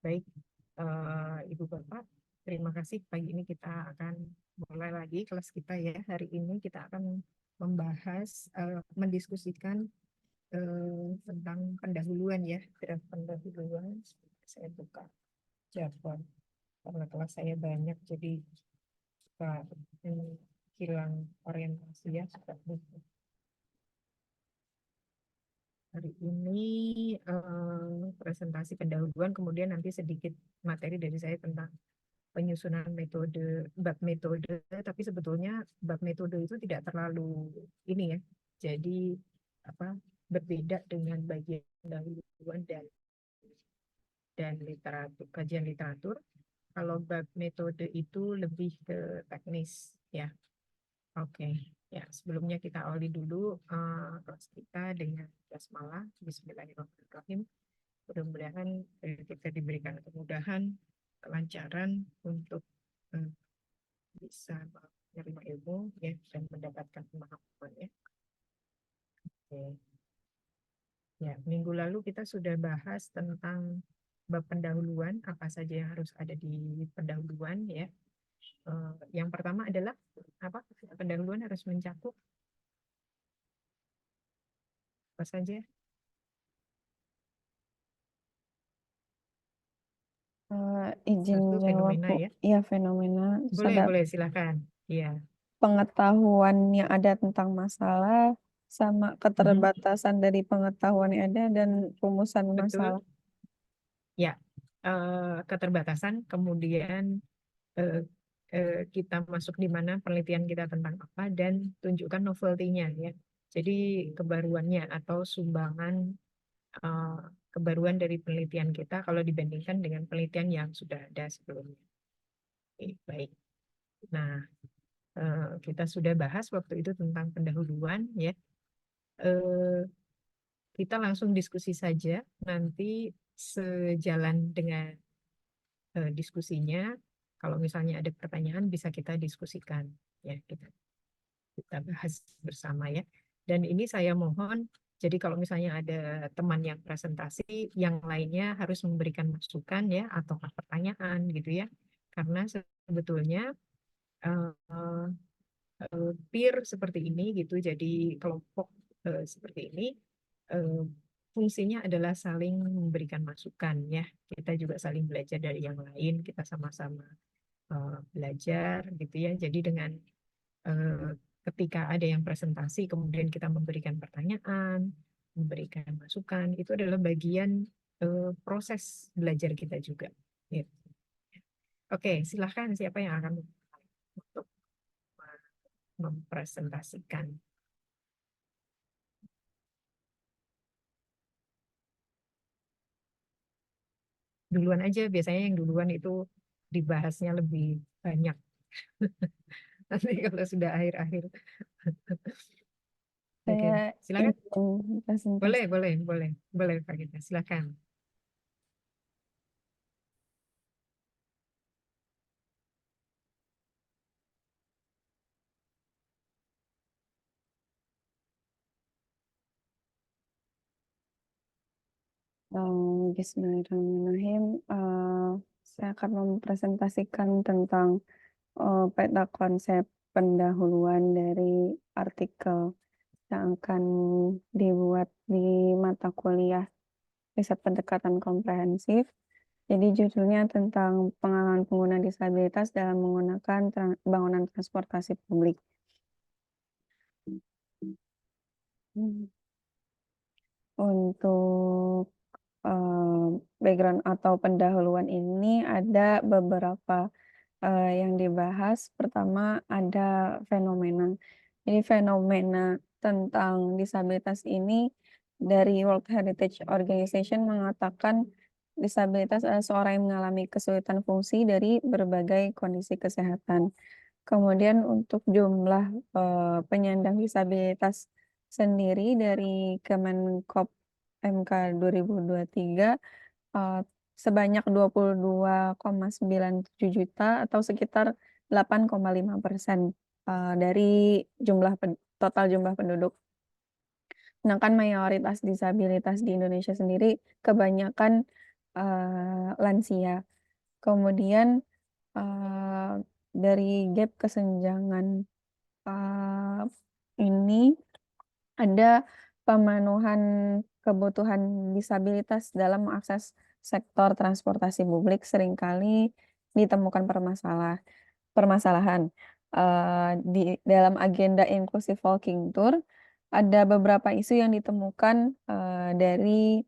Baik, Ibu Bapak, terima kasih. Pagi ini kita akan mulai lagi kelas kita ya. Hari ini kita akan membahas, mendiskusikan tentang pendahuluan ya, draft pendahuluan. Saya buka jadwal karena kelas saya banyak, jadi suka hilang orientasi ya. Hari ini presentasi pendahuluan, kemudian nanti sedikit materi dari saya tentang penyusunan metode, bab metode, tapi sebetulnya bab metode itu tidak terlalu ini ya. Jadi apa berbeda dengan bagian pendahuluan dan literatur, kajian literatur. Kalau bab metode itu lebih ke teknis ya. Oke. Ya, sebelumnya kita awali dulu kelas kita dengan basmalah. Bismillahirrahmanirrahim. Mudah-mudahan kita diberikan kemudahan, kelancaran untuk eh, bisa menerima ilmu ya dan mendapatkan pemahaman ya. Oke. Ya, minggu lalu kita sudah bahas tentang bab pendahuluan, apa saja yang harus ada di pendahuluan ya. Yang pertama adalah apa? Pendahuluan harus mencakup apa saja? Izin Satu jawab, fenomena Bu. ya. Iya, fenomena. Terus ada Boleh, silakan. Iya. pengetahuan yang ada tentang masalah, sama Mhm, keterbatasan dari pengetahuan yang ada, dan rumusan betul. masalah. Ya. Keterbatasan, kemudian eh, kita masuk di mana penelitian kita tentang apa dan tunjukkan novelty-nya ya. Jadi kebaruannya atau sumbangan eh, kebaruan dari penelitian kita kalau dibandingkan dengan penelitian yang sudah ada sebelumnya. Oke, baik. Nah, kita sudah bahas waktu itu tentang pendahuluan ya. Eh, kita langsung diskusi saja nanti sejalan dengan diskusinya. Kalau misalnya ada pertanyaan bisa kita diskusikan ya, kita bahas bersama ya. Dan ini saya mohon, jadi kalau misalnya ada teman yang presentasi, yang lainnya harus memberikan masukan ya atau pertanyaan gitu ya. Karena sebetulnya eh, peer seperti ini gitu, jadi kelompok seperti ini eh, fungsinya adalah saling memberikan masukan ya. Kita juga saling belajar dari yang lain, kita sama-sama belajar gitu ya. Jadi dengan eh, ketika ada yang presentasi, kemudian kita memberikan pertanyaan, memberikan masukan, itu adalah bagian proses belajar kita juga. Gitu. Oke, silahkan siapa yang akan untuk mempresentasikan. Duluan aja, biasanya yang duluan itu dibahasnya lebih banyak. Nanti kalau sudah akhir-akhir. Oke, Saya silakan. izin presentasi. Boleh, boleh, boleh, boleh Pak Gita, silakan. Bismillahirrahmanirrahim. Saya akan mempresentasikan tentang peta konsep pendahuluan dari artikel yang akan dibuat di mata kuliah riset pendekatan komprehensif. Jadi judulnya tentang pengalaman pengguna disabilitas dalam menggunakan bangunan transportasi publik. Untuk background atau pendahuluan ini ada beberapa yang dibahas. Pertama ada fenomena. Jadi fenomena tentang disabilitas ini dari World Heritage Organization mengatakan disabilitas adalah seorang yang mengalami kesulitan fungsi dari berbagai kondisi kesehatan. Kemudian untuk jumlah penyandang disabilitas sendiri dari Kemenkop MK 2023 sebanyak 22,97 juta atau sekitar 8,5% dari total jumlah penduduk. Sedangkan mayoritas disabilitas di Indonesia sendiri kebanyakan lansia. Kemudian eh, dari gap kesenjangan eh, ini ada pemenuhan kebutuhan disabilitas dalam mengakses sektor transportasi publik seringkali ditemukan permasalahan. Di dalam agenda Inclusive Walking Tour ada beberapa isu yang ditemukan dari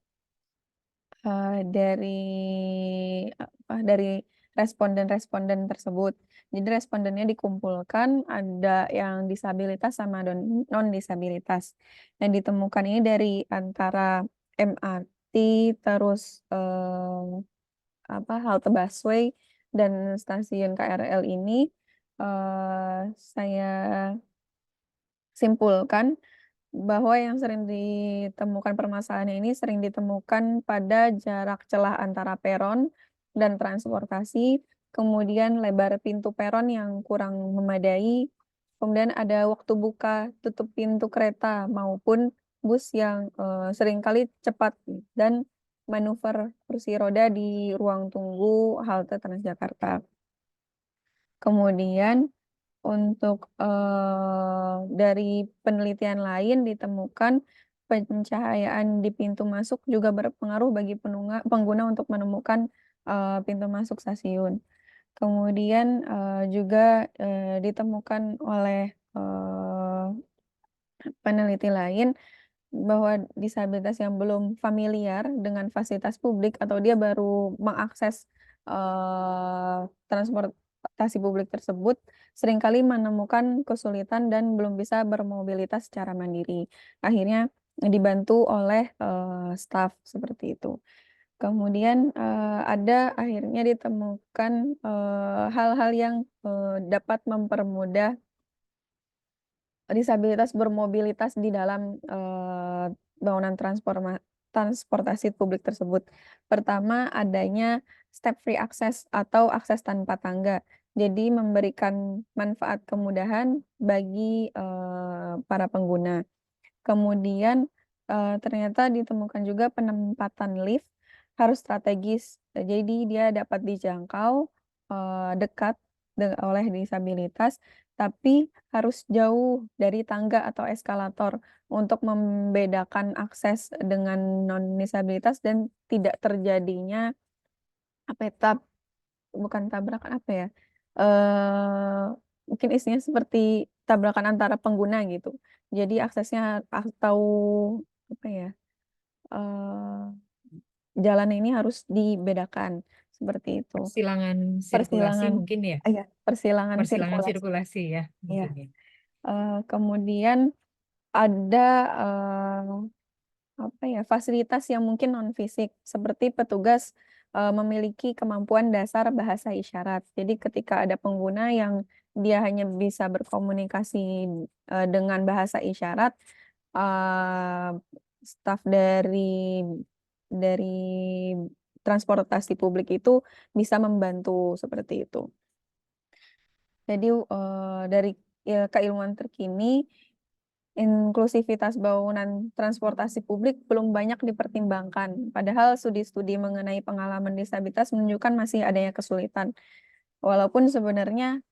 dari responden-responden tersebut. Jadi respondennya dikumpulkan, ada yang disabilitas sama non-disabilitas. Yang ditemukan ini dari antara MRT, terus halte busway dan stasiun KRL ini saya simpulkan bahwa yang sering ditemukan permasalahannya ini sering ditemukan pada jarak celah antara peron dan transportasi, kemudian lebar pintu peron yang kurang memadai, kemudian ada waktu buka tutup pintu kereta maupun bus yang seringkali cepat dan manuver kursi roda di ruang tunggu halte Transjakarta. Kemudian untuk dari penelitian lain ditemukan pencahayaan di pintu masuk juga berpengaruh bagi pengguna untuk menemukan pintu masuk stasiun. Kemudian juga ditemukan oleh peneliti lain bahwa disabilitas yang belum familiar dengan fasilitas publik atau dia baru mengakses transportasi publik tersebut seringkali menemukan kesulitan dan belum bisa bermobilitas secara mandiri. Akhirnya dibantu oleh staf seperti itu. Kemudian ada akhirnya ditemukan hal-hal yang dapat mempermudah disabilitas bermobilitas di dalam bangunan transportasi publik tersebut. Pertama, adanya step free access atau akses tanpa tangga. Jadi memberikan manfaat kemudahan bagi para pengguna. Kemudian ternyata ditemukan juga penempatan lift harus strategis. Jadi dia dapat dijangkau dekat oleh disabilitas, tapi harus jauh dari tangga atau eskalator untuk membedakan akses dengan non disabilitas dan tidak terjadinya apa ya, bukan tabrakan apa ya? eh Mungkin isinya seperti tabrakan antara pengguna gitu. Jadi aksesnya atau apa ya? eh Jalan ini harus dibedakan seperti itu. Persilangan sirkulasi Persilangan, mungkin ya, ya, persilangan persilangan sirkulasi. sirkulasi ya Ya. mungkin ya. Kemudian ada apa ya, fasilitas yang mungkin non fisik seperti petugas memiliki kemampuan dasar bahasa isyarat. Jadi ketika ada pengguna yang dia hanya bisa berkomunikasi dengan bahasa isyarat, eh, staf dari transportasi publik itu bisa membantu seperti itu. Jadi dari keilmuan terkini, inklusivitas bangunan transportasi publik belum banyak dipertimbangkan. Padahal studi-studi mengenai pengalaman disabilitas menunjukkan masih adanya kesulitan. Walaupun sebenarnya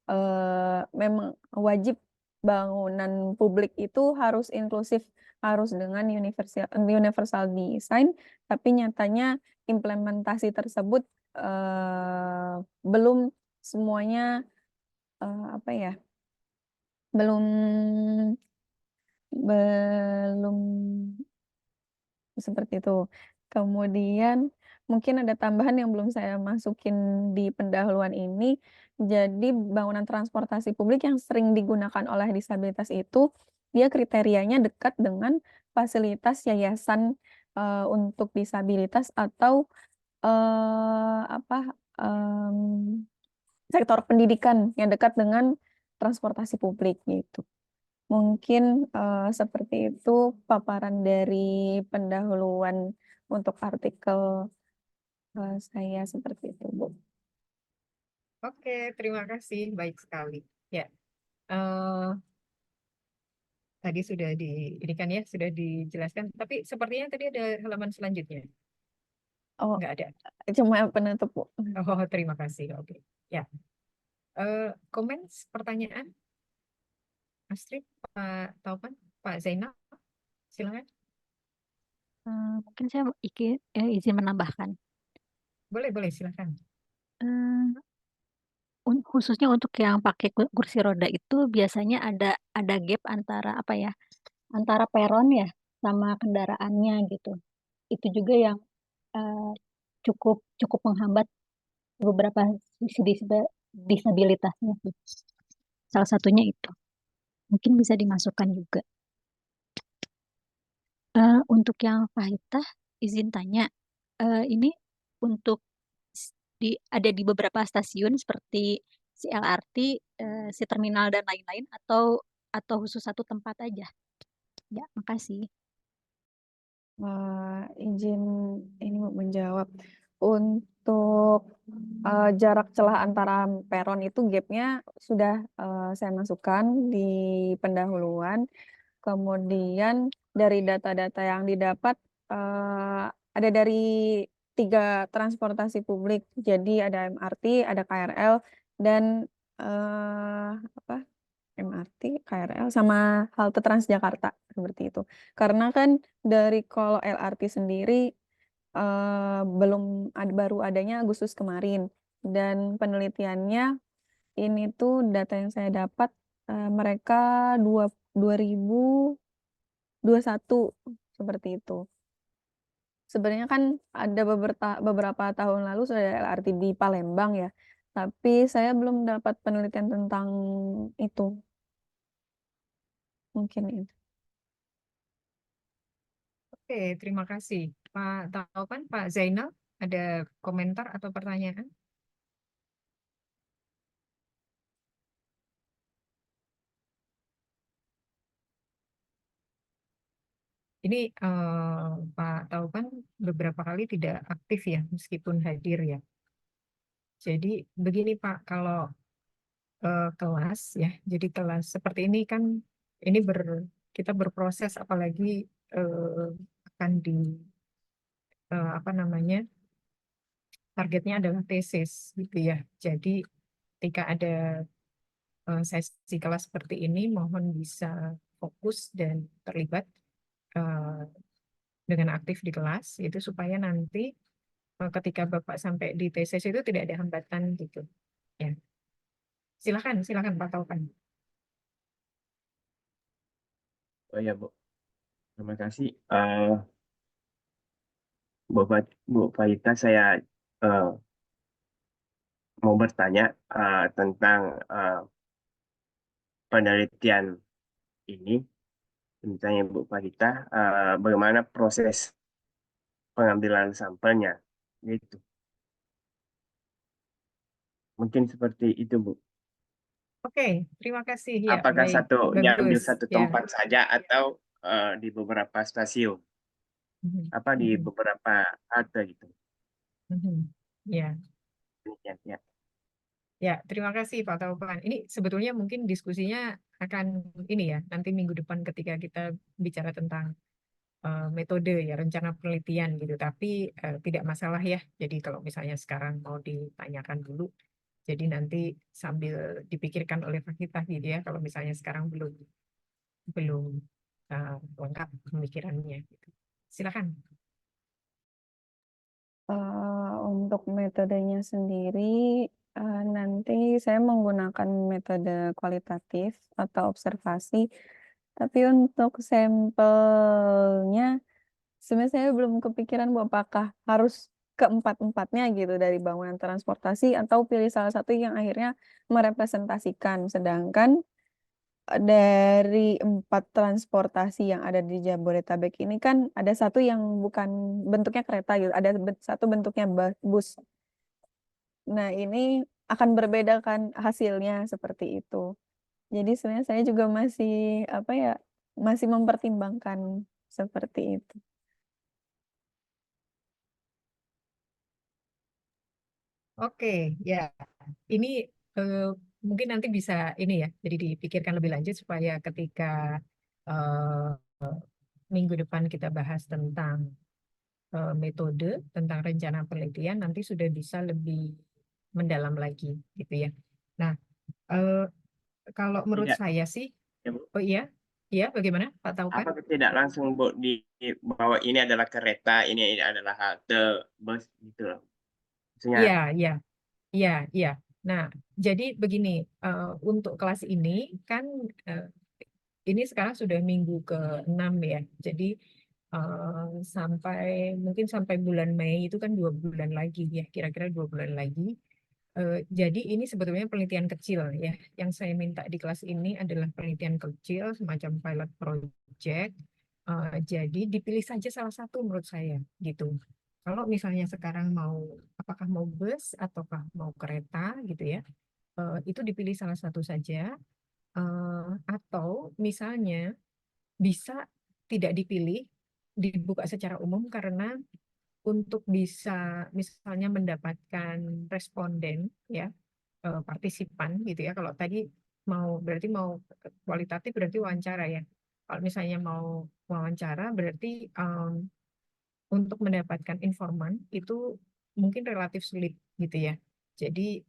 memang wajib bangunan publik itu harus inklusif, harus dengan universal design, tapi nyatanya implementasi tersebut belum semuanya apa ya, belum belum seperti itu. Kemudian mungkin ada tambahan yang belum saya masukin di pendahuluan ini. Jadi bangunan transportasi publik yang sering digunakan oleh disabilitas itu dia kriterianya dekat dengan fasilitas yayasan untuk disabilitas atau sektor pendidikan yang dekat dengan transportasi publik gitu. Mungkin seperti itu paparan dari pendahuluan untuk artikel saya seperti itu, Bu. Oke, terima kasih, baik sekali. Ya, eh, tadi sudah ini kan ya, sudah dijelaskan. Tapi sepertinya tadi ada halaman selanjutnya. Oh, Nggak ada. cuma penutup, Bu. Oh, terima kasih. Oke. Ya. Komen, pertanyaan, Astrid, Pak Taufan, Pak Zainal, silakan. Mungkin saya izin menambahkan. Boleh, boleh, silakan. Eh, Khususnya untuk yang pakai kursi roda itu biasanya ada gap antara apa ya, antara peron ya sama kendaraannya gitu. Itu juga yang eh, cukup cukup menghambat beberapa sisi disabilitasnya sih. Salah satunya itu mungkin bisa dimasukkan juga. Untuk yang Fahita, izin tanya, ini untuk ada di beberapa stasiun seperti si LRT, si terminal dan lain-lain, atau khusus satu tempat aja? Ya, makasih. Izin ini Bu, menjawab. Untuk jarak celah antara peron itu gapnya sudah saya masukkan di pendahuluan. Kemudian dari data-data yang didapat ada dari 3 transportasi publik. Jadi ada MRT, ada KRL, dan apa? MRT, KRL, sama halte Transjakarta seperti itu. Karena kan dari kalau LRT sendiri baru adanya Agustus kemarin, dan penelitiannya ini tuh data yang saya dapat mereka 2021 seperti itu. Sebenarnya kan ada beberapa tahun lalu sudah ada LRT di Palembang ya, tapi saya belum dapat penelitian tentang itu. Mungkin itu. Oke, terima kasih. Pak Taufan, Pak Zainal, ada komentar atau pertanyaan? Ini Pak Taufan beberapa kali tidak aktif ya, meskipun hadir ya. Jadi begini Pak, kalau kelas ya, jadi kelas seperti ini kan, ini kita berproses, apalagi akan di apa namanya, targetnya adalah tesis gitu ya. Jadi ketika ada sesi kelas seperti ini, mohon bisa fokus dan terlibat eh, dengan aktif di kelas, itu supaya nanti ketika Bapak sampai di tesis itu tidak ada hambatan gitu. Ya, silakan, silakan Pak Taufan. Oh ya, Bu. Terima kasih. Bu Fahita, saya eh, mau bertanya tentang penelitian ini. Tentang Bu Fahita, bagaimana proses pengambilan sampelnya, gitu. Mungkin seperti itu, Bu. Oke, terima kasih. Ya, Apakah baik, diambil bagus. satu Ya. tempat saja atau di beberapa stasiun? Mhm, Apa di mhm, beberapa halte gitu? mhm. Ya, Demikian, ya. ya, terima kasih Pak Taufan. Ini sebetulnya mungkin diskusinya akan ini ya, nanti minggu depan ketika kita bicara tentang metode ya, rencana penelitian gitu. Tapi tidak masalah ya. Jadi kalau misalnya sekarang mau ditanyakan dulu, jadi nanti sambil dipikirkan oleh kita gitu ya. Kalau misalnya sekarang belum belum lengkap pemikirannya. Gitu. Silakan. Untuk metodenya sendiri, nanti saya menggunakan metode kualitatif atau observasi. Tapi untuk sampelnya, sebenarnya saya belum kepikiran Bu, apakah harus keempat-empatnya gitu dari bangunan transportasi, atau pilih salah satu yang akhirnya merepresentasikan. Sedangkan dari 4 transportasi yang ada di Jabodetabek ini kan ada satu yang bukan bentuknya kereta gitu, ada satu bentuknya bus. Nah, ini akan berbeda kan hasilnya seperti itu. Jadi sebenarnya saya juga masih apa ya, masih mempertimbangkan seperti itu. Oke, ya. Ini eh, mungkin nanti bisa ini ya, jadi dipikirkan lebih lanjut supaya ketika minggu depan kita bahas tentang metode, tentang rencana penelitian, nanti sudah bisa lebih mendalam lagi gitu ya. Nah, kalau menurut Tidak, saya sih, ya, Bu. oh iya, bagaimana Pak Taupan? Apakah tidak langsung Bu bahwa ini adalah kereta, ini adalah halte bus gitu loh. Maksudnya Iya, iya, iya, iya. Nah, jadi begini, untuk kelas ini kan ini sekarang sudah minggu ke-6 ya. Jadi mungkin sampai bulan Mei itu kan 2 bulan lagi ya, kira-kira 2 bulan lagi. Jadi ini sebetulnya penelitian kecil ya. Yang saya minta di kelas ini adalah penelitian kecil, semacam pilot project. Jadi dipilih saja salah satu menurut saya gitu. Kalau misalnya sekarang apakah mau bus ataukah mau kereta gitu ya, itu dipilih salah satu saja. Atau misalnya bisa tidak dipilih, dibuka secara umum karena untuk bisa misalnya mendapatkan responden ya, partisipan gitu ya. Kalau tadi berarti mau kualitatif berarti wawancara ya. Kalau misalnya mau wawancara berarti untuk mendapatkan informan itu mungkin relatif sulit gitu ya. Jadi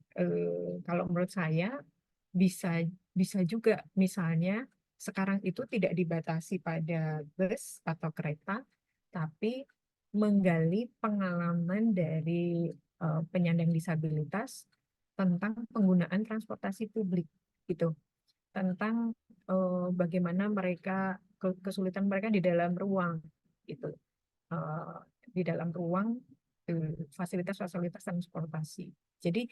kalau menurut saya bisa bisa juga misalnya sekarang itu tidak dibatasi pada bus atau kereta, tapi menggali pengalaman dari penyandang disabilitas tentang penggunaan transportasi publik gitu, tentang bagaimana kesulitan mereka di dalam ruang gitu, eh, di dalam ruang fasilitas-fasilitas transportasi. Jadi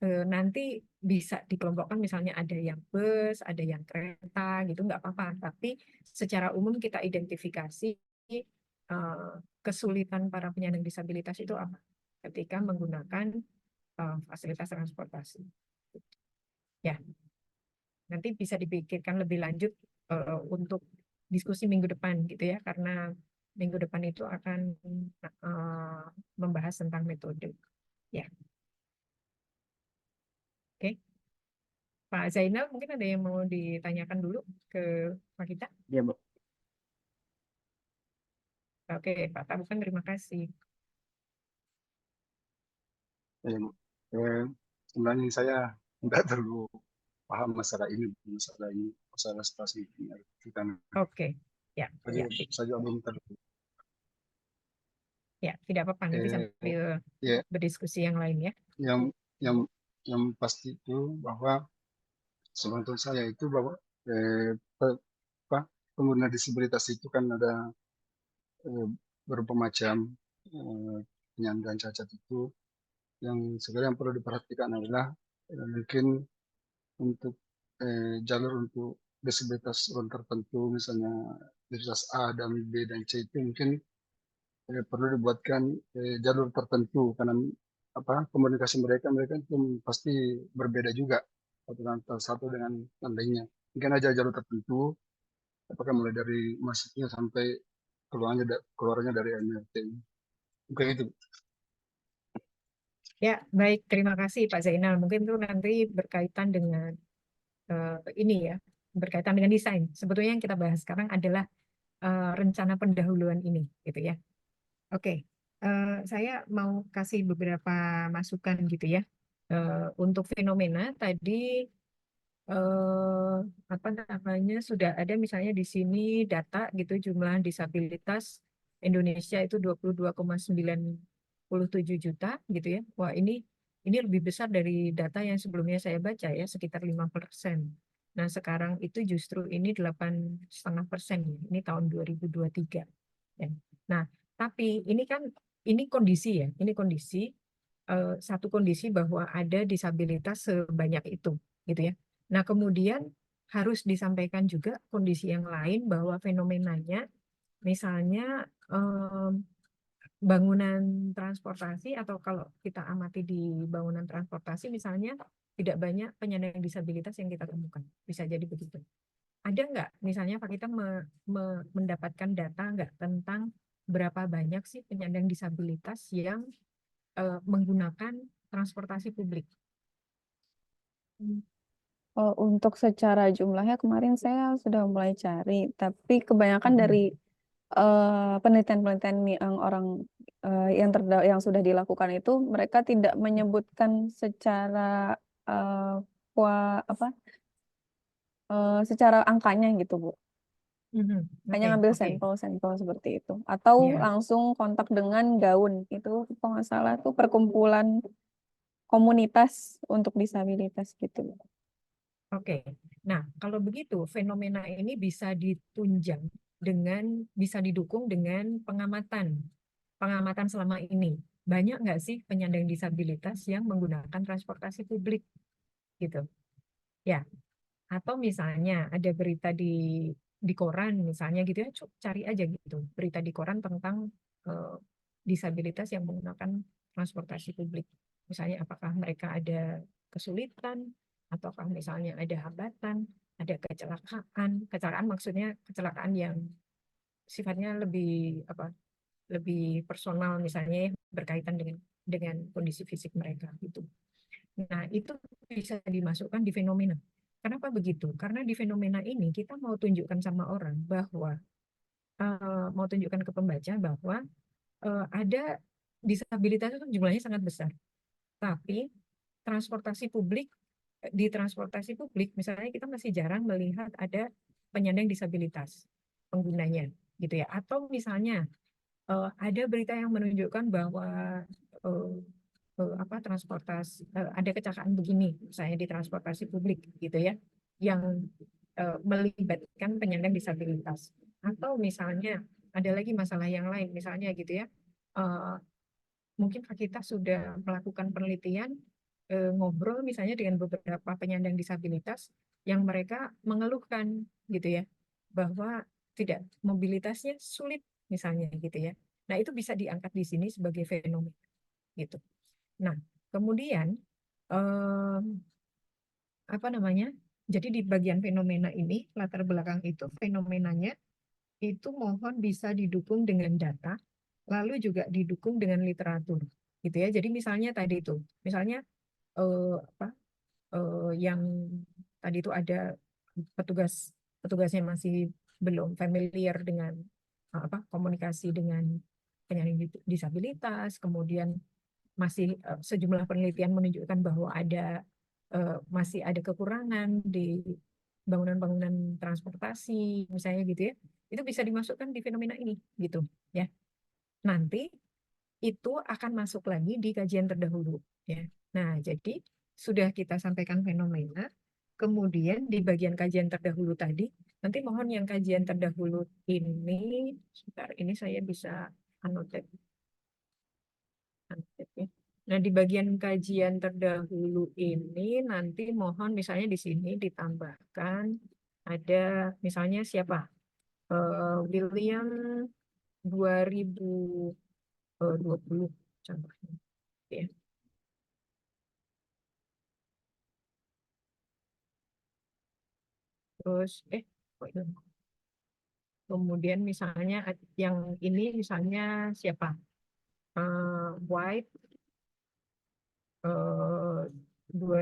nanti bisa dikelompokkan misalnya ada yang bus, ada yang kereta gitu, nggak apa-apa. Tapi secara umum kita identifikasi kesulitan para penyandang disabilitas itu apa ketika menggunakan fasilitas transportasi. Ya, nanti bisa dipikirkan lebih lanjut untuk diskusi minggu depan gitu ya, karena minggu depan itu akan membahas tentang metode. Ya, oke. Pak Zainal, mungkin ada yang mau ditanyakan dulu ke Pak kita? ya Bu. Oke, Pak Tabukan, terima kasih. Ya, Bu. Sebenarnya saya tidak terlalu paham masalah ini, masalah situasi ini. Oke, ya, Saya belum terlalu. ya, tidak apa-apa. Nanti sambil Ya, berdiskusi yang lain ya. yang pasti itu bahwa sebenarnya saya itu bahwa pengguna disabilitas itu kan ada beberapa macam penyandang cacat itu. Yang sebenarnya yang perlu diperhatikan adalah mungkin untuk jalur untuk disabilitas orang tertentu, misalnya disabilitas A dan B dan C itu mungkin perlu dibuatkan jalur tertentu karena komunikasi mereka itu pasti berbeda juga satu dengan yang lainnya. Mungkin aja jalur tertentu, apakah mulai dari masuknya sampai keluarnya dari MRT. Mungkin itu. Ya, baik. Terima kasih Pak Zainal. Mungkin itu nanti berkaitan dengan ini ya, berkaitan dengan desain. Sebetulnya yang kita bahas sekarang adalah rencana pendahuluan ini, gitu ya. Oke, saya mau kasih beberapa masukan gitu ya. Untuk fenomena tadi apa namanya sudah ada misalnya di sini data gitu jumlah disabilitas Indonesia itu 22,97 juta gitu ya. Wah, ini lebih besar dari data yang sebelumnya saya baca ya, sekitar 5%. Nah, sekarang itu justru ini 8,5%. Ini tahun 2023. Ya. Nah, tapi ini kondisi ya, ini kondisi satu kondisi bahwa ada disabilitas sebanyak itu gitu ya. Nah, kemudian harus disampaikan juga kondisi yang lain bahwa fenomenanya misalnya bangunan transportasi, atau kalau kita amati di bangunan transportasi misalnya tidak banyak penyandang disabilitas yang kita temukan. Bisa jadi begitu. Ada nggak misalnya Pak kita mendapatkan data nggak tentang berapa banyak sih penyandang disabilitas yang menggunakan transportasi publik? Untuk secara jumlahnya kemarin saya sudah mulai cari, tapi kebanyakan dari penelitian-penelitian yang orang yang sudah dilakukan itu mereka tidak menyebutkan secara secara angkanya gitu, Bu. Hanya Oke, ngambil oke. sampel-sampel seperti itu. Atau Ya, langsung kontak dengan Gaun. Itu kalau nggak salah tuh perkumpulan komunitas untuk disabilitas gitu. oke. Nah, kalau begitu fenomena ini bisa ditunjang bisa didukung dengan pengamatan selama ini. Banyak nggak sih penyandang disabilitas yang menggunakan transportasi publik gitu? Ya, atau misalnya ada berita di koran misalnya gitu ya, cari aja gitu berita di koran tentang disabilitas yang menggunakan transportasi publik. Misalnya apakah mereka ada kesulitan, ataukah misalnya ada hambatan, ada kecelakaan maksudnya kecelakaan yang sifatnya lebih personal misalnya ya, berkaitan dengan kondisi fisik mereka gitu. Nah, itu bisa dimasukkan di fenomena. Kenapa begitu? Karena di fenomena ini kita mau tunjukkan sama orang bahwa mau tunjukkan ke pembaca bahwa ada disabilitas itu jumlahnya sangat besar. Tapi di transportasi publik misalnya kita masih jarang melihat ada penyandang disabilitas penggunanya gitu ya. Atau misalnya ada berita yang menunjukkan bahwa ada kecelakaan begini misalnya di transportasi publik gitu ya yang melibatkan penyandang disabilitas. Atau misalnya ada lagi masalah yang lain misalnya gitu ya, mungkin kita sudah melakukan penelitian, ngobrol misalnya dengan beberapa penyandang disabilitas yang mereka mengeluhkan gitu ya bahwa tidak mobilitasnya sulit misalnya gitu ya. Nah, itu bisa diangkat di sini sebagai fenomena gitu. Nah, kemudian apa namanya? Jadi di bagian fenomena ini latar belakang itu fenomenanya itu mohon bisa didukung dengan data, lalu juga didukung dengan literatur, gitu ya. Jadi misalnya tadi itu, misalnya yang tadi itu ada petugasnya masih belum familiar dengan komunikasi dengan penyandang disabilitas, kemudian masih sejumlah penelitian menunjukkan bahwa masih ada kekurangan di bangunan-bangunan transportasi misalnya gitu ya, itu bisa dimasukkan di fenomena ini gitu ya. Nanti itu akan masuk lagi di kajian terdahulu ya. Nah, jadi sudah kita sampaikan fenomena, kemudian di bagian kajian terdahulu tadi, nanti mohon yang kajian terdahulu ini, sebentar ini saya bisa annotate ya. Nah, di bagian kajian terdahulu ini nanti mohon misalnya di sini ditambahkan ada misalnya siapa? William 2020 contohnya ya. Terus kemudian misalnya yang ini misalnya siapa? White 2015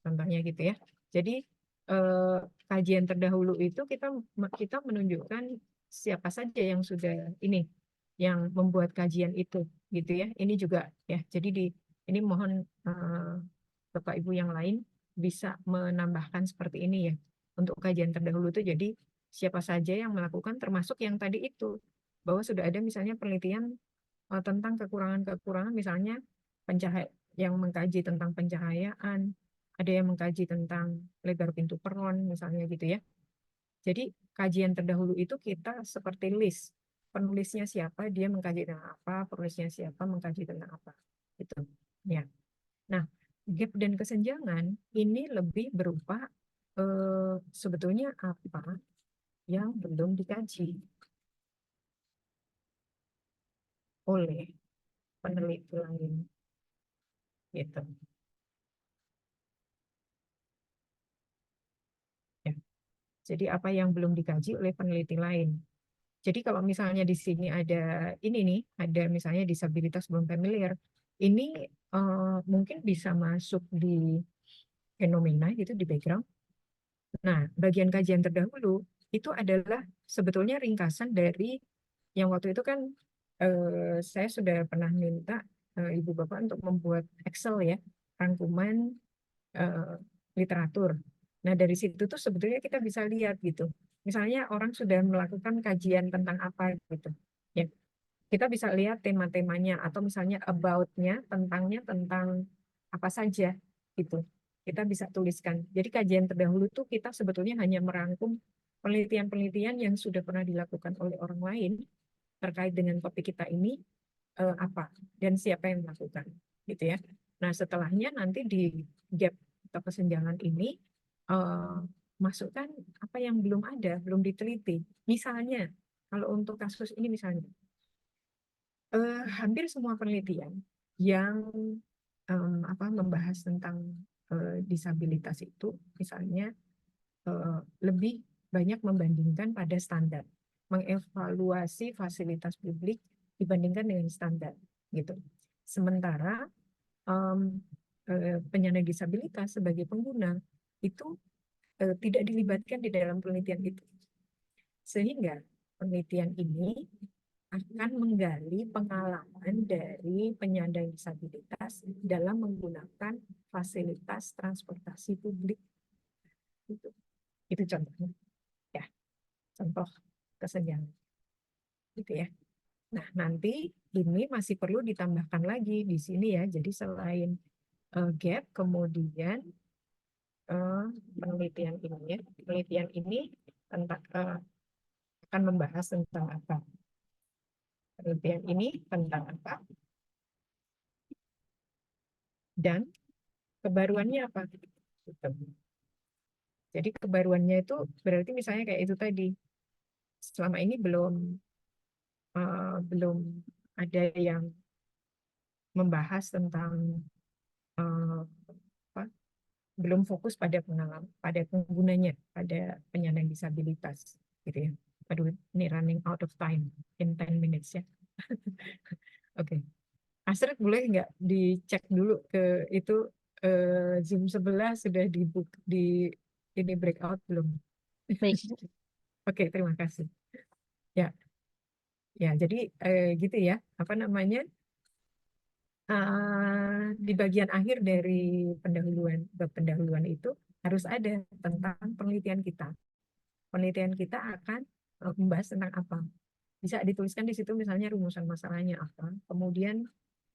contohnya gitu ya. Jadi kajian terdahulu itu kita menunjukkan siapa saja yang sudah yang membuat kajian itu gitu ya. Ini juga ya. Jadi ini mohon Bapak Ibu yang lain bisa menambahkan seperti ini ya. Untuk kajian terdahulu itu jadi siapa saja yang melakukan termasuk yang tadi itu bahwa sudah ada misalnya penelitian tentang kekurangan-kekurangan misalnya yang mengkaji tentang pencahayaan, ada yang mengkaji tentang lebar pintu peron misalnya gitu ya. Jadi kajian terdahulu itu kita seperti list penulisnya siapa, dia mengkaji tentang apa, penulisnya siapa, mengkaji tentang apa gitu ya. Nah, gap dan kesenjangan ini lebih berupa sebetulnya apa yang belum dikaji oleh peneliti lain gitu. Ya. Jadi apa yang belum dikaji oleh peneliti lain. Jadi kalau misalnya di sini ada ini nih, ada misalnya disabilitas belum familiar, ini mungkin bisa masuk di fenomena gitu di background. Nah, bagian kajian terdahulu itu adalah sebetulnya ringkasan dari yang waktu itu kan saya sudah pernah minta Ibu Bapak untuk membuat Excel ya, rangkuman literatur. Nah, dari situ tuh sebetulnya kita bisa lihat gitu. Misalnya orang sudah melakukan kajian tentang apa gitu. Ya, kita bisa lihat tema-temanya atau misalnya about-nya, tentang apa saja gitu. Kita bisa tuliskan. Jadi kajian terdahulu tuh kita sebetulnya hanya merangkum penelitian-penelitian yang sudah pernah dilakukan oleh orang lain terkait dengan topik kita ini apa dan siapa yang melakukan gitu ya. Nah, setelahnya nanti di gap atau kesenjangan ini masukkan apa yang belum ada, belum diteliti. Misalnya, kalau untuk kasus ini misalnya, hampir semua penelitian yang membahas tentang disabilitas itu, misalnya lebih banyak membandingkan pada standar, mengevaluasi fasilitas publik dibandingkan dengan standar, gitu. Sementara penyandang disabilitas sebagai pengguna itu tidak dilibatkan di dalam penelitian itu, sehingga penelitian ini akan menggali pengalaman dari penyandang disabilitas dalam menggunakan fasilitas transportasi publik. Itu contohnya, ya, contoh kesenjangan, gitu ya. Nah, nanti ini masih perlu ditambahkan lagi di sini ya. Jadi selain gap, kemudian penelitian ini ya, penelitian ini tentang akan membahas tentang apa? Penelitian ini tentang apa? Dan kebaruannya apa? Gitu. Jadi kebaruannya itu berarti misalnya kayak itu tadi, selama ini belum ada yang membahas tentang apa, belum fokus pada pengalaman, pada penggunanya, pada penyandang disabilitas, gitu ya. Aduh, ini running out of time in 10 minutes ya. Oke. Astrid, boleh nggak dicek dulu ke itu Zoom sebelah sudah di ini breakout belum? Baik. Oke, terima kasih. Ya, ya. Jadi gitu ya. Apa namanya? Di bagian akhir dari pendahuluan itu harus ada tentang penelitian kita. Penelitian kita akan membahas tentang apa. Bisa dituliskan di situ misalnya rumusan masalahnya apa, kemudian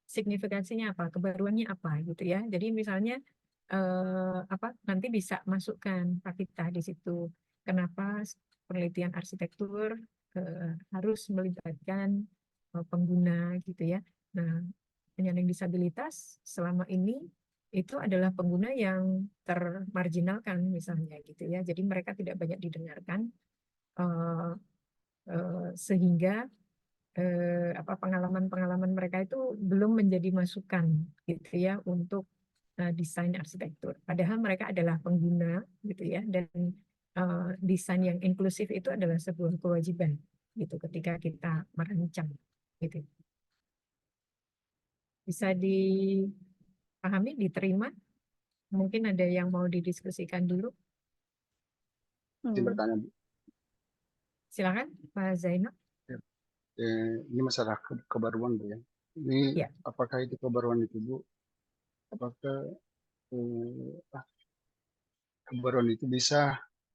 signifikansinya apa, kebaruannya apa gitu ya. Jadi misalnya apa nanti bisa masukkan Pak kita di situ. Kenapa penelitian arsitektur harus melibatkan pengguna gitu ya. Nah, penyandang disabilitas selama ini itu adalah pengguna yang termarginalkan misalnya gitu ya. Jadi mereka tidak banyak didengarkan sehingga apa pengalaman-pengalaman mereka itu belum menjadi masukan gitu ya untuk desain arsitektur. Padahal mereka adalah pengguna gitu ya, dan desain yang inklusif itu adalah sebuah kewajiban gitu ketika kita merancang gitu. Bisa dipahami, diterima? Mungkin ada yang mau didiskusikan dulu. Bertanya, Bu. Silakan Pak Zainal. Ini masalah kebaruan, Bu ya. Ini Ya. apakah itu kebaruan itu, Bu? Apakah kebaruan itu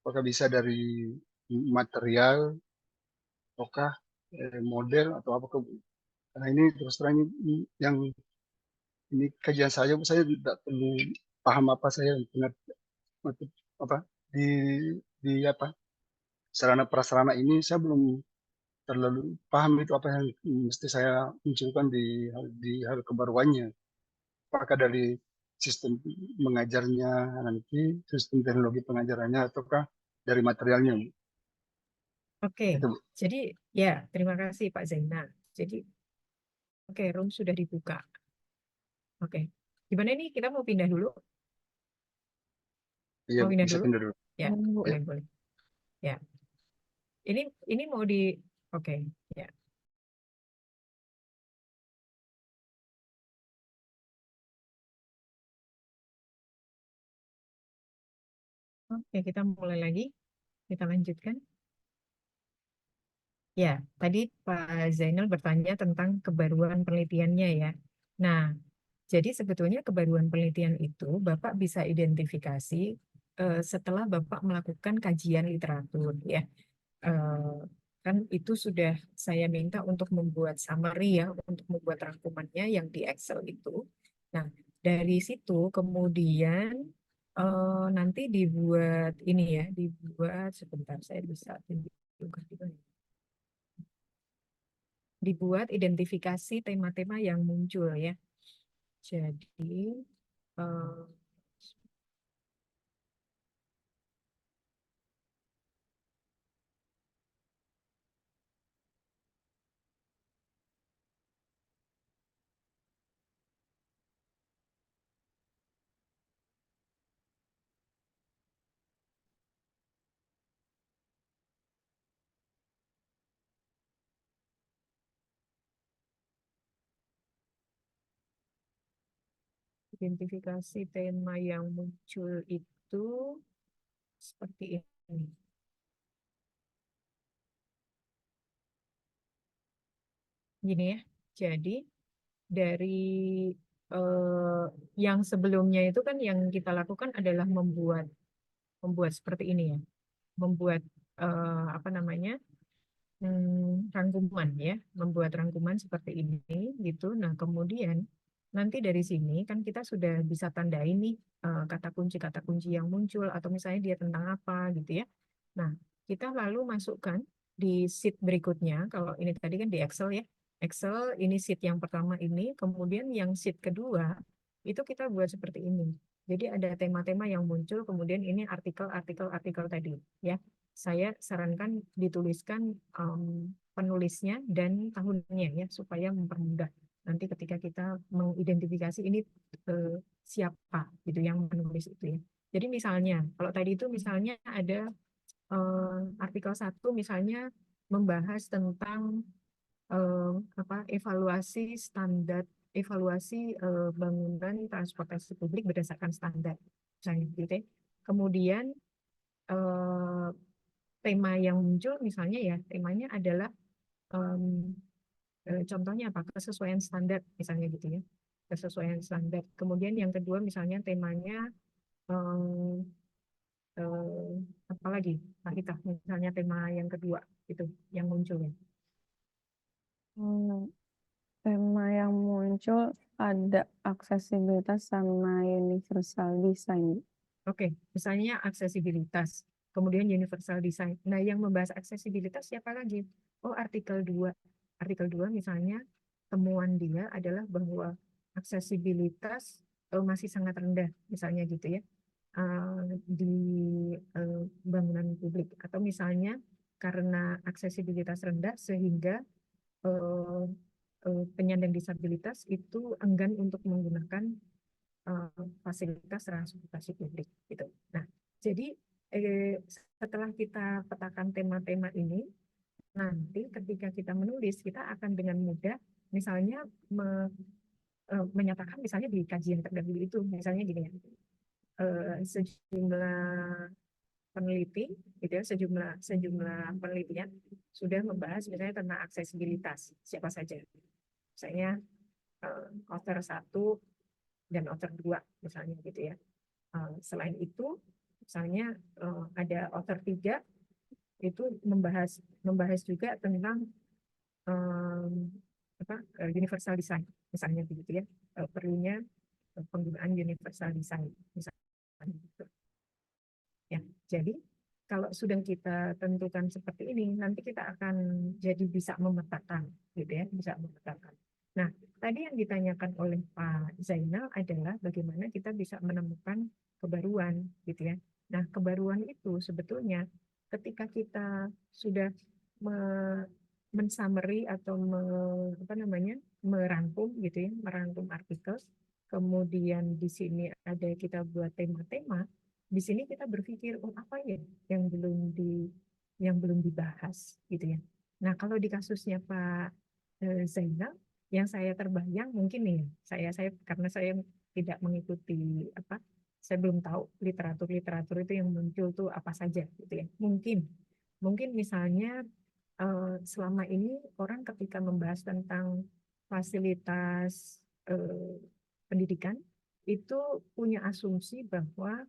apakah bisa dari material, ataukah model atau apa? Karena ini terus terang yang ini kajian saya tidak perlu paham apa saya apa di apa sarana prasarana ini saya belum terlalu paham itu apa yang mesti saya munculkan di hal kebaruannya. Apakah dari sistem mengajarnya nanti, sistem teknologi pengajarannya, ataukah dari materialnya? Oke, Itu, Bu. jadi ya terima kasih Pak Zainal. Jadi oke, room sudah dibuka. Oke, gimana nih kita mau pindah dulu? Iya, Mau Bu, pindah bisa dulu? pindah dulu. Ya, Ya. boleh. Ya, ini mau oke, ya. Oke, kita mulai lagi. Kita lanjutkan. Ya, tadi Pak Zainal bertanya tentang kebaruan penelitiannya ya. Nah, jadi sebetulnya kebaruan penelitian itu Bapak bisa identifikasi setelah Bapak melakukan kajian literatur ya. Eh, kan itu sudah saya minta untuk membuat summary ya, untuk membuat rangkumannya yang di Excel itu. Nah, dari situ kemudian nanti dibuat ini ya, dibuat sebentar saya bisa tunjukkan juga ya. Dibuat identifikasi tema-tema yang muncul ya. Jadi eh, identifikasi tema yang muncul itu seperti ini. Gini ya. Jadi dari yang sebelumnya itu kan yang kita lakukan adalah membuat seperti ini ya. Membuat apa namanya? Rangkuman ya, membuat rangkuman seperti ini gitu. Nah, kemudian nanti dari sini kan kita sudah bisa tandai nih kata kunci yang muncul atau misalnya dia tentang apa gitu ya. Nah, kita lalu masukkan di sheet berikutnya. Kalau ini tadi kan di Excel ya. Excel ini sheet yang pertama ini, kemudian yang sheet kedua itu kita buat seperti ini. Jadi ada tema-tema yang muncul, kemudian ini artikel tadi ya. Saya sarankan dituliskan penulisnya dan tahunnya ya supaya mempermudah nanti ketika kita mengidentifikasi ini siapa gitu yang menulis itu ya. Jadi misalnya kalau tadi itu misalnya ada artikel 1 misalnya membahas tentang evaluasi bangunan transportasi publik berdasarkan standar misalnya gitu ya. Kemudian eh, tema yang muncul misalnya ya temanya adalah contohnya apa kesesuaian standar misalnya gitu ya, kesesuaian standar. Kemudian yang kedua misalnya temanya em, apa lagi Pak Ita, misalnya tema yang kedua itu yang muncul ya. Hmm, tema yang muncul ada aksesibilitas sama universal design. Oke, misalnya aksesibilitas, kemudian universal design. Nah, yang membahas aksesibilitas siapa lagi? Oh, artikel 2. Artikel 2 misalnya temuan dia adalah bahwa aksesibilitas masih sangat rendah, misalnya gitu ya, di bangunan publik. Atau misalnya karena aksesibilitas rendah sehingga eh, penyandang disabilitas itu enggan untuk menggunakan fasilitas transportasi publik gitu. Nah, jadi setelah kita petakan tema-tema ini, nanti ketika kita menulis kita akan dengan mudah misalnya menyatakan misalnya di kajian terdahulu itu misalnya gini ya, sejumlah peneliti gitu ya, sejumlah penelitian sudah membahas misalnya tentang aksesibilitas siapa saja, misalnya author 1 dan author 2 misalnya gitu ya. Selain itu, misalnya ada author 3 itu membahas juga tentang universal design, misalnya begitu ya, perlunya penggunaan universal design, misalnya gitu. Ya, jadi kalau sudah kita tentukan seperti ini, nanti kita akan jadi bisa memetakan, gitu ya, bisa memetakan. Nah, tadi yang ditanyakan oleh Pak Zainal adalah bagaimana kita bisa menemukan kebaruan, gitu ya. Nah, kebaruan itu sebetulnya ketika kita sudah mensummary atau merangkum, gitu ya, merangkum artikel, kemudian di sini ada kita buat tema-tema. Di sini kita berpikir, oh apa ya yang belum dibahas gitu ya. Nah, kalau di kasusnya Pak Zainal, yang saya terbayang mungkin nih, saya karena saya tidak mengikuti saya belum tahu literatur itu yang muncul tuh apa saja gitu ya. Mungkin misalnya selama ini orang ketika membahas tentang fasilitas pendidikan itu punya asumsi bahwa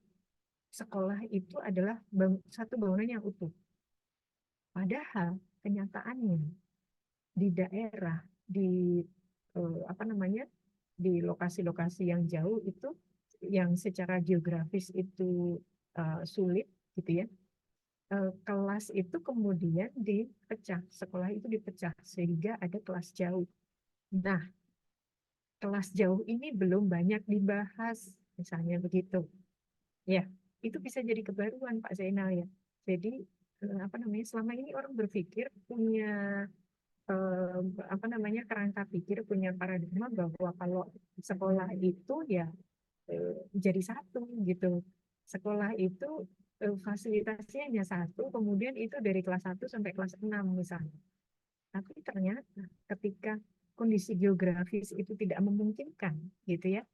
sekolah itu adalah satu bangunan yang utuh. Padahal kenyataannya di daerah, di di lokasi-lokasi yang jauh itu, yang secara geografis itu sulit, gitu ya. Kelas itu kemudian dipecah, sekolah itu dipecah sehingga ada kelas jauh. Nah, kelas jauh ini belum banyak dibahas, misalnya begitu. Ya, itu bisa jadi kebaruan Pak Zainal ya. Jadi selama ini orang berpikir punya kerangka pikir, punya paradigma bahwa kalau sekolah itu ya jadi satu gitu. Sekolah itu fasilitasnya hanya satu, kemudian itu dari kelas 1 sampai kelas 6 misalnya. Tapi ternyata ketika kondisi geografis itu tidak memungkinkan gitu ya,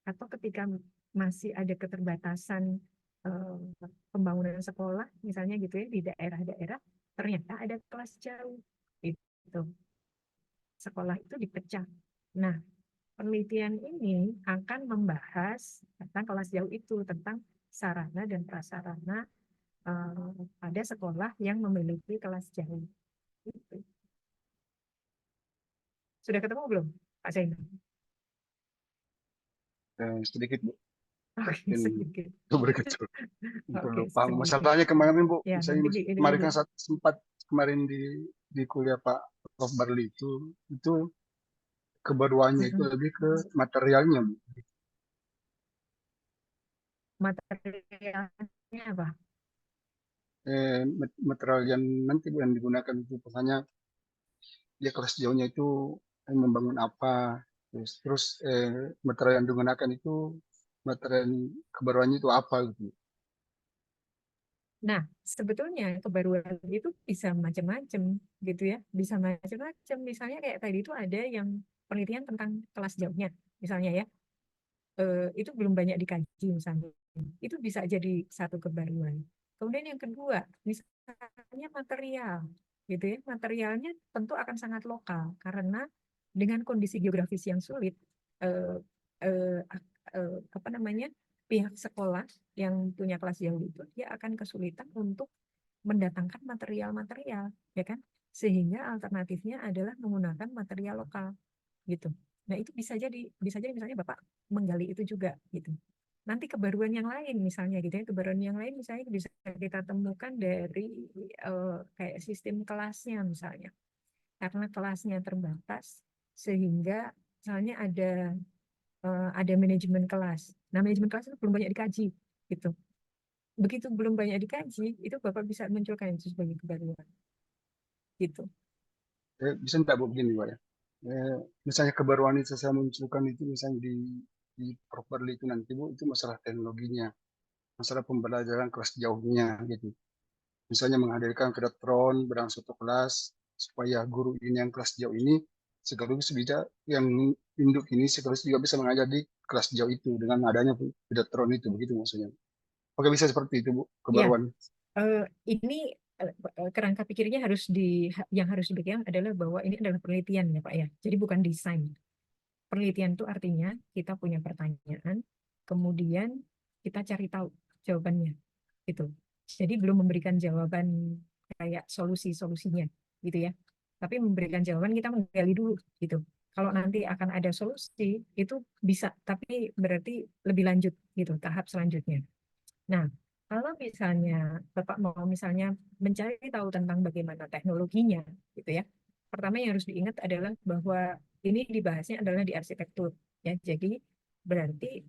atau ketika masih ada keterbatasan pembangunan sekolah misalnya gitu ya di daerah-daerah, ternyata ada kelas jauh itu. Sekolah itu dipecah. Nah, penelitian ini akan membahas tentang kelas jauh itu, tentang sarana dan prasarana pada sekolah yang memiliki kelas jauh. Gitu. Sudah ketemu belum, Pak Zainal? Sedikit Bu, Oke, mungkin sedikit. itu berikut perlu Oke, paham. sedikit. Masalahnya kemarin Bu, Ya, saya nanti kemarin kan dilanjut. sempat kemarin di kuliah Pak Prof. Barli itu kebaruannya itu lebih ke materialnya Bu. Materialnya apa? Material yang nanti Bu, yang digunakan itu misalnya dia kelas jauhnya itu membangun apa, terus material yang digunakan itu material kebaruannya itu apa gitu. Nah, sebetulnya kebaruan itu bisa macam-macam gitu ya, bisa macam-macam. Misalnya kayak tadi itu ada yang penelitian tentang kelas jauhnya, misalnya ya, itu belum banyak dikaji misalnya. Itu bisa jadi satu kebaruan. Kemudian yang kedua, misalnya material, gitu ya, materialnya tentu akan sangat lokal karena dengan kondisi geografis yang sulit, eh, eh, pihak sekolah yang punya kelas jauh itu dia akan kesulitan untuk mendatangkan material-material, ya kan? Sehingga alternatifnya adalah menggunakan material lokal, gitu. Nah itu bisa jadi misalnya Bapak menggali itu juga, gitu. Nanti kebaruan yang lain misalnya gitu ya, kebaruan yang lain misalnya bisa kita temukan dari kayak sistem kelasnya misalnya. Karena kelasnya terbatas sehingga misalnya ada manajemen kelas. Nah, manajemen kelas itu belum banyak dikaji gitu. Begitu belum banyak dikaji, itu Bapak bisa munculkan itu sebagai kebaruan. Gitu. Bisa enggak Bu begini Pak ya? Misalnya kebaruan itu saya munculkan itu misalnya di Prof. Barli itu nanti Bu, itu masalah teknologinya, masalah pembelajaran kelas jauhnya gitu. Misalnya menghadirkan kedokteran berang satu kelas supaya guru ini yang kelas jauh ini sekaligus bisa yang induk ini sekaligus juga bisa mengajar di kelas jauh itu dengan adanya kedokteran itu, begitu maksudnya. Oke, bisa seperti itu Bu, Ya, kebaruan. ini kerangka pikirnya yang harus dipegang adalah bahwa ini adalah penelitian ya Pak ya. Jadi bukan desain. Penelitian itu artinya kita punya pertanyaan, kemudian kita cari tahu jawabannya, gitu. Jadi belum memberikan jawaban kayak solusinya, gitu ya. Tapi memberikan jawaban kita menggali dulu, gitu. Kalau nanti akan ada solusi itu bisa, tapi berarti lebih lanjut, gitu, tahap selanjutnya. Nah, kalau misalnya Bapak mau misalnya mencari tahu tentang bagaimana teknologinya, gitu ya. Pertama yang harus diingat adalah bahwa ini dibahasnya adalah di arsitektur, ya. Jadi berarti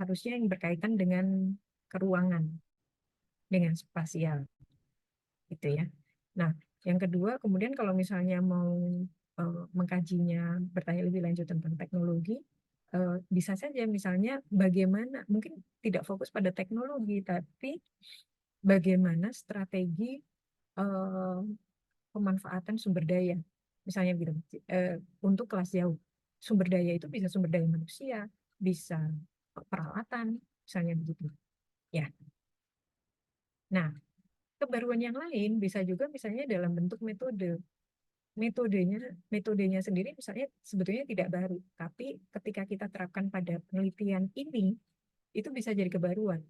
harusnya yang berkaitan dengan keruangan, dengan spasial, gitu ya. Nah, yang kedua, kemudian kalau misalnya mau mengkajinya, bertanya lebih lanjut tentang teknologi, bisa saja misalnya bagaimana, mungkin tidak fokus pada teknologi, tapi bagaimana strategi pemanfaatan sumber daya. Misalnya gitu, untuk kelas jauh. Sumber daya itu bisa sumber daya manusia, bisa peralatan, misalnya begitu. Ya. Nah, kebaruan yang lain bisa juga misalnya dalam bentuk metode. Metodenya sendiri misalnya sebetulnya tidak baru, tapi ketika kita terapkan pada penelitian ini, itu bisa jadi kebaruan.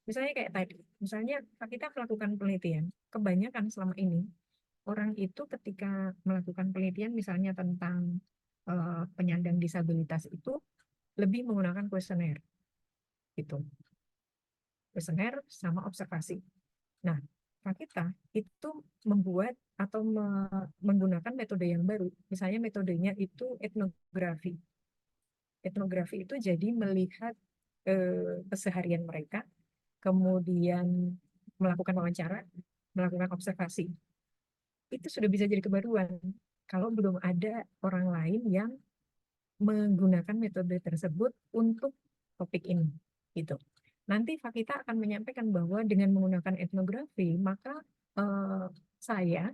Misalnya kayak tadi, misalnya kita melakukan penelitian, kebanyakan selama ini orang itu ketika melakukan penelitian misalnya tentang penyandang disabilitas itu lebih menggunakan kuesioner, gitu. Kuesioner sama observasi. Nah, kita itu membuat atau menggunakan metode yang baru. Misalnya metodenya itu etnografi. Etnografi itu jadi melihat keseharian mereka, kemudian melakukan wawancara, melakukan observasi. Itu sudah bisa jadi kebaruan kalau belum ada orang lain yang menggunakan metode tersebut untuk topik ini, gitu. Nanti Fakita akan menyampaikan bahwa dengan menggunakan etnografi, maka saya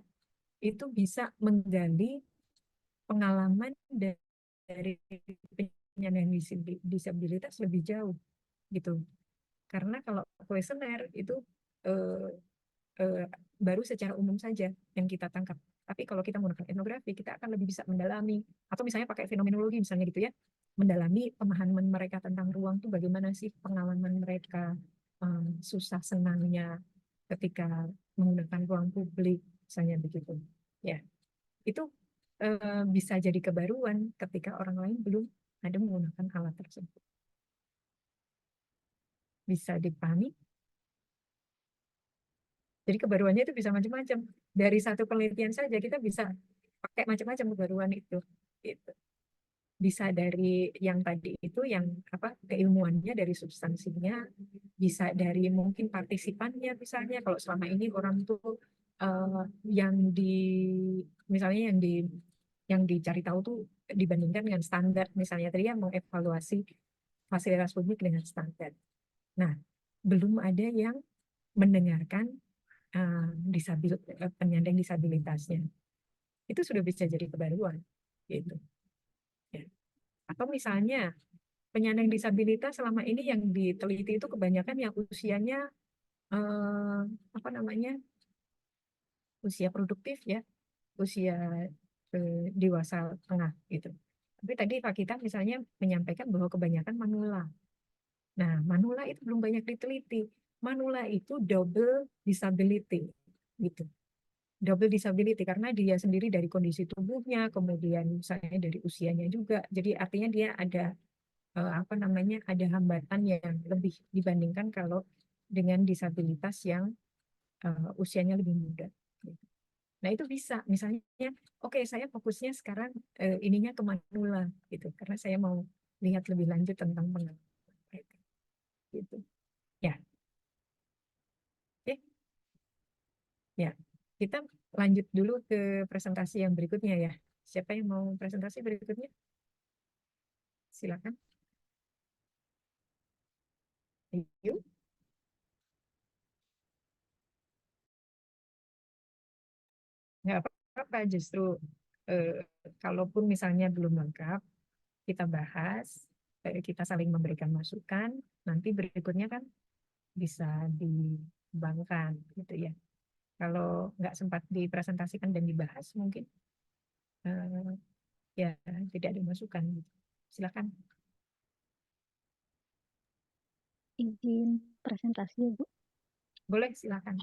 itu bisa menggali pengalaman dari penyandang disabilitas lebih jauh, gitu. Karena kalau kuesioner itu eh, baru secara umum saja yang kita tangkap. Tapi kalau kita menggunakan etnografi, kita akan lebih bisa mendalami, atau misalnya pakai fenomenologi misalnya gitu ya, mendalami pemahaman mereka tentang ruang itu bagaimana sih pengalaman mereka, susah senangnya ketika menggunakan ruang publik, misalnya begitu. Ya, itu bisa jadi kebaruan ketika orang lain belum ada menggunakan alat tersebut. Bisa dipahami? Jadi kebaruannya itu bisa macam-macam. Dari satu penelitian saja kita bisa pakai macam-macam kebaruan itu. Gitu. Bisa dari yang tadi itu, yang apa, keilmuannya, dari substansinya, bisa dari mungkin partisipannya misalnya. Kalau selama ini orang tuh yang misalnya yang dicari tahu tuh dibandingkan dengan standar, misalnya tadi yang mengevaluasi fasilitas publik dengan standar. Nah, belum ada yang mendengarkan penyandang disabilitasnya. Itu sudah bisa jadi kebaruan, gitu. Ya. Atau misalnya penyandang disabilitas selama ini yang diteliti itu kebanyakan yang usianya apa namanya, usia produktif ya, usia dewasa tengah gitu. Tapi tadi Pak Kita misalnya menyampaikan bahwa kebanyakan manula. Nah, manula itu belum banyak diteliti. Manula itu double disability, gitu. Double disability karena dia sendiri dari kondisi tubuhnya, kemudian misalnya dari usianya juga. Jadi artinya dia ada apa namanya, ada hambatan yang lebih dibandingkan kalau dengan disabilitas yang usianya lebih muda. Nah itu bisa, misalnya, oke, saya fokusnya sekarang ininya ke manula gitu, karena saya mau lihat lebih lanjut tentang pengalaman mereka, gitu. Ya, oke, ya, kita lanjut dulu ke presentasi yang berikutnya ya. Siapa yang mau presentasi berikutnya? Silakan. Yuk. Nggak apa-apa, justru kalaupun misalnya belum lengkap, kita bahas, kita saling memberikan masukan, nanti berikutnya kan bisa dikembangkan gitu ya. Kalau nggak sempat dipresentasikan dan dibahas, mungkin ya tidak ada masukan. Silakan. Izin presentasi ya, Bu. Boleh, silakan.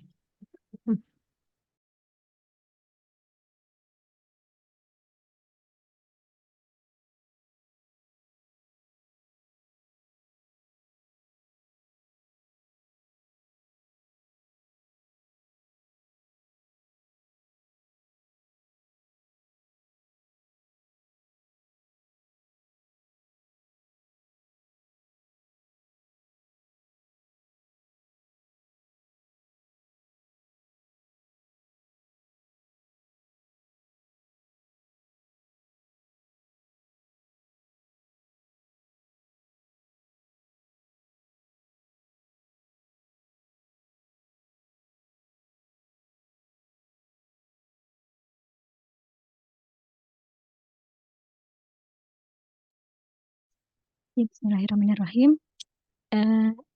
Bismillahirrahmanirrahim.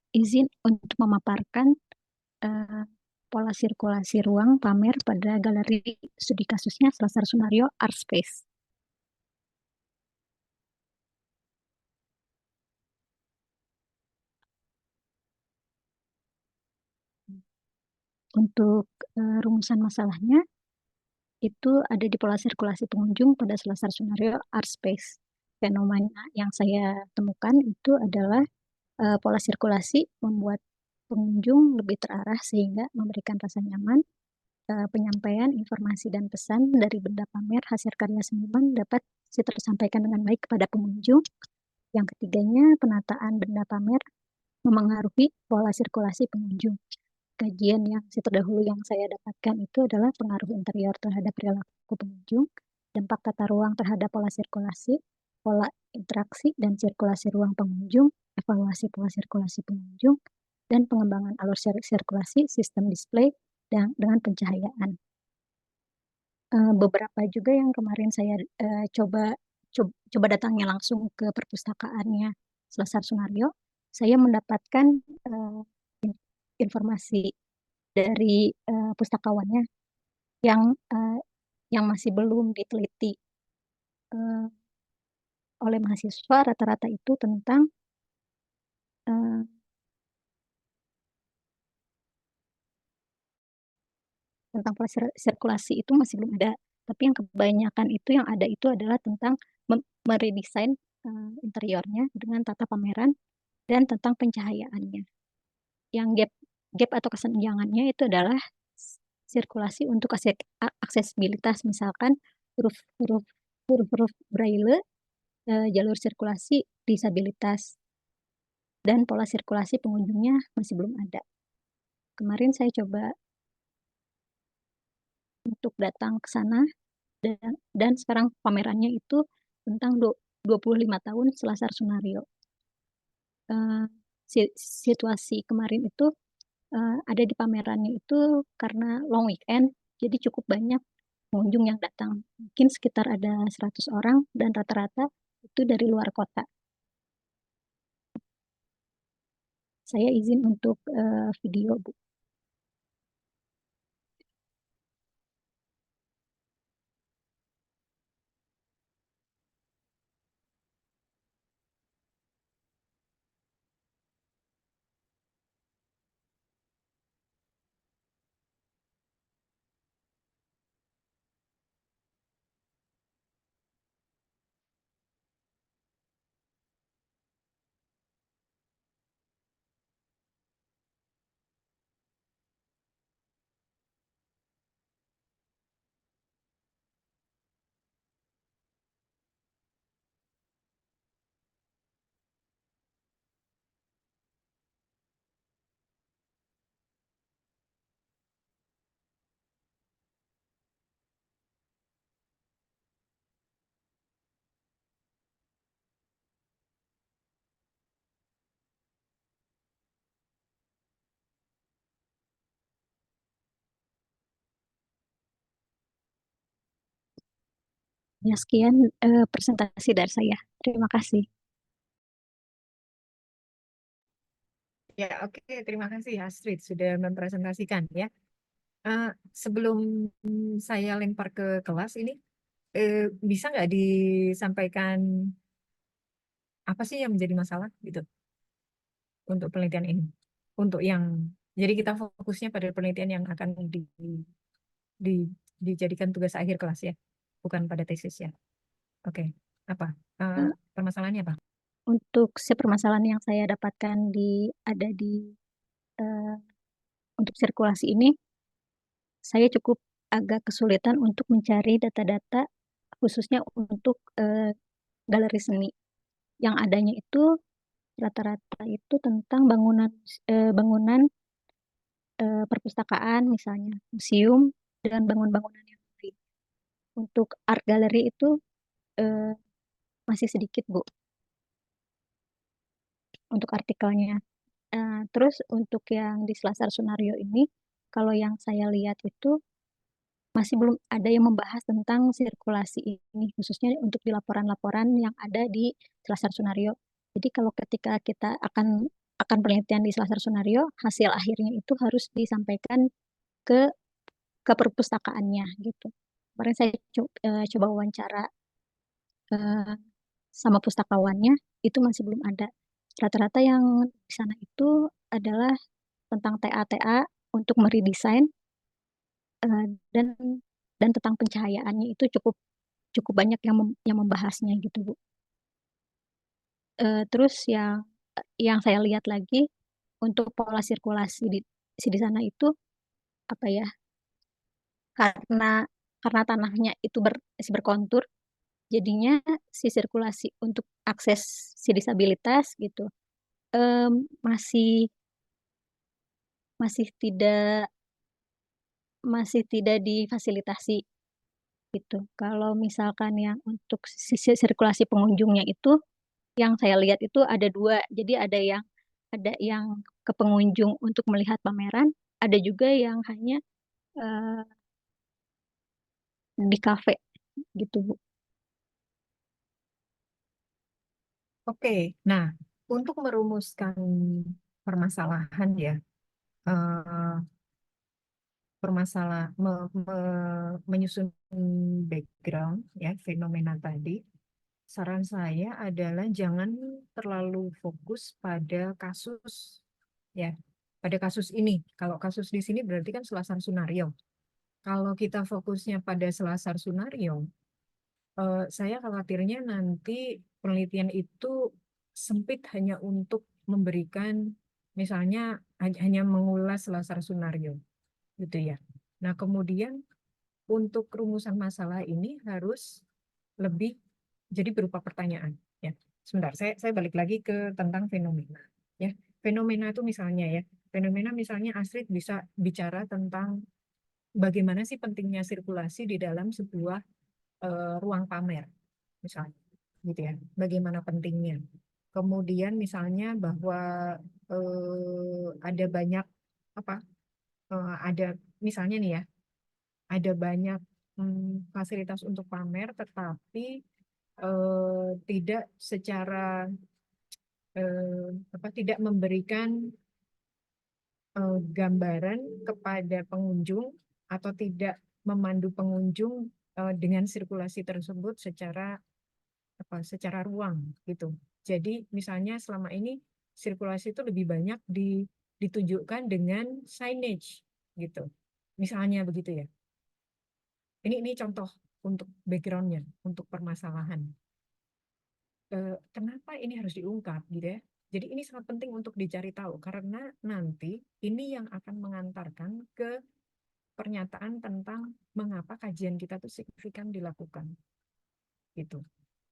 Izin untuk memaparkan pola sirkulasi ruang pamer pada galeri studi kasusnya Selasar Sunario Art Space. Untuk rumusan masalahnya itu ada di pola sirkulasi pengunjung pada Selasar Sunario Art Space. Fenomena yang saya temukan itu adalah pola sirkulasi membuat pengunjung lebih terarah sehingga memberikan rasa nyaman. Penyampaian informasi dan pesan dari benda pamer hasil karya seniman dapat tersampaikan dengan baik kepada pengunjung. Yang ketiganya, penataan benda pamer memengaruhi pola sirkulasi pengunjung. Kajian yang terdahulu yang saya dapatkan itu adalah pengaruh interior terhadap perilaku pengunjung, dampak tata ruang terhadap pola sirkulasi, pola interaksi dan sirkulasi ruang pengunjung, evaluasi pola sirkulasi pengunjung, dan pengembangan alur sirkulasi sistem display dan dengan pencahayaan. Beberapa juga yang kemarin saya coba datangnya langsung ke perpustakaannya Selasar Sunario, saya mendapatkan informasi dari pustakawannya yang masih belum diteliti oleh mahasiswa. Rata-rata itu tentang pola sirkulasi itu masih belum ada. Tapi yang kebanyakan itu yang ada itu adalah tentang meredesain interiornya dengan tata pameran dan tentang pencahayaannya. Yang gap atau kesenjangannya itu adalah sirkulasi untuk aksesibilitas, misalkan huruf braille, jalur sirkulasi disabilitas, dan pola sirkulasi pengunjungnya masih belum ada. Kemarin saya coba untuk datang ke sana dan sekarang pamerannya itu tentang 25 tahun Selasar Sunario. Situasi kemarin itu ada di pamerannya itu karena long weekend, jadi cukup banyak pengunjung yang datang. Mungkin sekitar ada 100 orang dan rata-rata itu dari luar kota. Saya izin untuk video, Bu. Ya, sekian presentasi dari saya. Terima kasih. Ya, oke. Terima kasih Astrid sudah mempresentasikan ya. Sebelum saya lempar ke kelas ini, bisa nggak disampaikan apa sih yang menjadi masalah gitu untuk penelitian ini? Jadi kita fokusnya pada penelitian yang akan dijadikan tugas akhir kelas ya, bukan pada tesis ya. Oke, apa permasalahannya apa? Untuk permasalahan yang saya dapatkan untuk sirkulasi ini, saya cukup agak kesulitan untuk mencari data-data khususnya untuk galeri seni. Yang adanya itu rata-rata itu tentang bangunan perpustakaan, misalnya museum dan bangunan-bangunan yang lain. Untuk art gallery itu masih sedikit, Bu, untuk artikelnya. Terus untuk yang di Selasar Sunario ini, kalau yang saya lihat itu masih belum ada yang membahas tentang sirkulasi ini, khususnya untuk di laporan-laporan yang ada di Selasar Sunario. Jadi kalau ketika kita akan penelitian di Selasar Sunario, hasil akhirnya itu harus disampaikan ke perpustakaannya gitu. Kemarin saya coba wawancara eh, sama pustakawannya, itu masih belum ada. Rata-rata yang di sana itu adalah tentang TA-TA untuk meredesain eh, dan dan tentang pencahayaannya itu cukup cukup banyak yang membahasnya gitu Bu. Terus yang saya lihat lagi untuk pola sirkulasi di sana itu apa ya? Karena tanahnya itu masih berkontur, jadinya si sirkulasi untuk akses si disabilitas gitu em, masih masih tidak masih tidak difasilitasi gitu. Kalau misalkan yang untuk sisi sirkulasi pengunjungnya itu yang saya lihat itu ada dua. Jadi ada yang ke pengunjung untuk melihat pameran, ada juga yang hanya eh, di kafe gitu, Bu. Oke, nah untuk merumuskan permasalahan ya, eh, menyusun background ya fenomena tadi, saran saya adalah jangan terlalu fokus pada kasus ya, pada kasus ini. Kalau kasus di sini berarti kan Selasar Sunario. Kalau kita fokusnya pada Selasar Sunario, saya khawatirnya nanti penelitian itu sempit hanya untuk memberikan, misalnya hanya mengulas Selasar Sunario, gitu ya. Nah, kemudian untuk rumusan masalah ini harus lebih jadi berupa pertanyaan. Ya, sebentar, saya balik lagi ke tentang fenomena. Ya, fenomena itu misalnya ya, fenomena misalnya Astrid bisa bicara tentang bagaimana sih pentingnya sirkulasi di dalam sebuah ruang pamer, misalnya, gitu ya. Bagaimana pentingnya. Kemudian misalnya bahwa ada banyak apa? Ada misalnya nih ya, ada banyak fasilitas untuk pamer, tetapi tidak secara tidak memberikan gambaran kepada pengunjung atau tidak memandu pengunjung dengan sirkulasi tersebut secara ruang gitu. Jadi misalnya selama ini sirkulasi itu lebih banyak ditunjukkan dengan signage gitu. Misalnya begitu ya. Ini contoh untuk backgroundnya, untuk permasalahan. Kenapa ini harus diungkap gitu ya? Jadi ini sangat penting untuk dicari tahu karena nanti ini yang akan mengantarkan ke pernyataan tentang mengapa kajian kita tuh signifikan dilakukan gitu.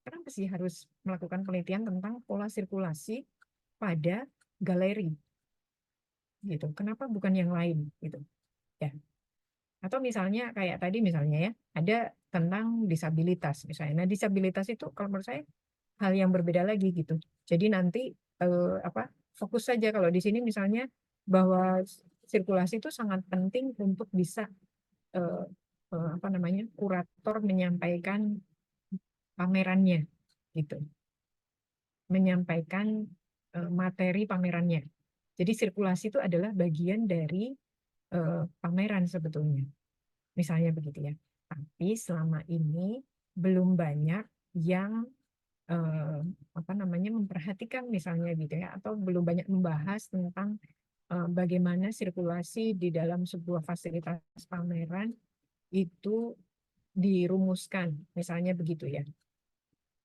Kenapa sih harus melakukan penelitian tentang pola sirkulasi pada galeri gitu? Kenapa bukan yang lain gitu? Ya. Atau misalnya kayak tadi misalnya ya, ada tentang disabilitas misalnya. Nah, disabilitas itu kalau menurut saya hal yang berbeda lagi gitu. Jadi nanti fokus saja kalau di sini misalnya bahwa sirkulasi itu sangat penting untuk bisa kurator menyampaikan pamerannya gitu, menyampaikan materi pamerannya. Jadi sirkulasi itu adalah bagian dari pameran sebetulnya, misalnya begitu ya. Tapi selama ini belum banyak yang memperhatikan misalnya gitu ya, atau belum banyak membahas tentang bagaimana sirkulasi di dalam sebuah fasilitas pameran itu dirumuskan, misalnya begitu ya.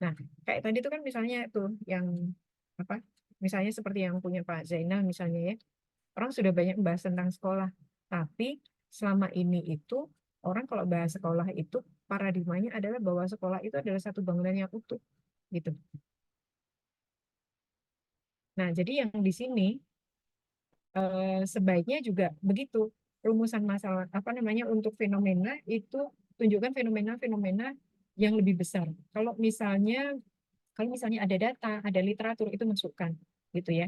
Nah, kayak tadi itu kan misalnya tuh yang apa? Misalnya seperti yang punya Pak Zainal misalnya ya, orang sudah banyak membahas tentang sekolah, tapi selama ini itu orang kalau bahas sekolah itu paradigmanya adalah bahwa sekolah itu adalah satu bangunan yang utuh, gitu. Nah, jadi yang di sini sebaiknya juga begitu rumusan masalah untuk fenomena itu tunjukkan fenomena-fenomena yang lebih besar. Kalau misalnya ada data, ada literatur itu masukkan gitu ya.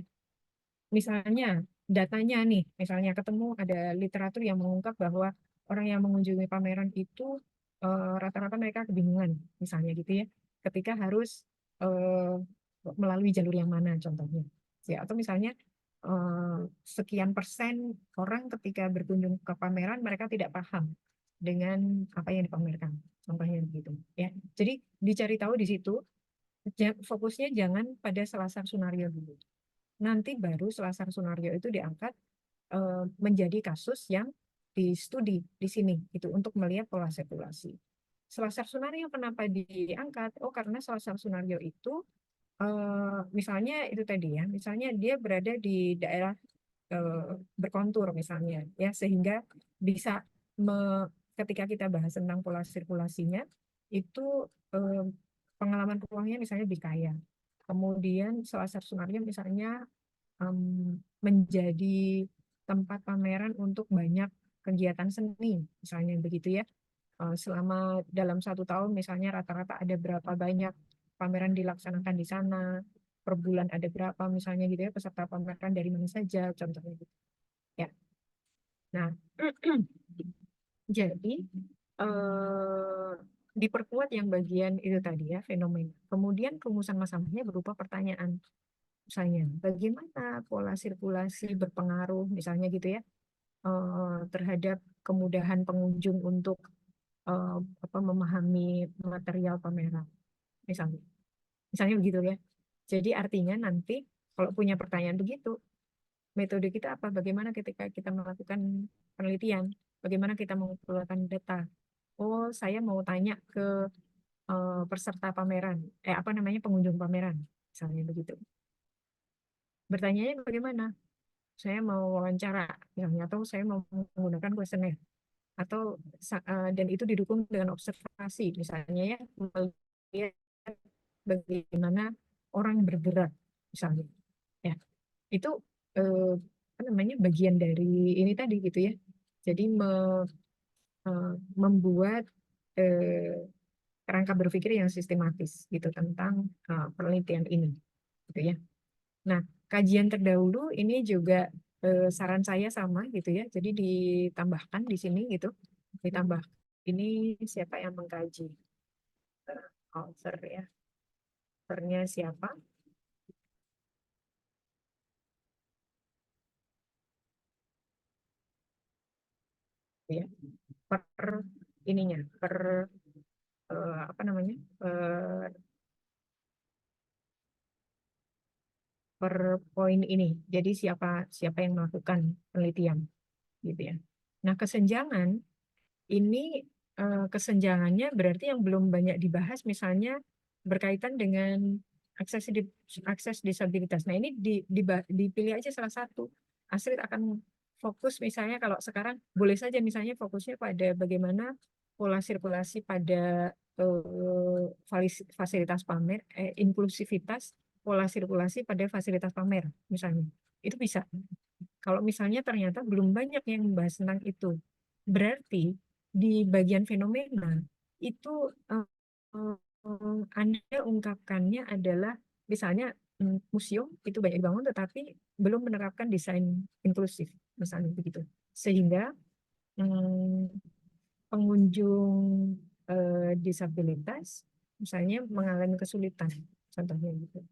Misalnya datanya nih, misalnya ketemu ada literatur yang mengungkap bahwa orang yang mengunjungi pameran itu rata-rata mereka kebingungan, misalnya gitu ya, ketika harus melalui jalur yang mana contohnya. Ya, atau misalnya sekian persen orang ketika berkunjung ke pameran mereka tidak paham dengan apa yang dipamerkan, contohnya begitu ya. Jadi dicari tahu di situ, fokusnya jangan pada selasar sunario dulu. Nanti baru selasar sunario itu diangkat menjadi kasus yang di sini itu untuk melihat pola sirkulasi. Selasar sunario kenapa diangkat? Oh, karena selasar sunario itu misalnya itu tadi ya, misalnya dia berada di daerah berkontur misalnya ya, sehingga bisa ketika kita bahas tentang pola sirkulasinya itu pengalaman ruangnya misalnya lebih kaya. Kemudian selasar sunario misalnya menjadi tempat pameran untuk banyak kegiatan seni misalnya begitu ya. Selama dalam 1 tahun misalnya rata-rata ada berapa banyak pameran dilaksanakan di sana, per bulan ada berapa misalnya gitu ya, peserta pameran dari mana saja contohnya gitu ya. Nah jadi diperkuat yang bagian itu tadi ya, fenomena. Kemudian rumusan masalahnya berupa pertanyaan, misalnya bagaimana pola sirkulasi berpengaruh misalnya gitu ya terhadap kemudahan pengunjung untuk memahami material pameran misalnya begitu ya. Jadi artinya nanti kalau punya pertanyaan begitu, metode kita apa? Bagaimana ketika kita melakukan penelitian? Bagaimana kita mengumpulkan data? Oh, saya mau tanya ke peserta pameran, pengunjung pameran, misalnya begitu. Bertanyanya bagaimana? Saya mau wawancara, misalnya, atau saya mau menggunakan kuesioner, atau dan itu didukung dengan observasi, misalnya ya, melihat bagaimana orang bergerak, misalnya, ya, itu bagian dari ini tadi gitu ya. Jadi membuat kerangka berpikir yang sistematis gitu tentang penelitian ini, gitu ya. Nah, kajian terdahulu ini juga saran saya sama gitu ya. Jadi ditambahkan di sini gitu, ditambah ini siapa yang mengkaji, author ya, authornya siapa? Ya, per ininya, per per poin ini. Jadi siapa yang melakukan penelitian gitu ya. Nah, kesenjangan ini kesenjangannya berarti yang belum banyak dibahas misalnya berkaitan dengan akses disabilitas. Nah, ini dipilih aja salah satu. Astrid akan fokus misalnya kalau sekarang boleh saja misalnya fokusnya pada bagaimana pola sirkulasi pada fasilitas pamer, inklusivitas pola sirkulasi pada fasilitas pamer misalnya. Itu bisa. Kalau misalnya ternyata belum banyak yang membahas tentang itu, berarti di bagian fenomena itu Anda ungkapkannya adalah misalnya museum itu banyak dibangun tetapi belum menerapkan desain inklusif misalnya begitu, sehingga pengunjung disabilitas misalnya mengalami kesulitan contohnya gitu.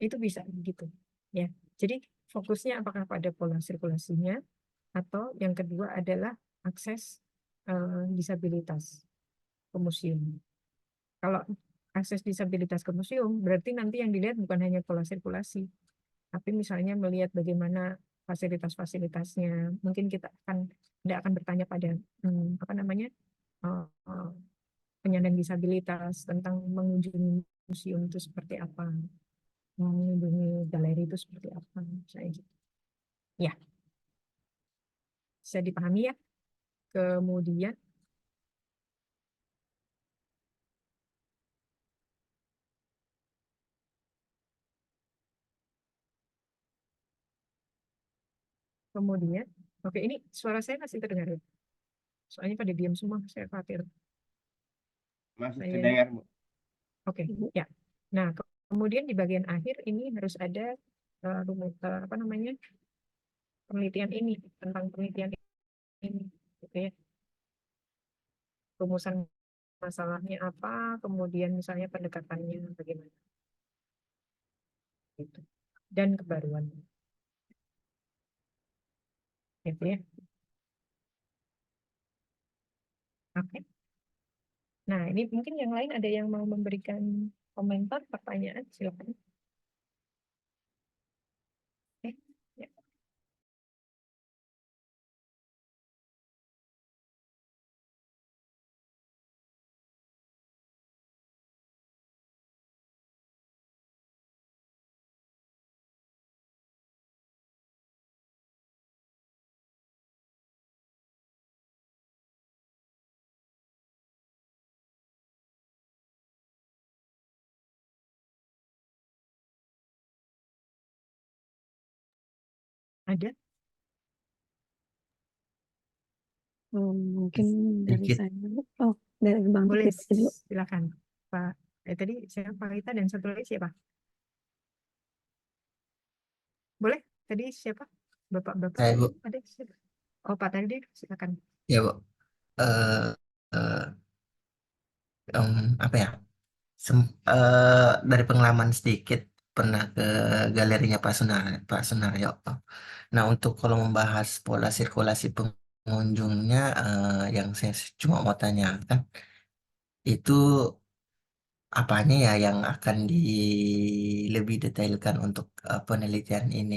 Itu bisa begitu ya. Jadi fokusnya apakah pada pola sirkulasinya atau yang kedua adalah akses disabilitas ke museum. Kalau akses disabilitas ke museum berarti nanti yang dilihat bukan hanya pola sirkulasi, tapi misalnya melihat bagaimana fasilitas-fasilitasnya. Mungkin kita tidak akan bertanya pada penyandang disabilitas tentang mengunjungi museum itu seperti apa, mengunjungi galeri itu seperti apa, misalnya gitu. Ya, bisa dipahami ya. Kemudian oke, ini suara saya masih terdengar ya? Soalnya pada diam semua, saya khawatir. Masih terdengar, Bu. Oke, ya. Nah, kemudian di bagian akhir ini harus ada penelitian ini, tentang penelitian ini, gitu ya. Rumusan masalahnya apa, kemudian misalnya pendekatannya bagaimana, gitu. Dan kebaruan. gitu ya. Oke. Nah, ini mungkin yang lain ada yang mau memberikan komentar, pertanyaan, silakan. Eh, ya. Ada? Mungkin dari Sedikit. saya. Oh, dari Bang Boleh, Taufik dulu. silakan. Pak, tadi siapa? Pak Rita dan satu lagi siapa? Boleh? Tadi siapa? Bapak-bapak Saya, tadi Bu. ada siapa? Oh, Pak tadi, silakan. Ya, Bu. Eh, eh, apa ya? Dari pengalaman sedikit pernah ke galerinya Pak Sunaryo. Nah, untuk kalau membahas pola sirkulasi pengunjungnya, yang saya cuma mau tanyakan itu apanya ya yang akan lebih detailkan untuk penelitian ini?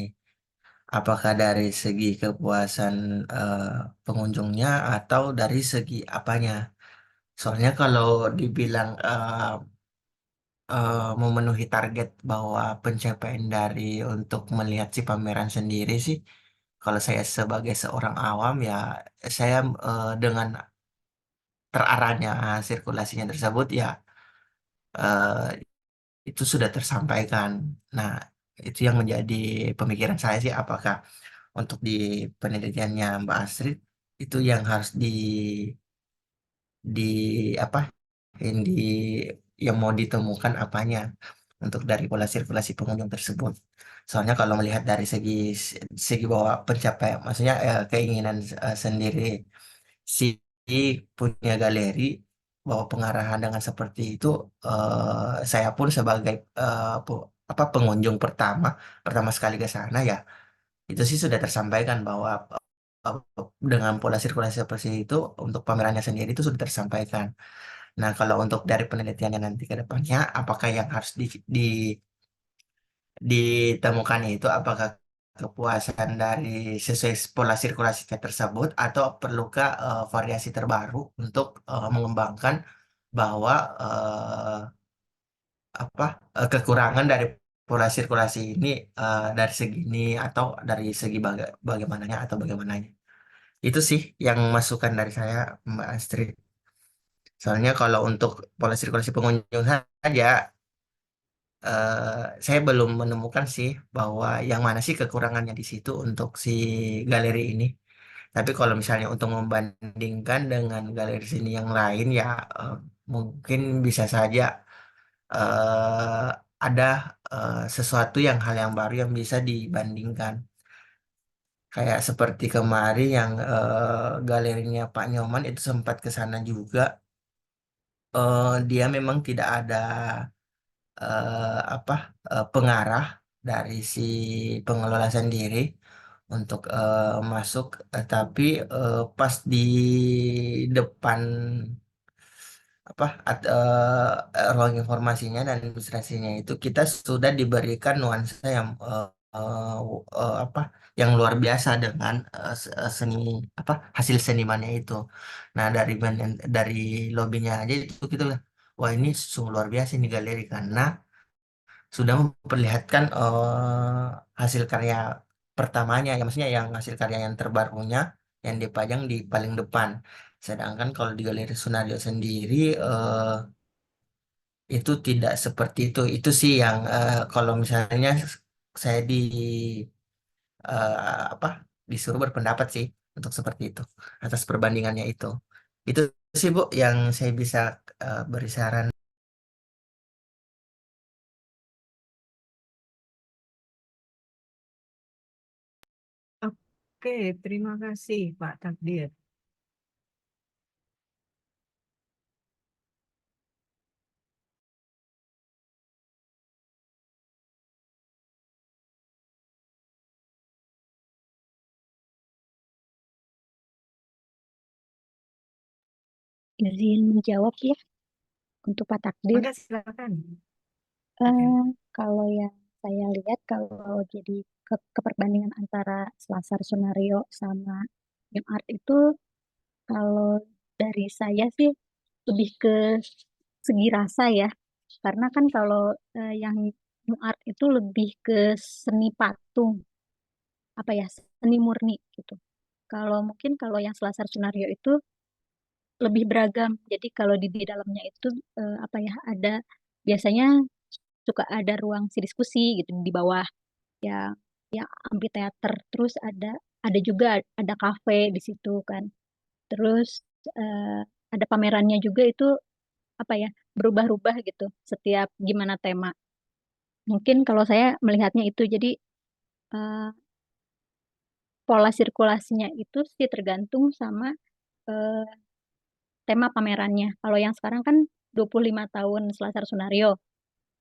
Apakah dari segi kepuasan eh, pengunjungnya atau dari segi apanya? Soalnya kalau dibilang memenuhi target bahwa pencapaian dari untuk melihat si pameran sendiri sih, kalau saya sebagai seorang awam ya saya dengan terarahnya sirkulasinya tersebut ya eh, itu sudah tersampaikan. Nah, itu yang menjadi pemikiran saya sih apakah untuk di penelitiannya Mbak Astrid itu yang harus di apa yang di yang mau ditemukan apanya untuk dari pola sirkulasi pengunjung tersebut. Soalnya kalau melihat dari segi segi bahwa pencapaian, maksudnya keinginan sendiri si punya galeri bahwa pengarahan dengan seperti itu, saya pun sebagai pengunjung pertama sekali ke sana ya itu sih sudah tersampaikan bahwa eh, dengan pola sirkulasi seperti itu untuk pamerannya sendiri itu sudah tersampaikan. Nah, kalau untuk dari penelitiannya nanti ke depannya, apakah yang harus ditemukan itu apakah kepuasan dari sesuai pola sirkulasinya tersebut atau perlukah variasi terbaru untuk mengembangkan bahwa kekurangan dari pola sirkulasi ini dari segi ini atau dari segi bagaimananya atau bagaimananya. Itu sih yang masukan dari saya, Mbak Astrid. Soalnya kalau untuk pola sirkulasi pengunjung saja, saya belum menemukan sih bahwa yang mana sih kekurangannya di situ untuk si galeri ini. Tapi kalau misalnya untuk membandingkan dengan galeri seni yang lain ya eh, mungkin bisa saja eh, ada sesuatu hal yang baru yang bisa dibandingkan. Kayak seperti kemarin yang galerinya Pak Nyoman itu sempat ke sana juga. Dia memang tidak ada pengarah dari si pengelola sendiri untuk masuk, tapi pas di depan ruang informasinya dan ilustrasinya itu kita sudah diberikan nuansa yang eh, apa yang luar biasa dengan seni hasil senimannya itu. Nah, dari lobbynya aja itu kita bilang, wah ini sungguh luar biasa ini galeri karena sudah memperlihatkan hasil karya pertamanya, ya maksudnya yang hasil karya yang terbarunya yang dipajang di paling depan. Sedangkan kalau di Galeri Sunario sendiri itu tidak seperti itu. Itu sih yang kalau misalnya saya eh, apa disuruh berpendapat sih untuk seperti itu atas perbandingannya itu. Itu sih Bu yang saya bisa beri saran. Oke, terima kasih Pak Takdir. izin menjawab ya untuk Pak Takdir. Maka silakan. Kalau yang saya lihat kalau jadi keperbandingan antara Selasar Sunario sama New Art itu kalau dari saya sih lebih ke segi rasa ya. Karena kan kalau yang New Art itu lebih ke seni patung, apa ya, seni murni gitu. Kalau mungkin kalau yang Selasar Sunario itu lebih beragam. Jadi kalau di dalamnya itu apa ya, ada biasanya suka ada ruang si diskusi gitu di bawah yang yang amphitheater. Terus ada juga ada kafe di situ kan. Terus eh, ada pamerannya juga itu apa ya, berubah-ubah gitu setiap gimana tema. Mungkin kalau saya melihatnya itu jadi eh, pola sirkulasinya itu sih tergantung sama eh, tema pamerannya. Kalau yang sekarang kan 25 tahun Selasar Sunario.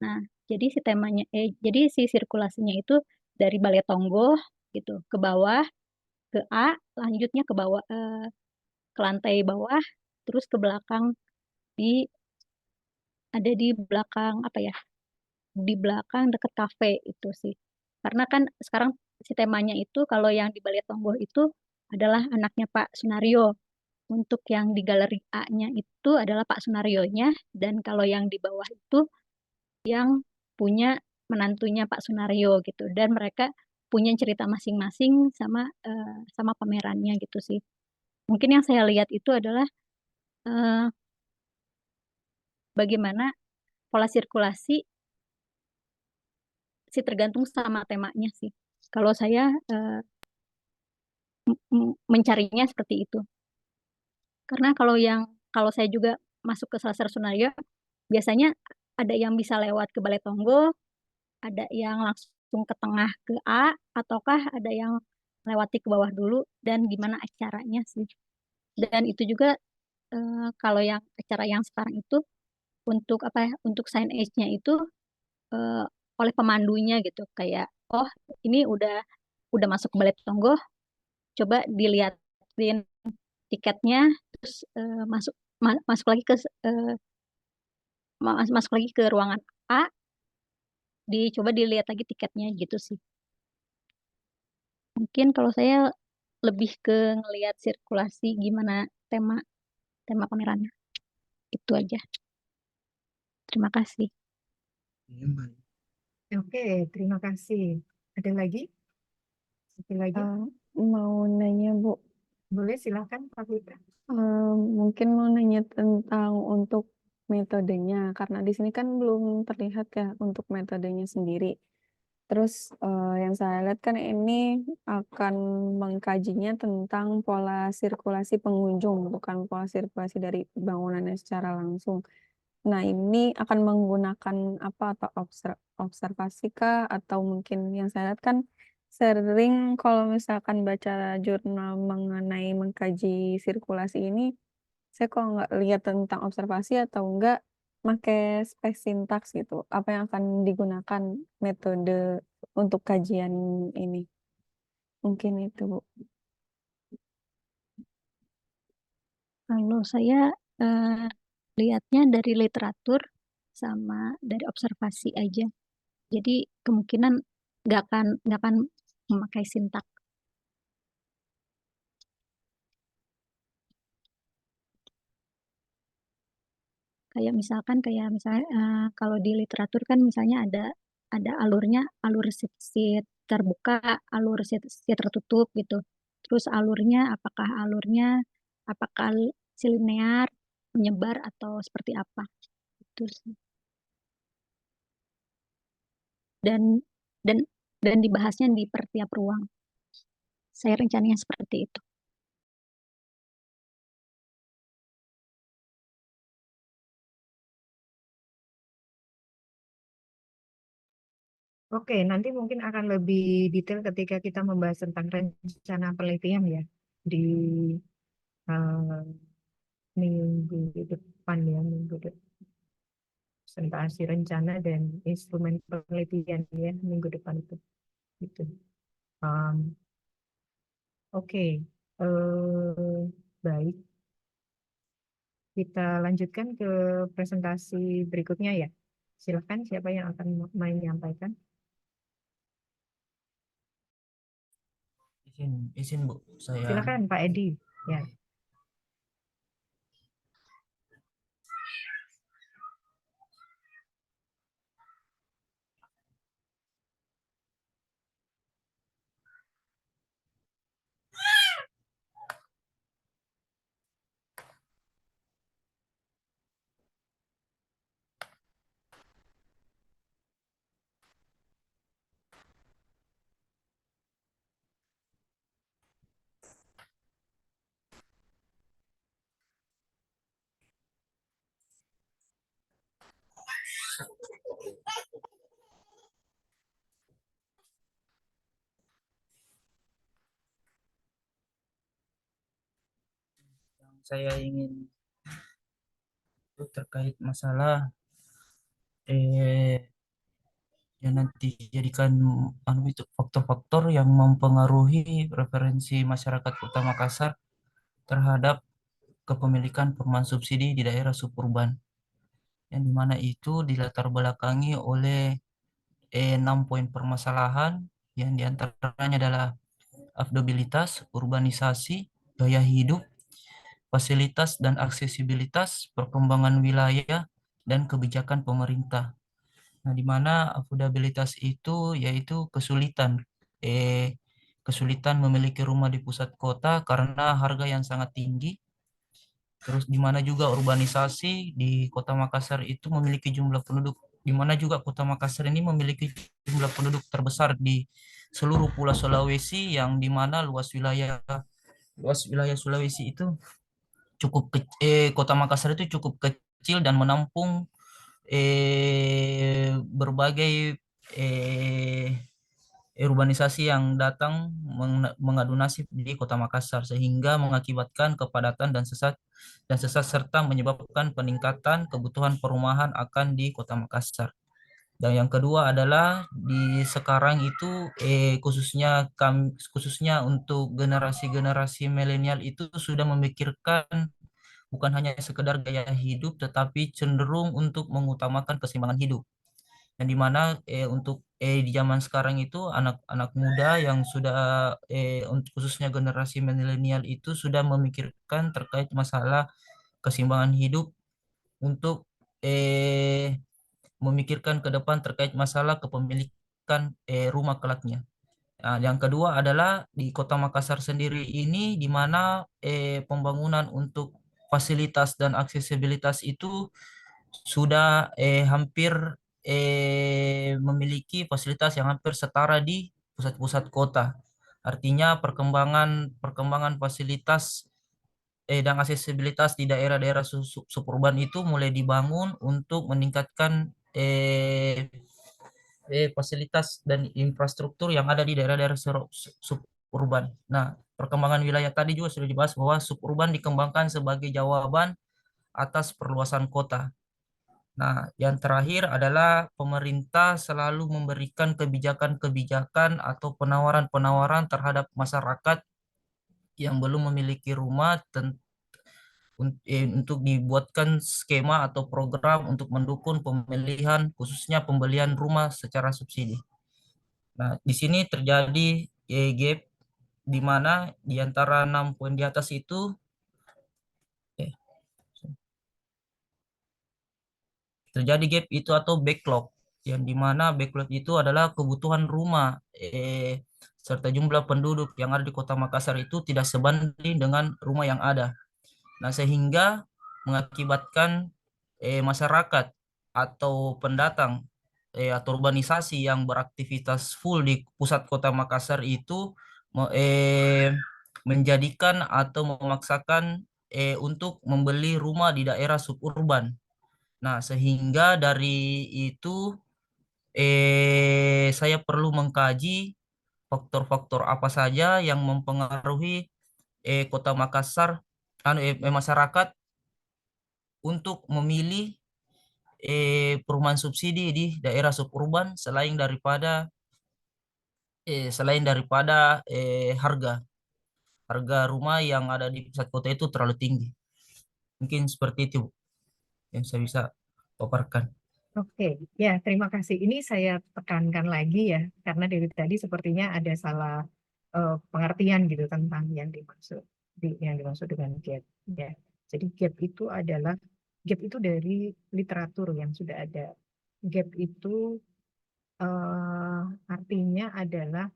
Nah, jadi si sirkulasinya itu dari Balai Tonggo gitu ke bawah ke A, lanjutnya ke bawah ke lantai bawah, terus ke belakang di ada di belakang apa ya? Di belakang deket kafe itu sih. Karena kan sekarang si temanya itu kalau yang di Balai Tonggo itu adalah anaknya Pak Sunario. Untuk yang di galeri A-nya itu adalah Pak Sunarionya dan kalau yang di bawah itu yang punya menantunya Pak Sunario gitu dan mereka punya cerita masing-masing sama pamerannya gitu sih. Mungkin yang saya lihat itu adalah eh, bagaimana pola sirkulasi sih tergantung sama temanya sih. Kalau saya mencarinya seperti itu. Karena kalau saya juga masuk ke Selasar Sunario, biasanya ada yang bisa lewat ke Balai Tonggo, ada yang langsung ke tengah ke A, ataukah ada yang lewati ke bawah dulu dan gimana acaranya sih. Dan itu juga kalau yang acara yang sekarang itu untuk apa ya, untuk signage-nya itu eh, oleh pemandunya gitu kayak oh ini udah masuk ke Balai Tonggo, coba dilihatin tiketnya terus masuk lagi ke masuk lagi ke ruangan A, dicoba dilihat lagi tiketnya gitu sih. Mungkin kalau saya lebih ke ngelihat sirkulasi gimana tema tema pamerannya. Itu aja. Terima kasih. Oke, terima kasih. Ada lagi? Satu lagi? Mau nanya Bu, Boleh silakan Pak Fitra. mungkin mau nanya tentang untuk metodenya, karena di sini kan belum terlihat ya untuk metodenya sendiri. Terus yang saya lihat kan ini akan mengkajinya tentang pola sirkulasi pengunjung, bukan pola sirkulasi dari bangunannya secara langsung. Nah, ini akan menggunakan apa atau observasi kah atau mungkin yang saya lihat kan sering kalau misalkan baca jurnal mengenai mengkaji sirkulasi ini, saya kok nggak lihat tentang observasi atau enggak pakai space syntax gitu. Apa yang akan digunakan metode untuk kajian ini? Mungkin itu, Bu. Kalau saya eh, lihatnya dari literatur sama dari observasi aja. Jadi kemungkinan nggak akan memakai sintak. Kayak misalnya kalau di literatur kan misalnya ada alurnya, alur sit terbuka, alur sit tertutup gitu. Terus apakah si linear, menyebar atau seperti apa itu sih. Dan dan dan dibahasnya di per tiap ruang. Saya rencananya seperti itu. Oke, nanti mungkin akan lebih detail ketika kita membahas tentang rencana penelitian ya di eh, minggu depan ya, minggu depan. Presentasi rencana dan instrumen penelitian ya minggu depan itu. Gitu. Um, Oke, baik. kita lanjutkan ke presentasi berikutnya ya. Silakan siapa yang akan menyampaikan. Izin Bu, saya Silakan Pak Edi. Ya. saya ingin itu terkait masalah yang nanti jadikan itu faktor-faktor yang mempengaruhi referensi masyarakat Kota Makassar terhadap kepemilikan perumahan subsidi di daerah suburban, yang dimana itu dilatar belakangi oleh 6 poin permasalahan yang diantaranya adalah afdabilitas, urbanisasi, gaya hidup, fasilitas dan aksesibilitas, perkembangan wilayah, dan kebijakan pemerintah. Nah, di mana afordabilitas itu yaitu kesulitan memiliki rumah di pusat kota karena harga yang sangat tinggi. Terus di mana juga urbanisasi di Kota Makassar itu memiliki jumlah penduduk, di mana juga Kota Makassar ini memiliki jumlah penduduk terbesar di seluruh Pulau Sulawesi, yang di mana luas wilayah Sulawesi itu Kota Makassar itu cukup kecil dan menampung berbagai urbanisasi yang datang mengadu nasib di Kota Makassar, sehingga mengakibatkan kepadatan dan sesat serta menyebabkan peningkatan kebutuhan perumahan akan di Kota Makassar. Dan yang kedua adalah di sekarang itu khususnya untuk generasi-generasi milenial itu sudah memikirkan bukan hanya sekedar gaya hidup, tetapi cenderung untuk mengutamakan keseimbangan hidup. Yang dimana untuk di zaman sekarang itu anak-anak muda yang sudah khususnya generasi milenial itu sudah memikirkan terkait masalah keseimbangan hidup untuk memikirkan ke depan terkait masalah kepemilikan rumah kelaknya. Nah, yang kedua adalah di Kota Makassar sendiri ini, di mana pembangunan untuk fasilitas dan aksesibilitas itu sudah hampir memiliki fasilitas yang hampir setara di pusat-pusat kota. Artinya perkembangan fasilitas dan aksesibilitas di daerah-daerah suburban itu mulai dibangun untuk meningkatkan fasilitas dan infrastruktur yang ada di daerah-daerah suburban. Nah, perkembangan wilayah tadi juga sudah dibahas bahwa suburban dikembangkan sebagai jawaban atas perluasan kota. Nah, yang terakhir adalah pemerintah selalu memberikan kebijakan-kebijakan atau penawaran-penawaran terhadap masyarakat yang belum memiliki rumah untuk dibuatkan skema atau program untuk mendukung pemilihan, khususnya pembelian rumah secara subsidi. Nah, di sini terjadi gap di mana di antara 6 poin di atas itu terjadi gap itu atau backlog, yang dimana backlog itu adalah kebutuhan rumah serta jumlah penduduk yang ada di Kota Makassar itu tidak sebanding dengan rumah yang ada. Nah, sehingga mengakibatkan masyarakat atau pendatang atau urbanisasi yang beraktivitas full di pusat Kota Makassar itu menjadikan atau memaksakan untuk membeli rumah di daerah suburban. Nah, sehingga dari itu saya perlu mengkaji faktor-faktor apa saja yang mempengaruhi Kota Makassar, masyarakat untuk memilih perumahan subsidi di daerah suburban selain daripada harga rumah yang ada di pusat kota itu terlalu tinggi. Mungkin seperti itu, Bu, yang saya bisa paparkan. Oke, ya terima kasih. Ini saya tekankan lagi ya, karena dari tadi sepertinya ada salah pengertian gitu tentang yang dimaksud dengan gap. Ya, jadi gap itu dari literatur yang sudah ada. Gap itu artinya adalah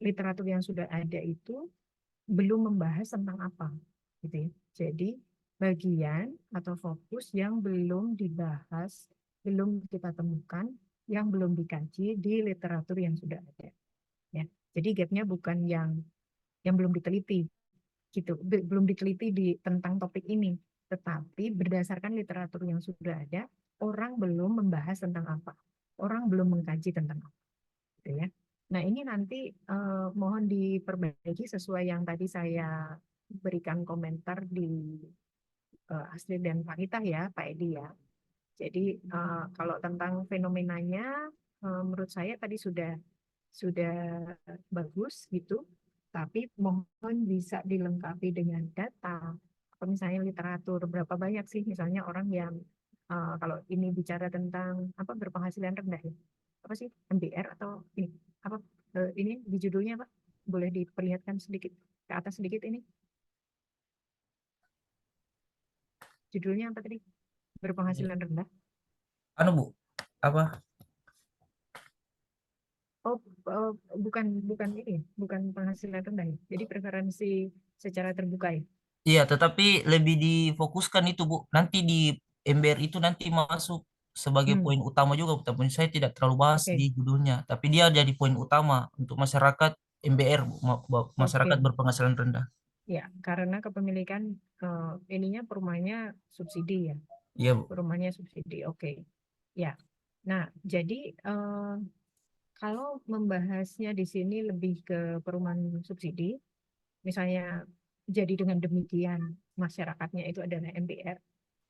literatur yang sudah ada itu belum membahas tentang apa, gitu ya. Jadi bagian atau fokus yang belum dibahas, belum kita temukan, yang belum dikaji di literatur yang sudah ada. Ya, jadi gapnya bukan yang belum diteliti, gitu, belum diteliti tentang topik ini, tetapi berdasarkan literatur yang sudah ada, orang belum membahas tentang apa, orang belum mengkaji tentang apa, gitu ya. Nah, ini nanti mohon diperbaiki sesuai yang tadi saya berikan komentar di Astrid dan Pak Gita ya, Pak Edi ya. Jadi kalau tentang fenomenanya, menurut saya tadi sudah bagus gitu, tapi mohon bisa dilengkapi dengan data, atau misalnya literatur, berapa banyak sih misalnya orang yang kalau ini bicara tentang apa berpenghasilan rendah ya, apa sih MBR atau ini apa ini di judulnya apa? Boleh diperlihatkan sedikit ke atas sedikit ini. Judulnya apa tadi? Berpenghasilan rendah. Anu, Bu, apa? Oh, bukan ini, bukan penghasilan rendah ya. Jadi preferensi secara terbuka ya. Iya, tetapi lebih difokuskan itu, Bu. Nanti di MBR itu nanti masuk sebagai poin utama juga, Bu. Tapi saya tidak terlalu bahas Oke. di judulnya. Tapi dia jadi poin utama untuk masyarakat MBR, Bu. Masyarakat Oke. berpenghasilan rendah. Ya, karena kepemilikan ininya perumahannya subsidi ya. Iya, Bu. Perumahannya subsidi. Oke. Ya. Nah, jadi kalau membahasnya di sini lebih ke perumahan subsidi, misalnya jadi dengan demikian masyarakatnya itu adalah MBR.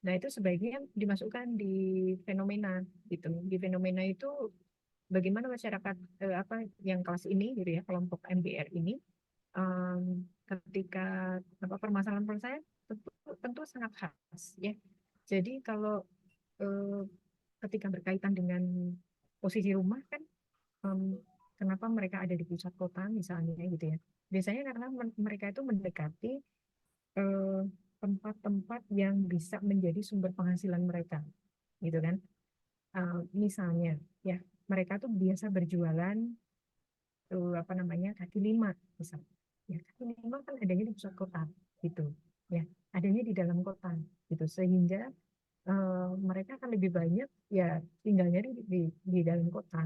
Nah, itu sebaiknya dimasukkan di fenomena gitu. Di fenomena itu bagaimana masyarakat apa yang kelas ini gitu ya, kelompok MBR ini ketika apa permasalahan tentu sangat khas ya. Jadi kalau ketika berkaitan dengan posisi rumah kan kenapa mereka ada di pusat kota misalnya gitu ya. Biasanya karena mereka itu mendekati tempat-tempat yang bisa menjadi sumber penghasilan mereka, gitu kan. Misalnya, ya mereka tuh biasa berjualan apa namanya kaki lima, misalnya. Ya kaki lima kan adanya di pusat kota, gitu. Ya adanya di dalam kota, gitu. Sehingga mereka akan lebih banyak ya tinggalnya di dalam kota,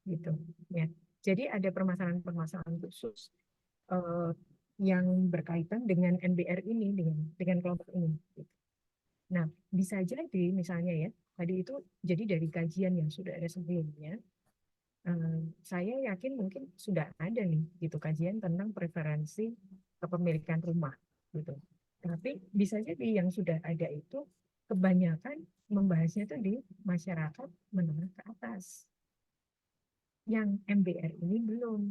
gitu. Ya. Jadi ada permasalahan-permasalahan khusus yang berkaitan dengan NBR ini, dengan kelompok ini. Nah, bisa jadi misalnya ya, tadi itu jadi dari kajian yang sudah ada sebelumnya, saya yakin mungkin sudah ada nih gitu kajian tentang preferensi kepemilikan rumah gitu. Tapi bisa jadi yang sudah ada itu kebanyakan membahasnya itu di masyarakat menengah ke atas. Yang MBR ini belum.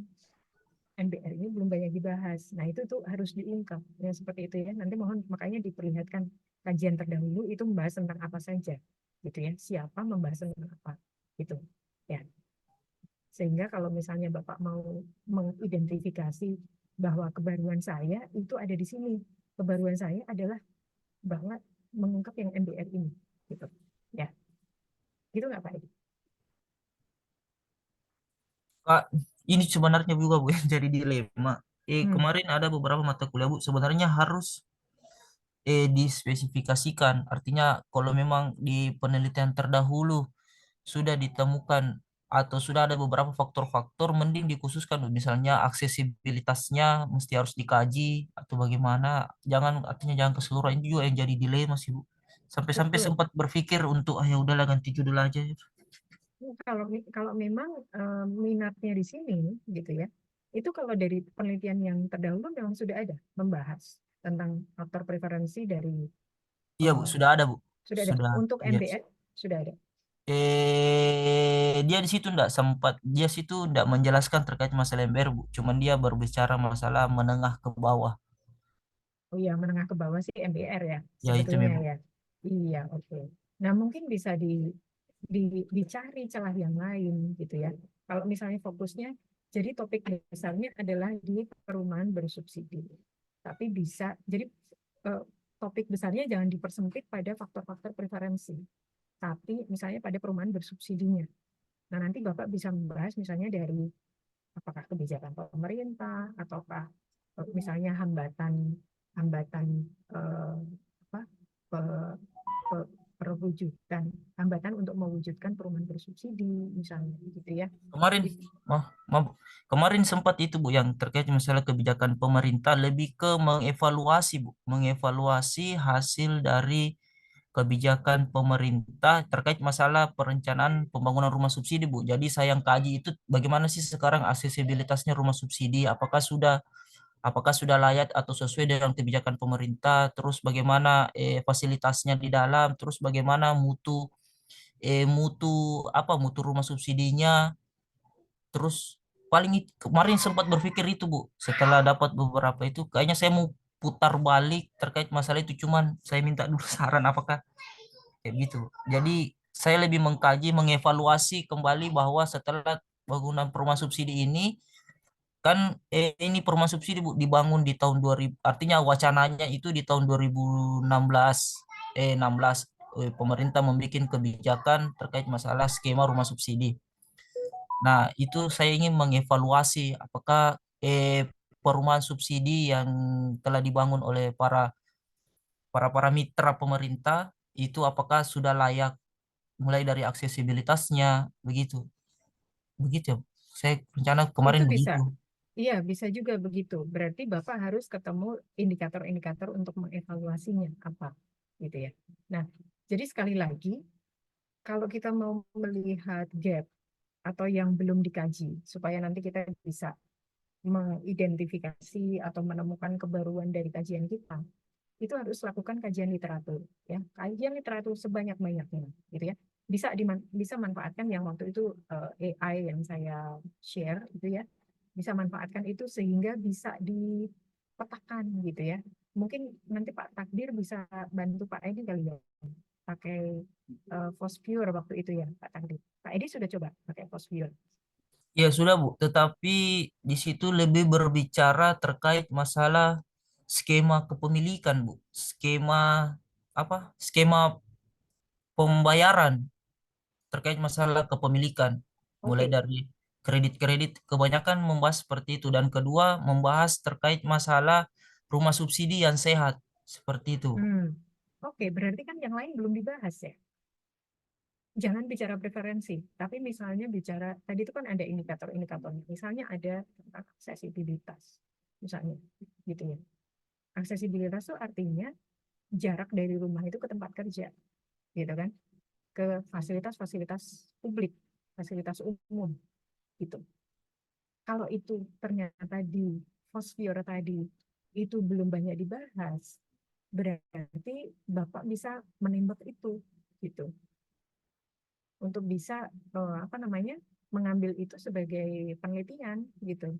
MBR ini belum banyak dibahas. Nah, itu tuh harus diungkap. Ya, seperti itu ya. Nanti mohon makanya diperlihatkan kajian terdahulu itu membahas tentang apa saja. Gitu ya. Siapa membahas tentang apa. Gitu. Ya. Sehingga kalau misalnya Bapak mau mengidentifikasi bahwa kebaruan saya itu ada di sini. Kebaruan saya adalah bahwa mengungkap yang MBR ini. Gitu. Ya. Gitu nggak Pak Edi? Kak, ini sebenarnya juga, Bu, yang jadi dilema. Kemarin ada beberapa mata kuliah, Bu, sebenarnya harus dispesifikasikan. Artinya kalau memang di penelitian terdahulu sudah ditemukan atau sudah ada beberapa faktor-faktor, mending dikhususkan, Bu. Misalnya aksesibilitasnya mesti harus dikaji atau bagaimana. Artinya jangan keseluruhan. Ini juga yang jadi dilema sih, Bu. Sampai-sampai Betul. sempat berpikir untuk ya udahlah ganti judul aja. Kalau memang minatnya di sini gitu ya, itu kalau dari penelitian yang terdahulu memang sudah ada membahas tentang faktor preferensi dari Iya, Bu, sudah ada, Bu. sudah ada Sudah. untuk Iya. MBR sudah ada. Dia di situ dia situ enggak menjelaskan terkait masalah MBR, Bu. Cuman dia baru bicara masalah menengah ke bawah. Oh ya, menengah ke bawah sih MBR ya, Ya itu sebetulnya memang. ya. Iya, oke. Nah, mungkin bisa dicari celah yang lain gitu ya. Kalau misalnya fokusnya, jadi topik besarnya adalah di perumahan bersubsidi. Tapi bisa, jadi topik besarnya jangan dipersempit pada faktor-faktor preferensi, tapi misalnya pada perumahan bersubsidinya. Nah, nanti Bapak bisa membahas misalnya dari apakah kebijakan pemerintah ataukah misalnya hambatan apa pe- perwujudan hambatan untuk mewujudkan perumahan bersubsidi misalnya gitu ya. Kemarin, kemarin sempat itu Bu yang terkait masalah kebijakan pemerintah lebih ke mengevaluasi Bu, mengevaluasi hasil dari kebijakan pemerintah terkait masalah perencanaan pembangunan rumah subsidi Bu. Jadi saya yang kaji itu bagaimana sih sekarang aksesibilitasnya rumah subsidi, apakah sudah layak atau sesuai dengan kebijakan pemerintah, terus bagaimana fasilitasnya di dalam, terus bagaimana mutu rumah subsidinya. Terus kemarin sempat berpikir itu Bu, setelah dapat beberapa itu kayaknya saya mau putar balik terkait masalah itu, cuman saya minta dulu saran apakah kayak gitu. Jadi saya lebih mengkaji, mengevaluasi kembali bahwa setelah bangunan perumahan subsidi ini kan ini perumahan subsidi Bu dibangun di tahun 2000, artinya wacananya itu di tahun 2016 16 pemerintah membuat kebijakan terkait masalah skema rumah subsidi. Nah, itu saya ingin mengevaluasi apakah perumahan subsidi yang telah dibangun oleh para mitra pemerintah itu apakah sudah layak, mulai dari aksesibilitasnya begitu. Begitu ya. Saya rencana Itu kemarin bisa. begitu. Iya, bisa juga begitu. Berarti Bapak harus ketemu indikator-indikator untuk mengevaluasinya apa, gitu ya. Nah, jadi sekali lagi, kalau kita mau melihat gap atau yang belum dikaji, supaya nanti kita bisa mengidentifikasi atau menemukan kebaruan dari kajian kita, itu harus lakukan kajian literatur, ya. Kajian literatur sebanyak-banyaknya, gitu ya. Bisa manfaatkan yang waktu itu AI yang saya share, gitu ya. Bisa manfaatkan itu sehingga bisa dipetakan, gitu ya. Mungkin nanti Pak Takdir bisa bantu Pak Edi kali ya, pakai Fosviewer waktu itu ya, Pak Takdir. Pak Edi sudah coba pakai Fosviewer. Ya sudah Bu, tetapi di situ lebih berbicara terkait masalah skema kepemilikan Bu. Skema pembayaran terkait masalah kepemilikan. Mulai Oke. dari kredit-kredit kebanyakan membahas seperti itu, dan kedua membahas terkait masalah rumah subsidi yang sehat seperti itu. Oke, berarti kan yang lain belum dibahas ya. Jangan bicara preferensi, tapi misalnya bicara, tadi itu kan ada indikator-indikatornya. Misalnya ada tentang aksesibilitas, misalnya, gitu ya. Aksesibilitas itu artinya jarak dari rumah itu ke tempat kerja, gitu kan, ke fasilitas-fasilitas publik, fasilitas umum, gitu. Kalau itu ternyata di Fosfioer tadi itu belum banyak dibahas, berarti Bapak bisa menembak itu, gitu, untuk bisa mengambil itu sebagai penelitian gitu.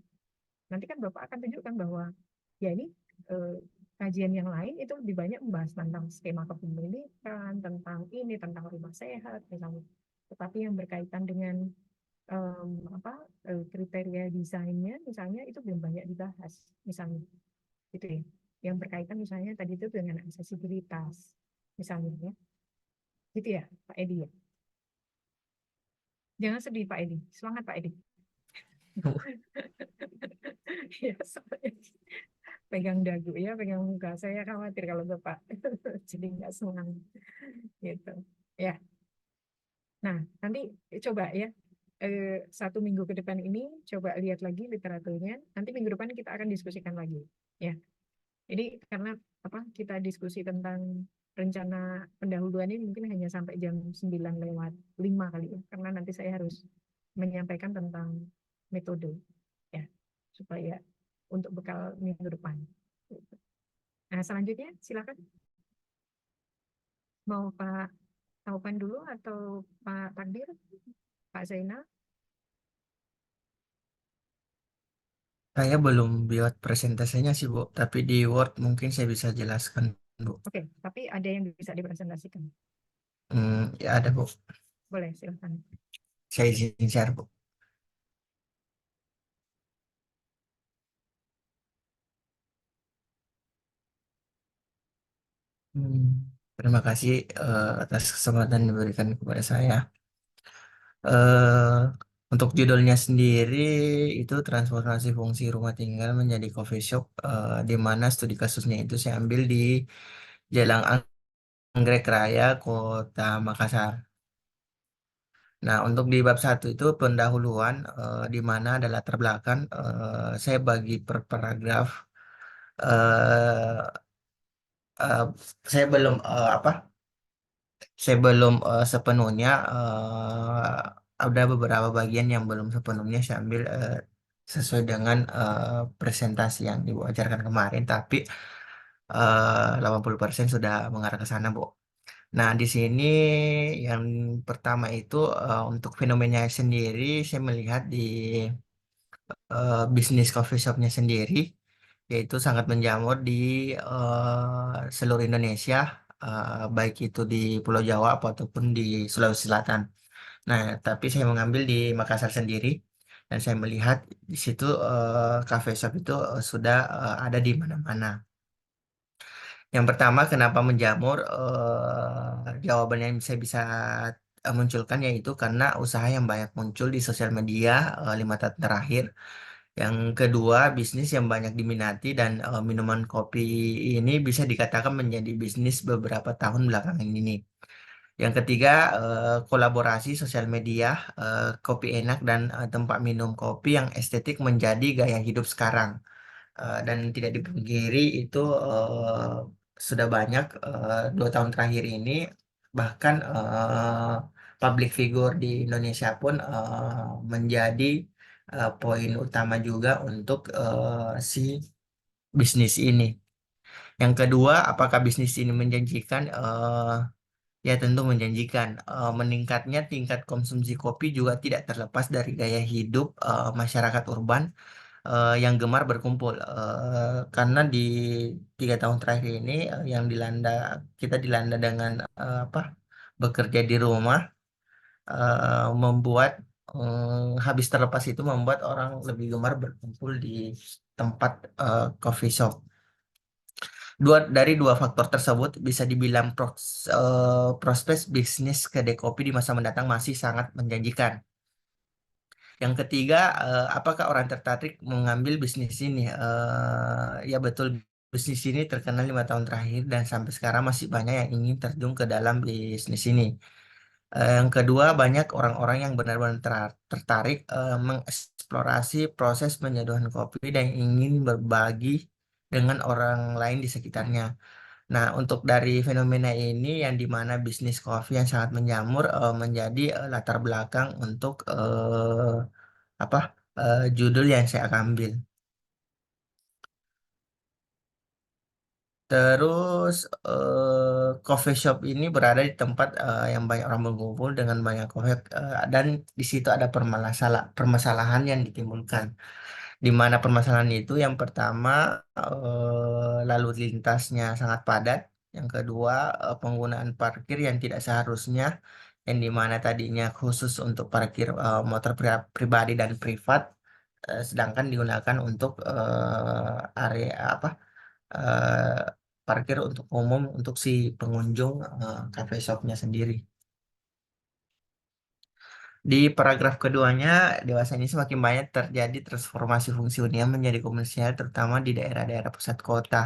Nanti kan Bapak akan tunjukkan bahwa ya ini kajian yang lain itu lebih banyak membahas tentang skema kepemilikan, tentang rumah sehat misalnya. Tetapi yang berkaitan dengan kriteria desainnya misalnya itu belum banyak dibahas misalnya gitu ya. Yang berkaitan misalnya tadi itu dengan aksesibilitas misalnya ya. Gitu ya, Pak Edi ya. Jangan sedih Pak Edi, semangat Pak Edi. Ya, soalnya pegang dagu ya, pegang muka. Saya khawatir kalau Bapak jadi nggak semangat gitu. Ya. Nah, nanti coba ya 1 minggu ke depan ini coba lihat lagi literaturnya. Nanti minggu depan kita akan diskusikan lagi. Ya. Jadi karena kita diskusi tentang rencana pendahuluan ini mungkin hanya sampai jam 9:05 kali ya. Karena nanti saya harus menyampaikan tentang metode ya supaya untuk bekal minggu depan. Nah, selanjutnya silakan mau Pak Taufan dulu atau Pak Takdir, Pak Zainal. Saya belum buat presentasinya sih, Bu, tapi di Word mungkin saya bisa jelaskan, Bu. Oke, tapi ada yang bisa dipresentasikan. Ya ada, Bu. Boleh, silakan. Saya izin share, Bu. Terima kasih atas kesempatan yang diberikan kepada saya. eh untuk judulnya sendiri itu transformasi fungsi rumah tinggal menjadi coffee shop, di mana studi kasusnya itu saya ambil di Jalan Anggrek Raya, Kota Makassar. Nah, untuk di bab 1 itu pendahuluan, di mana ada latar belakang, saya bagi per paragraf. eh eh, saya belum sepenuhnya, ada beberapa bagian yang belum sepenuhnya saya ambil sesuai dengan presentasi yang diwajarkan kemarin, tapi 80% sudah mengarah ke sana, Bu. Nah, di sini yang pertama itu, untuk fenomena sendiri saya melihat di bisnis coffee shopnya sendiri, yaitu sangat menjamur di seluruh Indonesia, baik itu di Pulau Jawa ataupun di Sulawesi Selatan. Nah, tapi saya mengambil di Makassar sendiri dan saya melihat di situ cafe shop itu sudah ada di mana-mana. Yang pertama, kenapa menjamur? Jawaban yang saya bisa munculkan yaitu karena usaha yang banyak muncul di sosial media 5 tahun terakhir. Yang kedua, bisnis yang banyak diminati dan minuman kopi ini bisa dikatakan menjadi bisnis beberapa tahun belakangan ini. Yang ketiga, kolaborasi sosial media, kopi enak dan tempat minum kopi yang estetik menjadi gaya hidup sekarang. Dan tidak dipungkiri itu sudah banyak 2 tahun terakhir ini, bahkan public figure di Indonesia pun menjadi poin utama juga untuk si bisnis ini. Yang kedua, apakah bisnis ini menjanjikan? Ya tentu menjanjikan. Meningkatnya tingkat konsumsi kopi juga tidak terlepas dari gaya hidup masyarakat urban yang gemar berkumpul. Karena di 3 tahun terakhir ini yang kita dilanda dengan apa, bekerja di rumah, membuat habis terlepas itu membuat orang lebih gemar berkumpul di tempat coffee shop. Dari dua faktor tersebut bisa dibilang prospek bisnis kedai kopi di masa mendatang masih sangat menjanjikan. Yang ketiga, apakah orang tertarik mengambil bisnis ini? Ya betul, bisnis ini terkenal 5 tahun terakhir dan sampai sekarang masih banyak yang ingin terjun ke dalam bisnis ini. Yang kedua, banyak orang-orang yang benar-benar tertarik mengeksplorasi proses penyeduhan kopi dan ingin berbagi dengan orang lain di sekitarnya. Nah, untuk dari fenomena ini yang dimana bisnis kopi yang sangat menjamur menjadi latar belakang untuk apa judul yang saya ambil. Terus coffee shop ini berada di tempat yang banyak orang berkumpul dengan banyak coffee, dan di situ ada permasalahan yang ditimbulkan. Di mana permasalahan itu yang pertama, lalu lintasnya sangat padat. Yang kedua, penggunaan parkir yang tidak seharusnya, yang dimana tadinya khusus untuk parkir motor pribadi dan privat, sedangkan digunakan untuk area apa, eh, parkir untuk umum untuk si pengunjung cafe shopnya sendiri. Di paragraf keduanya, dewasa ini semakin banyak terjadi transformasi fungsi hunian menjadi komersial, terutama di daerah-daerah pusat kota.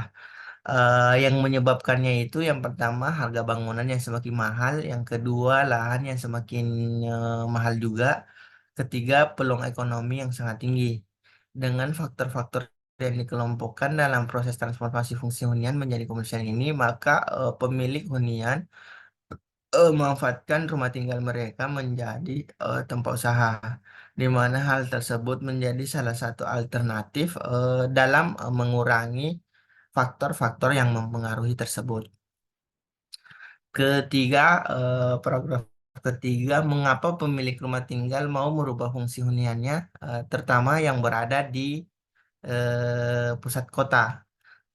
Yang menyebabkannya itu yang pertama harga bangunan yang semakin mahal, yang kedua lahan yang semakin mahal juga, ketiga peluang ekonomi yang sangat tinggi. Dengan faktor-faktor yang dikelompokkan dalam proses transformasi fungsi hunian menjadi komersial ini, maka pemilik hunian memanfaatkan rumah tinggal mereka menjadi tempat usaha, di mana hal tersebut menjadi salah satu alternatif dalam mengurangi faktor-faktor yang mempengaruhi tersebut. Ketiga, paragraf ketiga, mengapa pemilik rumah tinggal mau merubah fungsi huniannya, terutama yang berada di pusat kota.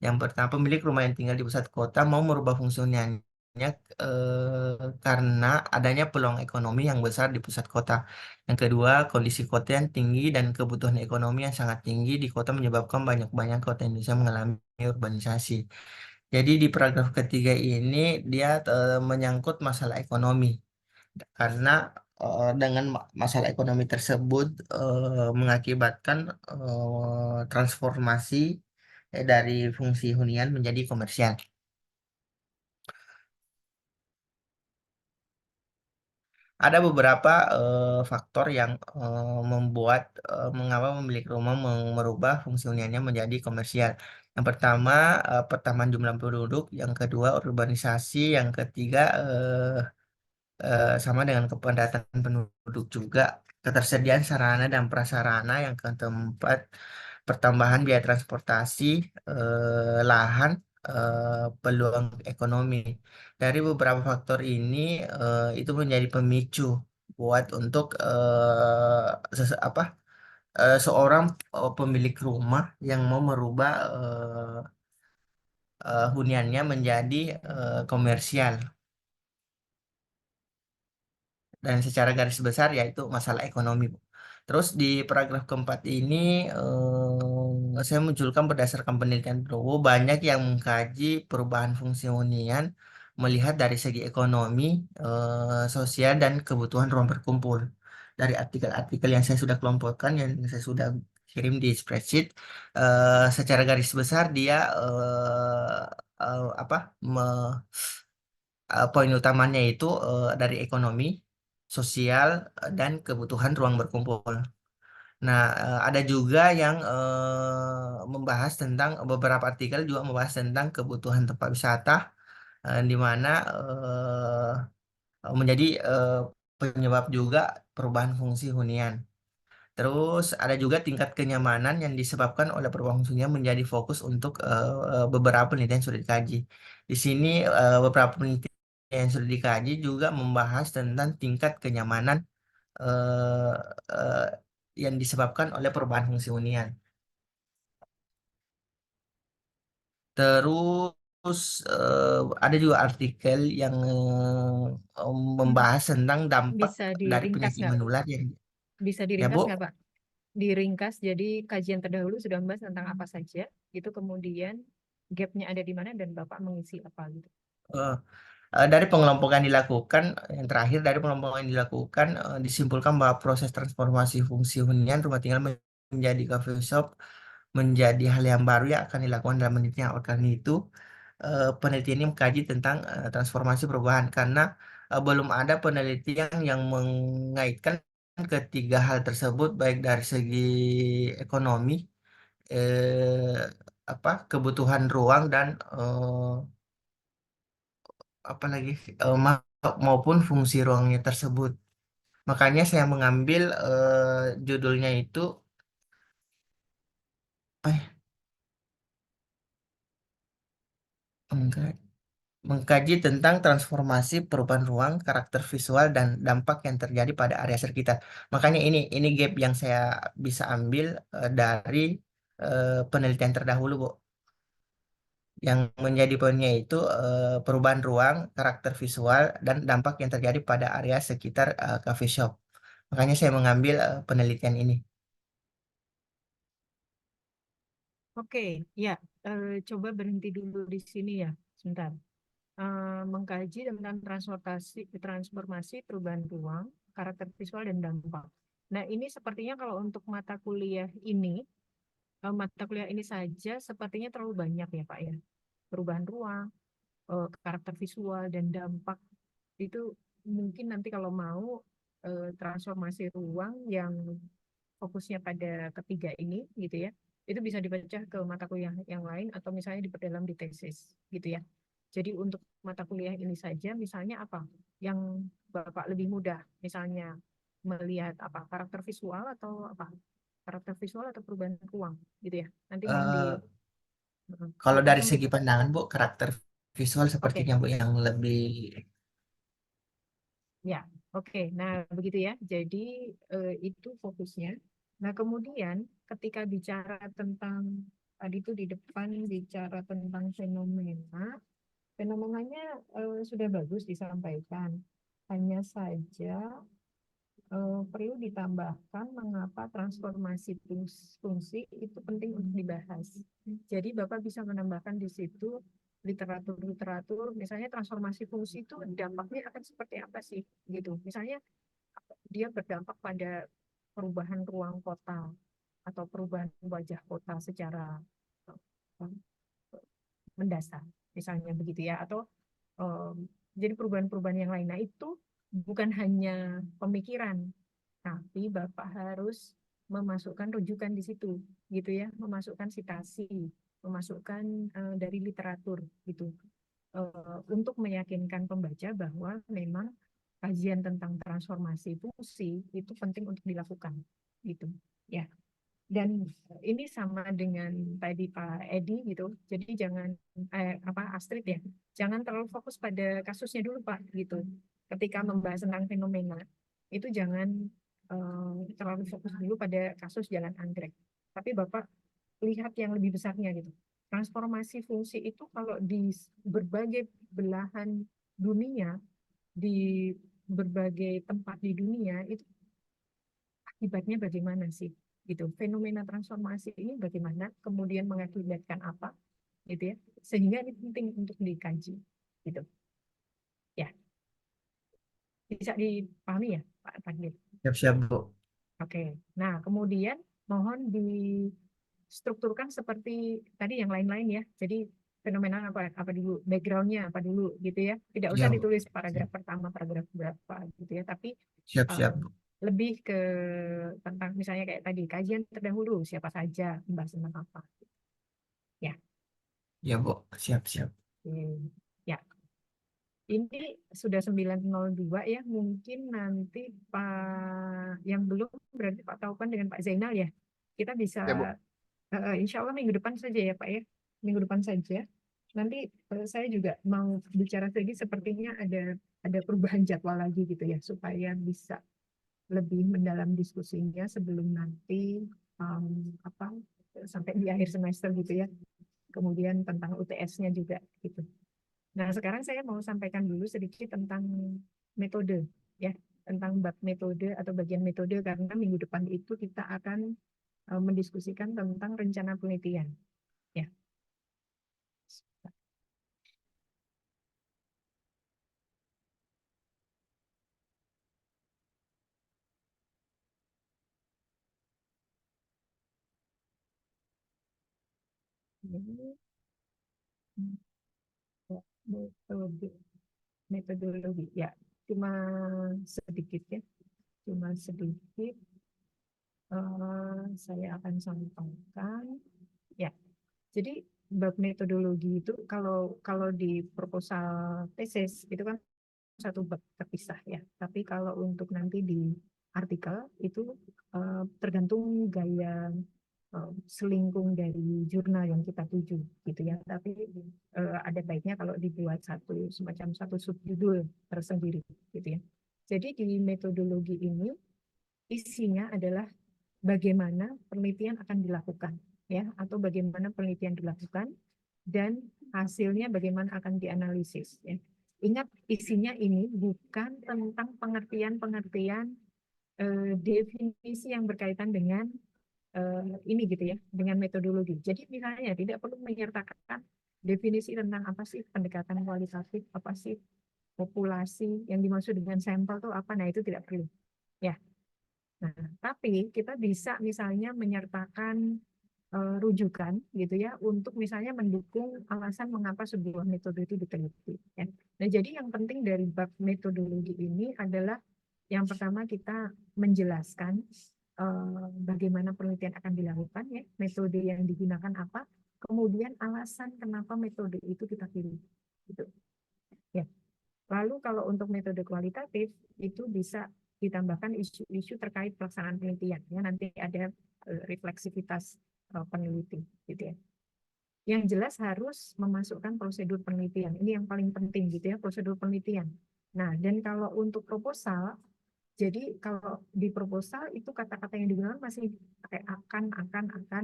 Yang pertama, pemilik rumah yang tinggal di pusat kota mau merubah fungsi huniannya karena adanya peluang ekonomi yang besar di pusat kota. Yang kedua, kondisi kota yang tinggi dan kebutuhan ekonomi yang sangat tinggi di kota menyebabkan banyak kota Indonesia mengalami urbanisasi. Jadi di paragraf ketiga ini dia menyangkut masalah ekonomi karena dengan masalah ekonomi tersebut mengakibatkan transformasi dari fungsi hunian menjadi komersial. Ada beberapa faktor yang membuat mengapa pemilik rumah merubah fungsi huniannya menjadi komersial. Yang pertama, pertambahan jumlah penduduk. Yang kedua, urbanisasi. Yang ketiga, sama dengan kepadatan penduduk juga, ketersediaan sarana dan prasarana yang keempat, pertambahan biaya transportasi, lahan, peluang ekonomi. Dari beberapa faktor ini itu menjadi pemicu buat untuk seorang pemilik rumah yang mau merubah huniannya menjadi komersial. Dan secara garis besar yaitu masalah ekonomi, Bu. Terus di paragraf keempat ini saya munculkan berdasarkan penelitian Drowo banyak yang mengkaji perubahan fungsi hunian melihat dari segi ekonomi, sosial dan kebutuhan ruang berkumpul. Dari artikel-artikel yang saya sudah kelompokkan, yang saya sudah kirim di spreadsheet, secara garis besar dia apa poin utamanya itu dari ekonomi, sosial, dan kebutuhan ruang berkumpul. Nah, ada juga yang membahas tentang beberapa artikel juga membahas tentang kebutuhan tempat wisata, di mana menjadi penyebab juga perubahan fungsi hunian. Terus ada juga tingkat kenyamanan yang disebabkan oleh perubahan fungsinya menjadi fokus untuk beberapa penelitian yang sudah dikaji. Di sini beberapa penelitian yang sudah dikaji juga membahas tentang tingkat kenyamanan eh, eh, yang disebabkan oleh perubahan fungsi hunian. Terus ada juga artikel yang membahas tentang dampak Bisa dari diringkas penyakit nggak? menular yang Bisa ya diringkas Bu. nggak, Pak? Diringkas, jadi kajian terdahulu sudah membahas tentang apa saja, itu kemudian gapnya ada di mana dan Bapak mengisi apa gitu. Eh, dari pengelompokan dilakukan, yang terakhir dari pengelompokan dilakukan, disimpulkan bahwa proses transformasi fungsi hunian rumah tinggal menjadi coffee shop menjadi hal yang baru yang akan dilakukan dalam penelitian. Oleh karena itu, penelitian ini mengkaji tentang transformasi perubahan karena belum ada penelitian yang mengaitkan ketiga hal tersebut baik dari segi ekonomi, eh, kebutuhan ruang dan apalagi maupun fungsi ruangnya tersebut. Makanya saya mengambil judulnya itu eh, enggak, mengkaji tentang transformasi perubahan ruang, karakter visual dan dampak yang terjadi pada area sekitar. Makanya ini gap yang saya bisa ambil dari penelitian terdahulu, Bu. Yang menjadi poinnya itu perubahan ruang, karakter visual dan dampak yang terjadi pada area sekitar coffee shop. Makanya saya mengambil penelitian ini. Oke, ya, coba berhenti dulu di sini ya, sebentar. Mengkaji tentang transformasi perubahan ruang, karakter visual dan dampak. Nah, ini sepertinya kalau untuk mata kuliah ini saja sepertinya terlalu banyak ya, Pak ya. Perubahan ruang, karakter visual dan dampak itu mungkin nanti kalau mau transformasi ruang yang fokusnya pada ketiga ini gitu ya, itu bisa dipecah ke mata kuliah yang lain atau misalnya diperdalam di tesis gitu ya. Jadi untuk mata kuliah ini saja misalnya apa yang Bapak lebih mudah, misalnya melihat apa karakter visual atau apa karakter visual atau perubahan ruang gitu ya. Nanti mohon di Eh, Kalau dari dipotong segi gitu. pandangan, Bu, karakter visual Oke. sepertinya, Bu, yang lebih Ya, oke. Nah, begitu ya. Jadi itu fokusnya. Nah, kemudian ketika bicara tentang tadi itu di depan bicara tentang fenomenanya sudah bagus disampaikan. Hanya saja perlu ditambahkan mengapa transformasi fungsi itu penting untuk dibahas. Jadi Bapak bisa menambahkan di situ literatur, misalnya transformasi fungsi itu dampaknya akan seperti apa sih, gitu. Misalnya dia berdampak pada perubahan ruang kota atau perubahan wajah kota secara mendasar, misalnya begitu ya, atau jadi perubahan-perubahan yang lain. Nah, itu bukan hanya pemikiran, tapi Bapak harus memasukkan rujukan di situ, gitu ya, memasukkan citasi, memasukkan dari literatur, gitu, untuk meyakinkan pembaca bahwa memang kajian tentang transformasi fungsi itu penting untuk dilakukan, gitu, ya. Dan ini sama dengan tadi Pak Edi gitu. Jadi jangan Astrid ya, jangan terlalu fokus pada kasusnya dulu Pak gitu. Ketika membahas tentang fenomena itu jangan terlalu fokus dulu pada kasus Jalan Anggrek. Tapi Bapak lihat yang lebih besarnya gitu. Transformasi fungsi itu kalau di berbagai belahan dunia, di berbagai tempat di dunia itu akibatnya bagaimana sih? Gitu. Fenomena transformasi ini bagaimana, kemudian mengakibatkan apa, gitu ya. Sehingga ini penting untuk dikaji, gitu. Ya, bisa dipahami ya, Pak Tagir? Siap-siap, Bu. Oke. Nah, kemudian mohon distrukturkan seperti tadi yang lain-lain ya. Jadi fenomena apa dulu, background-nya apa dulu, gitu ya. Tidak usah Ya, Bu. ditulis paragraf pertama, paragraf berapa, gitu ya. Tapi Siap-siap, Bu. lebih ke tentang misalnya kayak tadi kajian terdahulu siapa saja, membahas tentang apa. Ya. Ya, Bu. Siap-siap. Ya. Ini sudah 9.02 ya. Mungkin nanti Pak yang belum berarti Pak Taupan dengan Pak Zainal ya. Kita bisa Ya, Bu. insya Allah minggu depan saja ya Pak ya. Minggu depan saja. Nanti saya juga mau bicara lagi, sepertinya ada perubahan jadwal lagi gitu ya, supaya bisa lebih mendalam diskusinya sebelum nanti sampai di akhir semester gitu ya. Kemudian tentang UTS-nya juga gitu. Nah, sekarang saya mau sampaikan dulu sedikit tentang metode ya, tentang bab metode atau bagian metode, karena minggu depan itu kita akan mendiskusikan tentang rencana penelitian ya. Ini metodologi ya, cuma sedikit ya, saya akan sampaikan ya. Jadi bab metodologi itu kalau di proposal tesis itu kan satu bab terpisah ya. Tapi kalau untuk nanti di artikel itu tergantung gaya selingkung dari jurnal yang kita tuju gitu ya. Tapi ada baiknya kalau dibuat semacam satu subjudul tersendiri gitu ya. Jadi di metodologi ini isinya adalah bagaimana penelitian akan dilakukan ya, atau bagaimana penelitian dilakukan dan hasilnya bagaimana akan dianalisis ya. Ingat, isinya ini bukan tentang pengertian-pengertian definisi yang berkaitan dengan ini gitu ya, dengan metodologi. Jadi misalnya tidak perlu menyertakan definisi tentang apa sih pendekatan kualitatif, apa sih populasi, yang dimaksud dengan sampel itu apa, nah itu tidak perlu ya. Nah, tapi kita bisa misalnya menyertakan rujukan gitu ya, untuk misalnya mendukung alasan mengapa sebuah metode itu diteliti ya. Nah, jadi yang penting dari bab metodologi ini adalah yang pertama kita menjelaskan bagaimana penelitian akan dilakukan ya, metode yang digunakan apa, kemudian alasan kenapa metode itu kita pilih gitu ya. Lalu kalau untuk metode kualitatif itu bisa ditambahkan isu-isu terkait pelaksanaan penelitian ya, nanti ada refleksivitas peneliti gitu ya. Yang jelas harus memasukkan prosedur penelitian. Ini yang paling penting gitu ya, prosedur penelitian. Nah, dan kalau untuk proposal Jadi kalau di proposal itu kata-kata yang digunakan masih pakai akan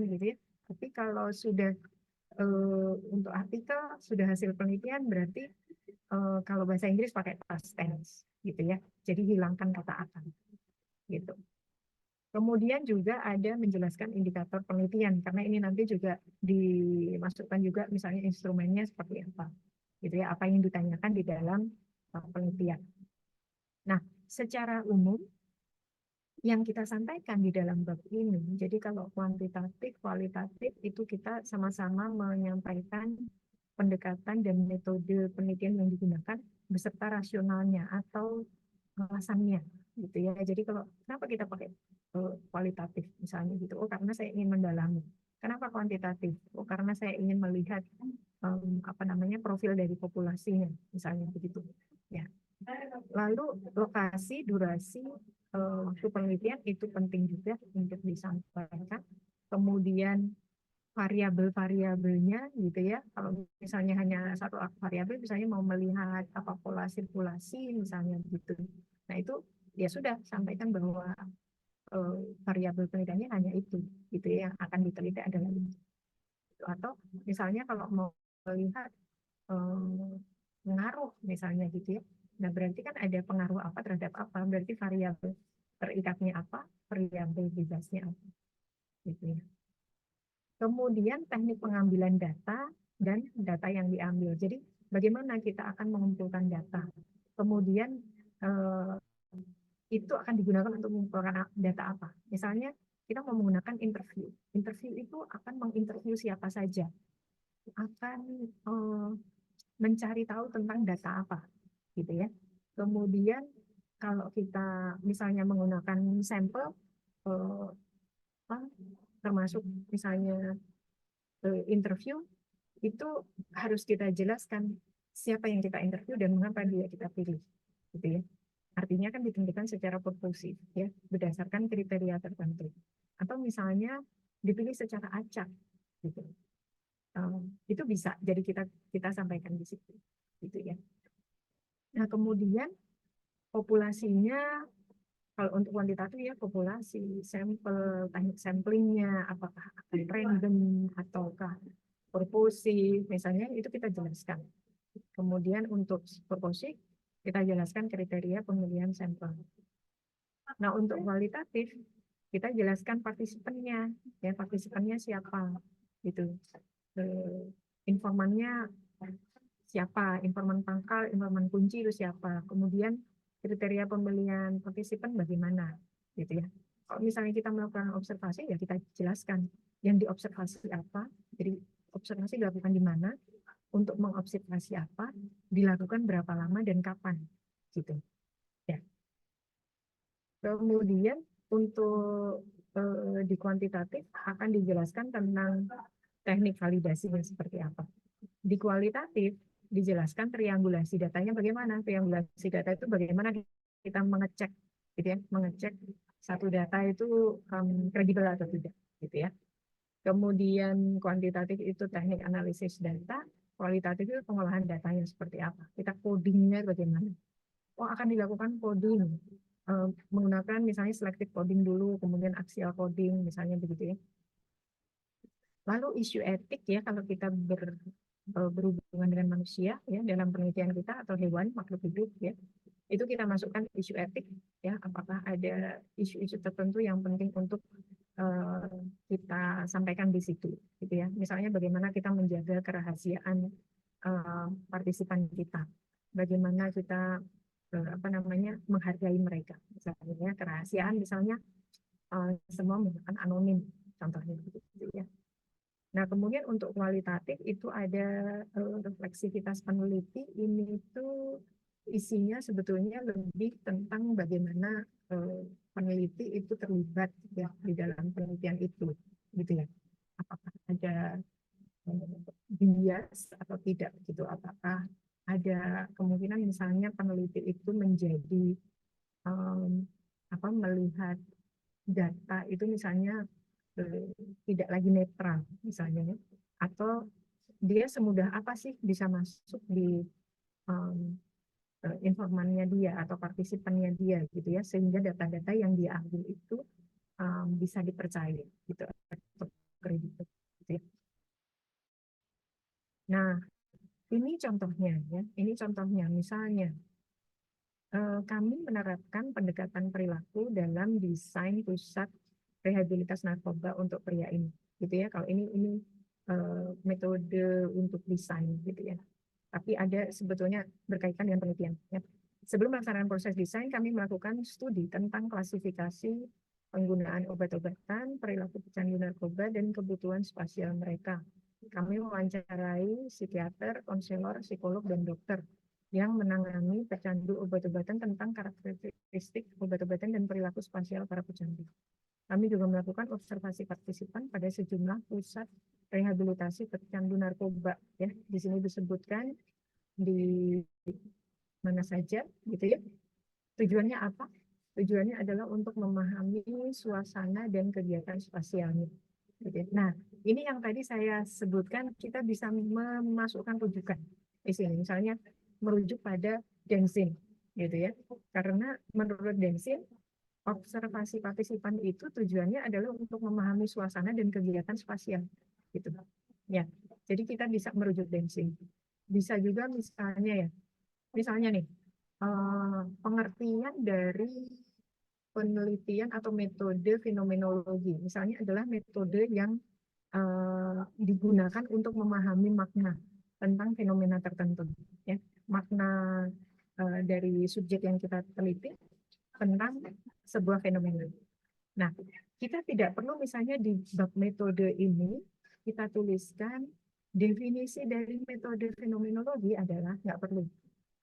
gitu ya. Tapi kalau sudah untuk artikel sudah hasil penelitian berarti kalau bahasa Inggris pakai past tense gitu ya. Jadi hilangkan kata akan gitu. Kemudian juga ada menjelaskan indikator penelitian karena ini nanti juga dimasukkan juga misalnya instrumennya seperti apa gitu ya, apa yang ditanyakan di dalam penelitian. Nah, secara umum yang kita sampaikan di dalam bab ini, jadi kalau kuantitatif, kualitatif itu kita sama-sama menyampaikan pendekatan dan metode penelitian yang digunakan beserta rasionalnya atau alasannya gitu ya. Jadi kalau kenapa kita pakai kualitatif misalnya gitu, oh karena saya ingin mendalami. Kenapa kuantitatif? Oh karena saya ingin melihat apa namanya profil dari populasinya misalnya begitu ya. Lalu lokasi, durasi, waktu penelitian itu penting juga untuk disampaikan. Kemudian variabel-variabelnya gitu ya. Kalau misalnya hanya satu variabel, misalnya mau melihat apa pola sirkulasi misalnya gitu. Nah itu ya sudah sampaikan bahwa variabel penelitiannya hanya itu gitu ya, yang akan diteliti adalah itu. Atau misalnya kalau mau melihat pengaruh misalnya gitu ya. Nah berarti kan ada pengaruh apa terhadap apa, berarti variabel terikatnya apa, variabel bebasnya apa gitu ya. Kemudian teknik pengambilan data dan data yang diambil. Jadi bagaimana kita akan mengumpulkan data. Kemudian itu akan digunakan untuk mengumpulkan data apa. Misalnya kita mau menggunakan interview. Interview itu akan menginterview siapa saja. Akan mencari tahu tentang data apa. Gitu ya. Kemudian kalau kita misalnya menggunakan sampel, termasuk misalnya interview, itu harus kita jelaskan siapa yang kita interview dan mengapa dia kita pilih, gitu ya. Artinya kan ditentukan secara purposif, ya, berdasarkan kriteria tertentu. Atau misalnya dipilih secara acak, gitu. Itu bisa, jadi kita sampaikan di situ, gitu ya. Nah kemudian populasinya, kalau untuk kuantitatif ya populasi, sampel, teknik samplingnya, apakah akan random ataukah purposif, misalnya itu kita jelaskan. Kemudian untuk purposif, kita jelaskan kriteria pemilihan sampel. Nah untuk kualitatif, kita jelaskan partisipannya, ya partisipannya siapa, gitu. Informannya siapa, informan pangkal, informan kunci itu siapa. Kemudian kriteria pemilihan partisipan bagaimana, gitu ya. Kalau misalnya kita melakukan observasi, ya kita jelaskan yang diobservasi apa, jadi observasi dilakukan di mana, untuk mengobservasi apa, dilakukan berapa lama dan kapan, gitu. Ya. Kemudian untuk di kuantitatif akan dijelaskan tentang teknik validasinya seperti apa. Di kualitatif dijelaskan triangulasi datanya bagaimana. Triangulasi data itu bagaimana kita mengecek, gitu ya, mengecek satu data itu kredibel atau tidak, gitu ya. Kemudian kuantitatif itu teknik analisis data, kualitatif itu pengolahan datanya seperti apa. Kita codingnya bagaimana. Oh akan dilakukan coding menggunakan misalnya selective coding dulu, kemudian axial coding misalnya begitu ya. Lalu isu etik ya kalau kita berhubungan dengan manusia ya dalam penelitian kita atau hewan makhluk hidup ya, itu kita masukkan isu etik ya, apakah ada isu-isu tertentu yang penting untuk kita sampaikan di situ gitu ya. Misalnya bagaimana kita menjaga kerahasiaan partisipan kita, bagaimana kita menghargai mereka, misalnya kerahasiaan misalnya semua menggunakan anonim contohnya gitu ya. Nah kemudian untuk kualitatif itu ada refleksivitas peneliti, ini itu isinya sebetulnya lebih tentang bagaimana peneliti itu terlibat ya di dalam penelitian itu gitu ya, apakah ada bias atau tidak gitu, apakah ada kemungkinan misalnya peneliti itu menjadi melihat data itu misalnya tidak lagi netral misalnya, atau dia semudah apa sih bisa masuk di informannya dia atau partisipannya dia gitu ya, sehingga data-data yang dia ambil itu bisa dipercaya gitu atau kredibel gitu ya. Nah, ini contohnya ya, ini contohnya misalnya kami menerapkan pendekatan perilaku dalam desain pusat rehabilitas narkoba untuk pria ini, gitu ya. Kalau ini metode untuk desain, gitu ya. Tapi ada sebetulnya berkaitan dengan penelitian. Ya. Sebelum melaksanakan proses desain, kami melakukan studi tentang klasifikasi penggunaan obat-obatan, perilaku pecandu narkoba, dan kebutuhan spasial mereka. Kami mewawancarai psikiater, konselor, psikolog, dan dokter yang menangani pecandu obat-obatan tentang karakteristik obat-obatan dan perilaku spasial para pecandu. Kami juga melakukan observasi partisipan pada sejumlah pusat rehabilitasi pecandu narkoba. Ya, di sini disebutkan di mana saja, gitu ya. Tujuannya apa? Tujuannya adalah untuk memahami suasana dan kegiatan spasialnya. Gitu ya. Nah, ini yang tadi saya sebutkan, kita bisa memasukkan rujukan di sini. Misalnya merujuk pada Denzin, gitu ya. Karena menurut Denzin, observasi partisipan itu tujuannya adalah untuk memahami suasana dan kegiatan spasial, gitu. Ya, jadi kita bisa merujuk Denzin. Bisa juga misalnya nih pengertian dari penelitian atau metode fenomenologi, misalnya adalah metode yang digunakan untuk memahami makna tentang fenomena tertentu, ya, makna dari subjek yang kita teliti tentang sebuah fenomena. Nah, kita tidak perlu misalnya di bab metode ini kita tuliskan definisi dari metode fenomenologi adalah, nggak perlu,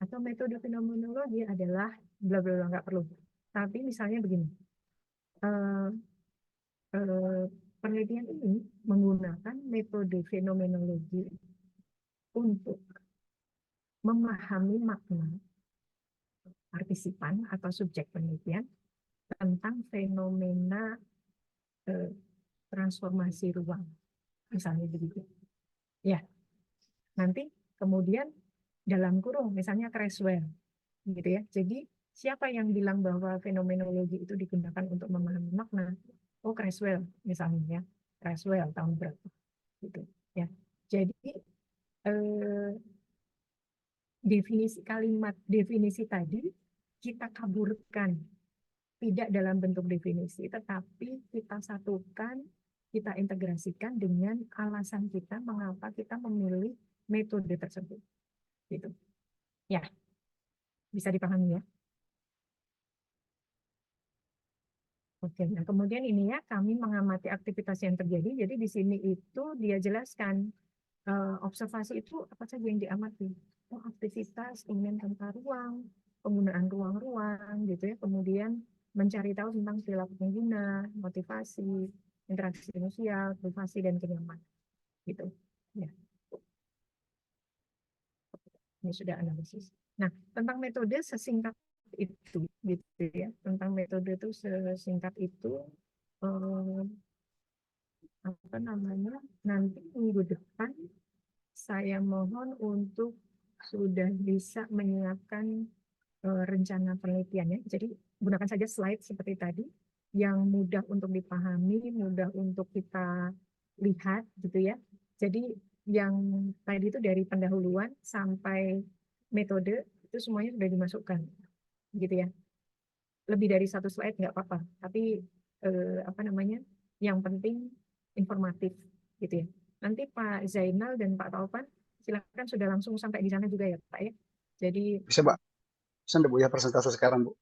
atau metode fenomenologi adalah bla bla bla, nggak perlu. Tapi misalnya begini, penelitian ini menggunakan metode fenomenologi untuk memahami makna partisipan atau subjek penelitian tentang fenomena transformasi ruang, misalnya begitu. Ya, nanti kemudian dalam kurung misalnya Creswell, gitu ya. Jadi siapa yang bilang bahwa fenomenologi itu digunakan untuk memahami makna? Oh, Creswell misalnya ya, Creswell tahun berapa, gitu ya. Jadi definisi tadi kita kaburkan, tidak dalam bentuk definisi, tetapi kita satukan, kita integrasikan dengan alasan kita mengapa kita memilih metode tersebut, gitu. Ya, bisa dipahami ya. Oke, nah kemudian ini ya, kami mengamati aktivitas yang terjadi. Jadi di sini itu dia jelaskan observasi itu apa saja yang diamati. Oh, aktivitas, kemudian tentang ruang, penggunaan ruang-ruang, gitu ya. Kemudian mencari tahu tentang perilaku pengguna, motivasi, interaksi sosial, privasi dan kenyamanan, gitu. Ya. Ini sudah analisis. Nah, tentang metode sesingkat itu, gitu ya. Tentang metode itu sesingkat itu, apa namanya? Nanti minggu depan saya mohon untuk sudah bisa menyiapkan rencana penelitiannya. Jadi gunakan saja slide seperti tadi yang mudah untuk dipahami, mudah untuk kita lihat, gitu ya. Jadi yang tadi itu dari pendahuluan sampai metode itu semuanya sudah dimasukkan, gitu ya. Lebih dari satu slide nggak apa-apa, tapi apa namanya? Yang penting informatif, gitu ya. Nanti Pak Zainal dan Pak Taufan silakan sudah langsung sampai di sana juga ya Pak ya. Jadi Bisa, Mbak. Bisa Bu ya presentasi sekarang, Bu.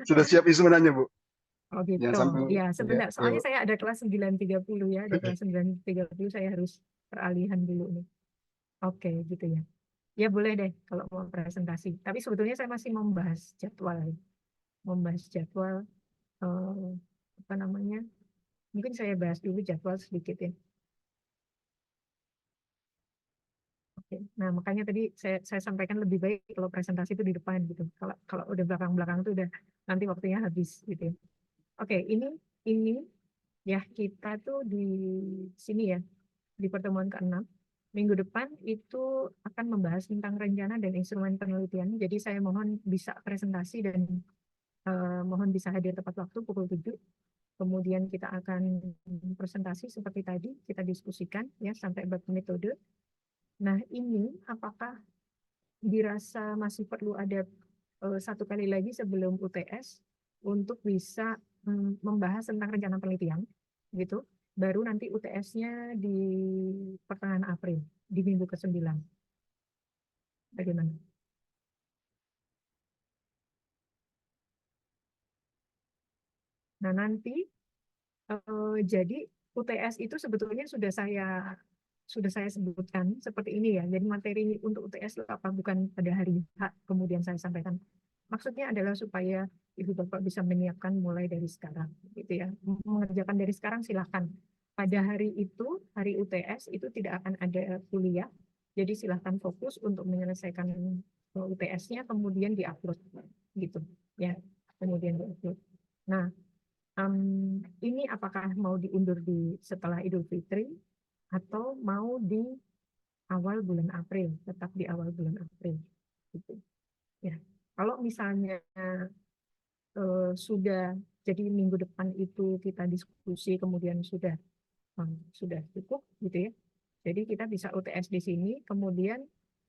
sudah siap isu sebenarnya, Bu. Oh gitu. Sampai, Ya, sebentar. Soalnya Bu. saya ada kelas 9.30 ya. Ada kelas 9.30 saya harus peralihan dulu nih. Oke, gitu ya. Ya boleh deh kalau mau presentasi. Tapi sebetulnya saya masih membahas jadwal. Membahas jadwal apa namanya? Mungkin saya bahas dulu jadwal sedikit ya. Oke. Nah, makanya tadi saya sampaikan lebih baik kalau presentasi itu di depan gitu. Kalau udah belakang-belakang itu udah nanti waktunya habis gitu ya. Oke, ini ya kita tuh di sini ya, di pertemuan ke-6 minggu depan itu akan membahas tentang rencana dan instrumen penelitian. Jadi saya mohon bisa presentasi dan mohon bisa hadir tepat waktu pukul 7. Kemudian kita akan presentasi seperti tadi, kita diskusikan ya sampai bab metode. Nah, ini apakah dirasa masih perlu ada satu kali lagi sebelum UTS untuk bisa membahas tentang rencana penelitian, gitu. Baru nanti UTS-nya di pertengahan April, di minggu ke-9. Bagaimana? Nah, nanti jadi UTS itu sebetulnya sudah saya sebutkan seperti ini ya. Jadi materi untuk UTS apa bukan pada hari H kemudian saya sampaikan. Maksudnya adalah supaya Ibu Bapak bisa menyiapkan mulai dari sekarang, gitu ya. Mengerjakan dari sekarang silakan. Pada hari itu, hari UTS itu tidak akan ada kuliah. Jadi silakan fokus untuk menyelesaikan UTS-nya kemudian diupload, gitu ya. Kemudian diupload. Nah, ini apakah mau diundur setelah Idul Fitri atau mau di awal bulan April, tetap di awal bulan April, gitu. Ya, kalau misalnya sudah jadi minggu depan itu kita diskusi kemudian sudah cukup, gitu ya. Jadi kita bisa UTS di sini, kemudian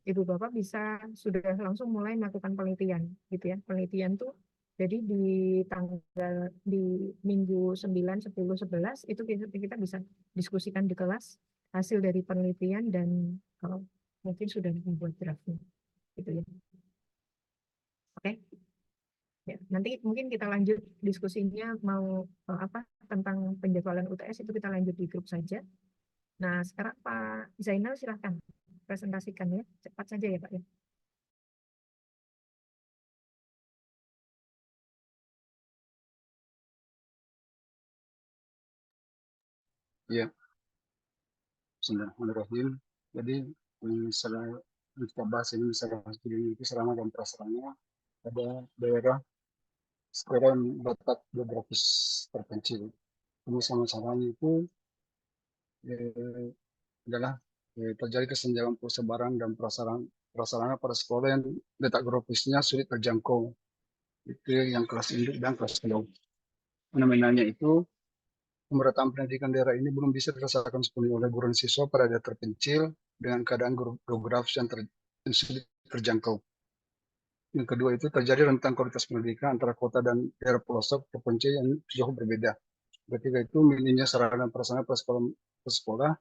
Ibu Bapak bisa sudah langsung mulai melakukan penelitian, gitu ya. Penelitian tuh jadi di minggu 9, 10, 11 itu kita bisa diskusikan di kelas hasil dari penelitian dan mungkin sudah membuat draftnya, gitu ya. Oke. Ya, nanti mungkin kita lanjut diskusinya mau apa tentang penjadwalan UTS itu kita lanjut di grup saja. Nah, sekarang Pak Zainal silahkan presentasikan ya, cepat saja ya Pak ya. Ya, Bismillahirrahmanirrahim. Jadi kita bahas ini misalnya itu sarana dan prasarana pada daerah sekarang letak geografis terpencil. Ini sama-samanya itu adalah terjadi kesenjangan persebaran dan prasarana pada sekolah yang letak geografisnya sulit terjangkau. Itu yang kelas induk dan kelas pulau. Fenomenanya itu pemerataan pendidikan daerah ini belum bisa dirasakan sepenuhnya oleh guru dan siswa pada daerah terpencil dengan keadaan geografis yang sulit terjangkau. Yang kedua itu terjadi rentang kualitas pendidikan antara kota dan daerah pelosok terpencil yang jauh berbeda. Ketika itu minimnya sarana prasarana sekolah,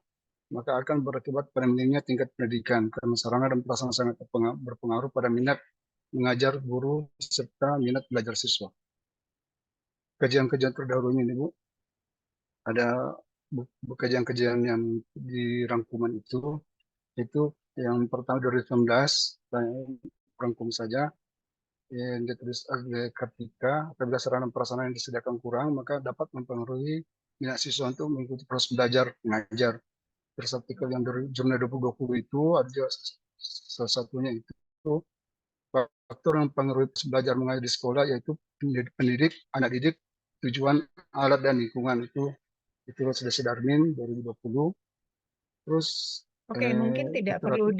maka akan berakibat pada minimnya tingkat pendidikan karena sarana dan prasarana sangat berpengaruh pada minat mengajar guru serta minat belajar siswa. Kajian-kajian terdahulunya ini Bu, ada kajian-kajian yang di rangkuman itu yang pertama 2019 saya rangkum saja yang ditulis ketika apabila sarana prasarana yang disediakan kurang maka dapat mempengaruhi minat siswa untuk mengikuti proses belajar mengajar. Terus artikel yang dari jurnal 2020 itu ada salah satunya itu faktor yang mempengaruhi belajar mengajar di sekolah yaitu pendidik, anak didik, tujuan, alat dan lingkungan itu sudah Darmin 2020. Terus Oke, mungkin tidak perlu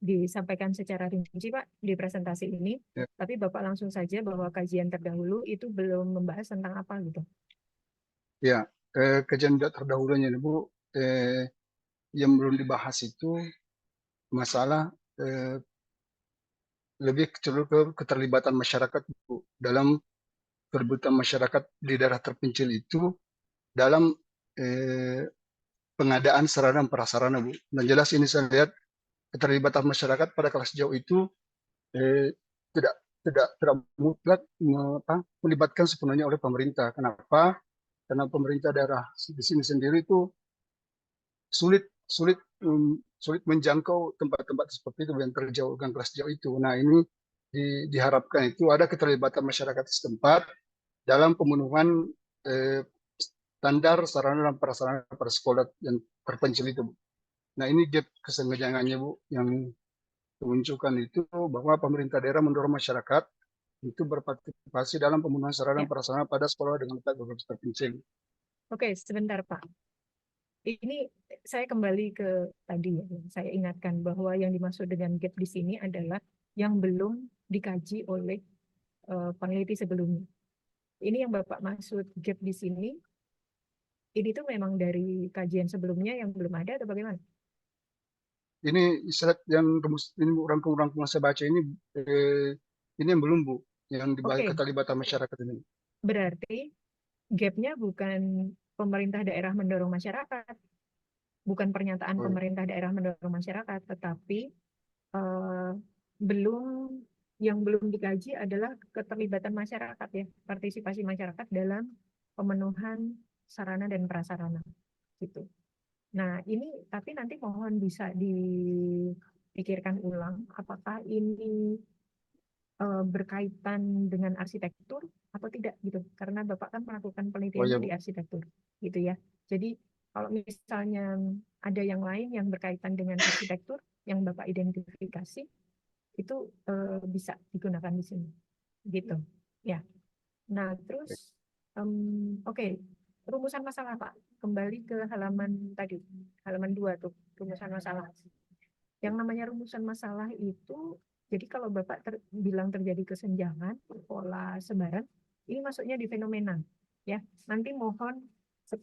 disampaikan secara rinci Pak di presentasi ini, ya. Tapi Bapak langsung saja bahwa kajian terdahulu itu belum membahas tentang apa gitu. Ya, kajian terdahulunya Bu, yang belum dibahas itu masalah lebih cenderung ke keterlibatan masyarakat Bu, dalam keterlibatan masyarakat di daerah terpencil itu dalam pengadaan sarana dan prasarana Bu. Dan jelas ini saya lihat keterlibatan masyarakat pada kelas jauh itu tidak mutlak melibatkan sepenuhnya oleh pemerintah. Kenapa? Karena pemerintah daerah di sini sendiri itu sulit menjangkau tempat-tempat seperti itu yang terjauh dengan kelas jauh itu. Nah ini diharapkan itu ada keterlibatan masyarakat setempat dalam pemenuhan standar sarana dan prasarana pada sekolah yang terpencil itu. Nah ini gap kesenjangannya Bu yang dimunculkan itu bahwa pemerintah daerah mendorong masyarakat itu berpartisipasi dalam pemenuhan sarana dan prasarana pada sekolah dengan letak geografis terpencil. Oke, sebentar Pak. ini saya kembali ke tadi ya, saya ingatkan bahwa yang dimaksud dengan gap di sini adalah yang belum dikaji oleh peneliti sebelumnya. Ini yang Bapak maksud gap di sini, ini tuh memang dari kajian sebelumnya yang belum ada atau bagaimana? Ini istilah yang ini rangkum-rangkum saya baca ini yang belum Bu, yang dibahas Oke. keterlibatan masyarakat ini. Berarti gapnya bukan pemerintah daerah mendorong masyarakat, bukan pernyataan Oh, iya. pemerintah daerah mendorong masyarakat, tetapi yang belum dikaji adalah keterlibatan masyarakat ya, partisipasi masyarakat dalam pemenuhan sarana dan prasarana gitu. Nah, ini tapi nanti mohon bisa dipikirkan ulang apakah ini berkaitan dengan arsitektur atau tidak gitu. Karena Bapak kan melakukan Oh, iya, penelitiannya Bu. di arsitektur gitu ya. Jadi kalau misalnya ada yang lain yang berkaitan dengan arsitektur yang Bapak identifikasi itu bisa digunakan di sini gitu ya. Nah, terus oke, rumusan masalah Pak. Kembali ke halaman tadi, halaman 2 tuh, rumusan masalah. Yang namanya rumusan masalah itu, jadi kalau Bapak bilang terjadi kesenjangan, pola sebaran, ini masuknya di fenomena. Ya, nanti mohon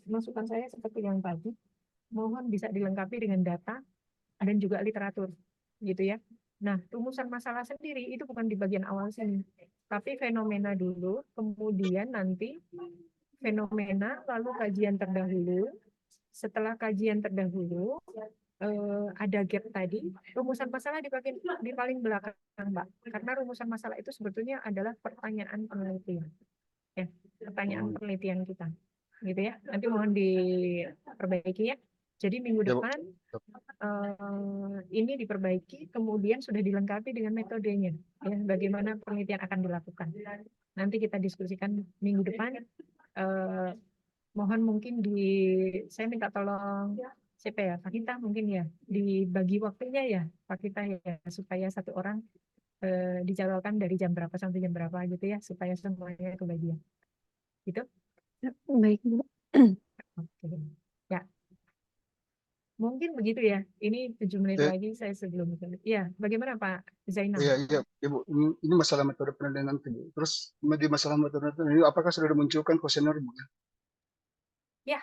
masukan saya seperti yang tadi, mohon bisa dilengkapi dengan data dan juga literatur, gitu ya. Nah, rumusan masalah sendiri itu bukan di bagian awal sini, tapi fenomena dulu, kemudian nanti fenomena, lalu kajian terdahulu. Setelah kajian terdahulu, ada gap tadi, rumusan masalah di paling belakang, Mbak. Karena rumusan masalah itu sebetulnya adalah pertanyaan penelitian. Ya, pertanyaan penelitian kita. Gitu ya. Nanti mohon diperbaiki ya. Jadi minggu Ya, Bu. depan ini diperbaiki, kemudian sudah dilengkapi dengan metodenya. Ya, bagaimana penelitian akan dilakukan. Nanti kita diskusikan minggu depan. Mohon mungkin saya minta tolong siapa ya, Pak Kita mungkin ya, dibagi waktunya ya, Pak Kita ya, supaya satu orang dijadwalkan dari jam berapa sampai jam berapa gitu ya, supaya semuanya kebagian. Gitu? Baik, Bu. Oke. Ya. Mungkin begitu ya. Ini 7 menit Ya, lagi saya sebelum itu. Ya, bagaimana Pak Zainal? iya, Bu. Ini masalah metode penelitian nanti, Bu. Terus di masalah metode penelitian ini apakah sudah dimunculkan kuesioner, Bu? Ya,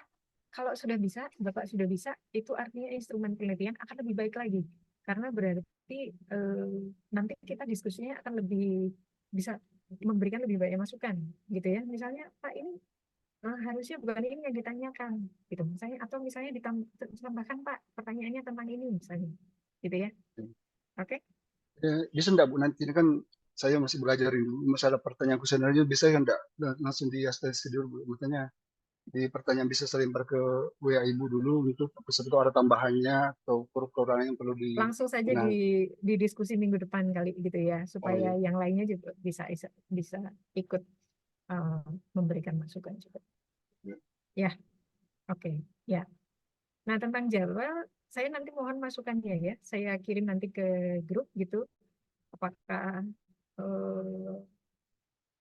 kalau sudah bisa, Bapak sudah bisa, itu artinya instrumen penelitian akan lebih baik lagi. Karena berarti nanti kita diskusinya akan lebih bisa memberikan lebih banyak masukan, gitu ya. Misalnya, Pak ini harusnya bukan ini yang ditanyakan, gitu. Misalnya ditambahkan Pak, pertanyaannya tentang ini misalnya, gitu ya. Oke? Bisa enggak, Bu? Nanti ini kan saya masih belajar ini. Masalah pertanyaan kuesioner aja bisa enggak langsung di ASTS dulu, Bu? Makanya di pertanyaan bisa selempar ke WA Ibu dulu untuk itu ada tambahannya atau huruf-huruf yang perlu di Langsung saja di diskusi minggu depan kali gitu ya, supaya iya. yang lainnya juga bisa ikut memberikan masukan juga. Ya, oke. Ya. Nah, tentang jadwal, saya nanti mohon masukannya ya. Saya kirim nanti ke grup gitu. Apakah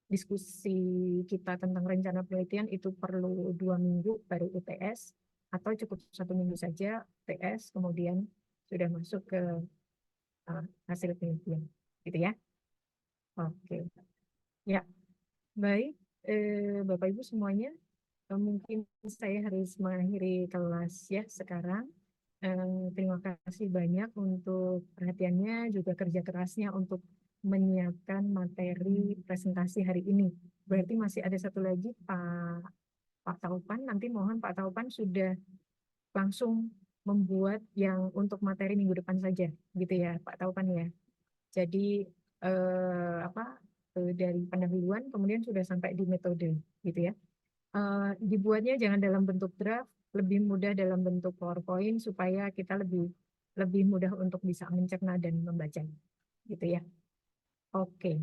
diskusi kita tentang rencana penelitian itu perlu 2 minggu baru UTS, atau cukup 1 minggu saja UTS, kemudian sudah masuk ke hasil penelitian, gitu ya. Oke. Ya, baik. Bapak Ibu semuanya, mungkin saya harus mengakhiri kelas ya sekarang. Terima kasih banyak untuk perhatiannya, juga kerja kerasnya untuk menyiapkan materi presentasi hari ini. Berarti masih ada satu lagi Pak Taupan. Nanti mohon Pak Taupan sudah langsung membuat yang untuk materi minggu depan saja, gitu ya Pak Taupan ya. Jadi dari pendahuluan kemudian sudah sampai di metode, gitu ya. Dibuatnya jangan dalam bentuk draft, lebih mudah dalam bentuk PowerPoint supaya kita lebih mudah untuk bisa mencerna dan membaca, gitu ya. Oke.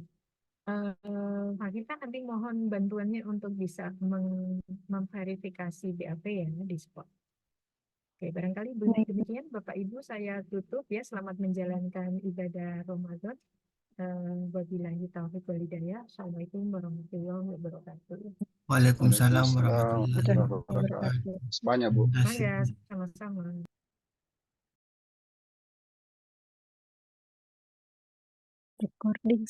Pak kita nanti mohon bantuannya untuk bisa memverifikasi BAP ya di spot. Oke, barangkali demikian Bapak Ibu, saya tutup ya. Selamat menjalankan ibadah Ramadan. Wabillahi taufiq wal hidayah. Assalamualaikum warahmatullahi wabarakatuh. Waalaikumsalam Waalaikumsalam warahmatullahi warahmatullahi wabarakatuh. wabarakatuh. Banyak, Bu. Terima kasih. Mangga, sama Sama-sama. Recording.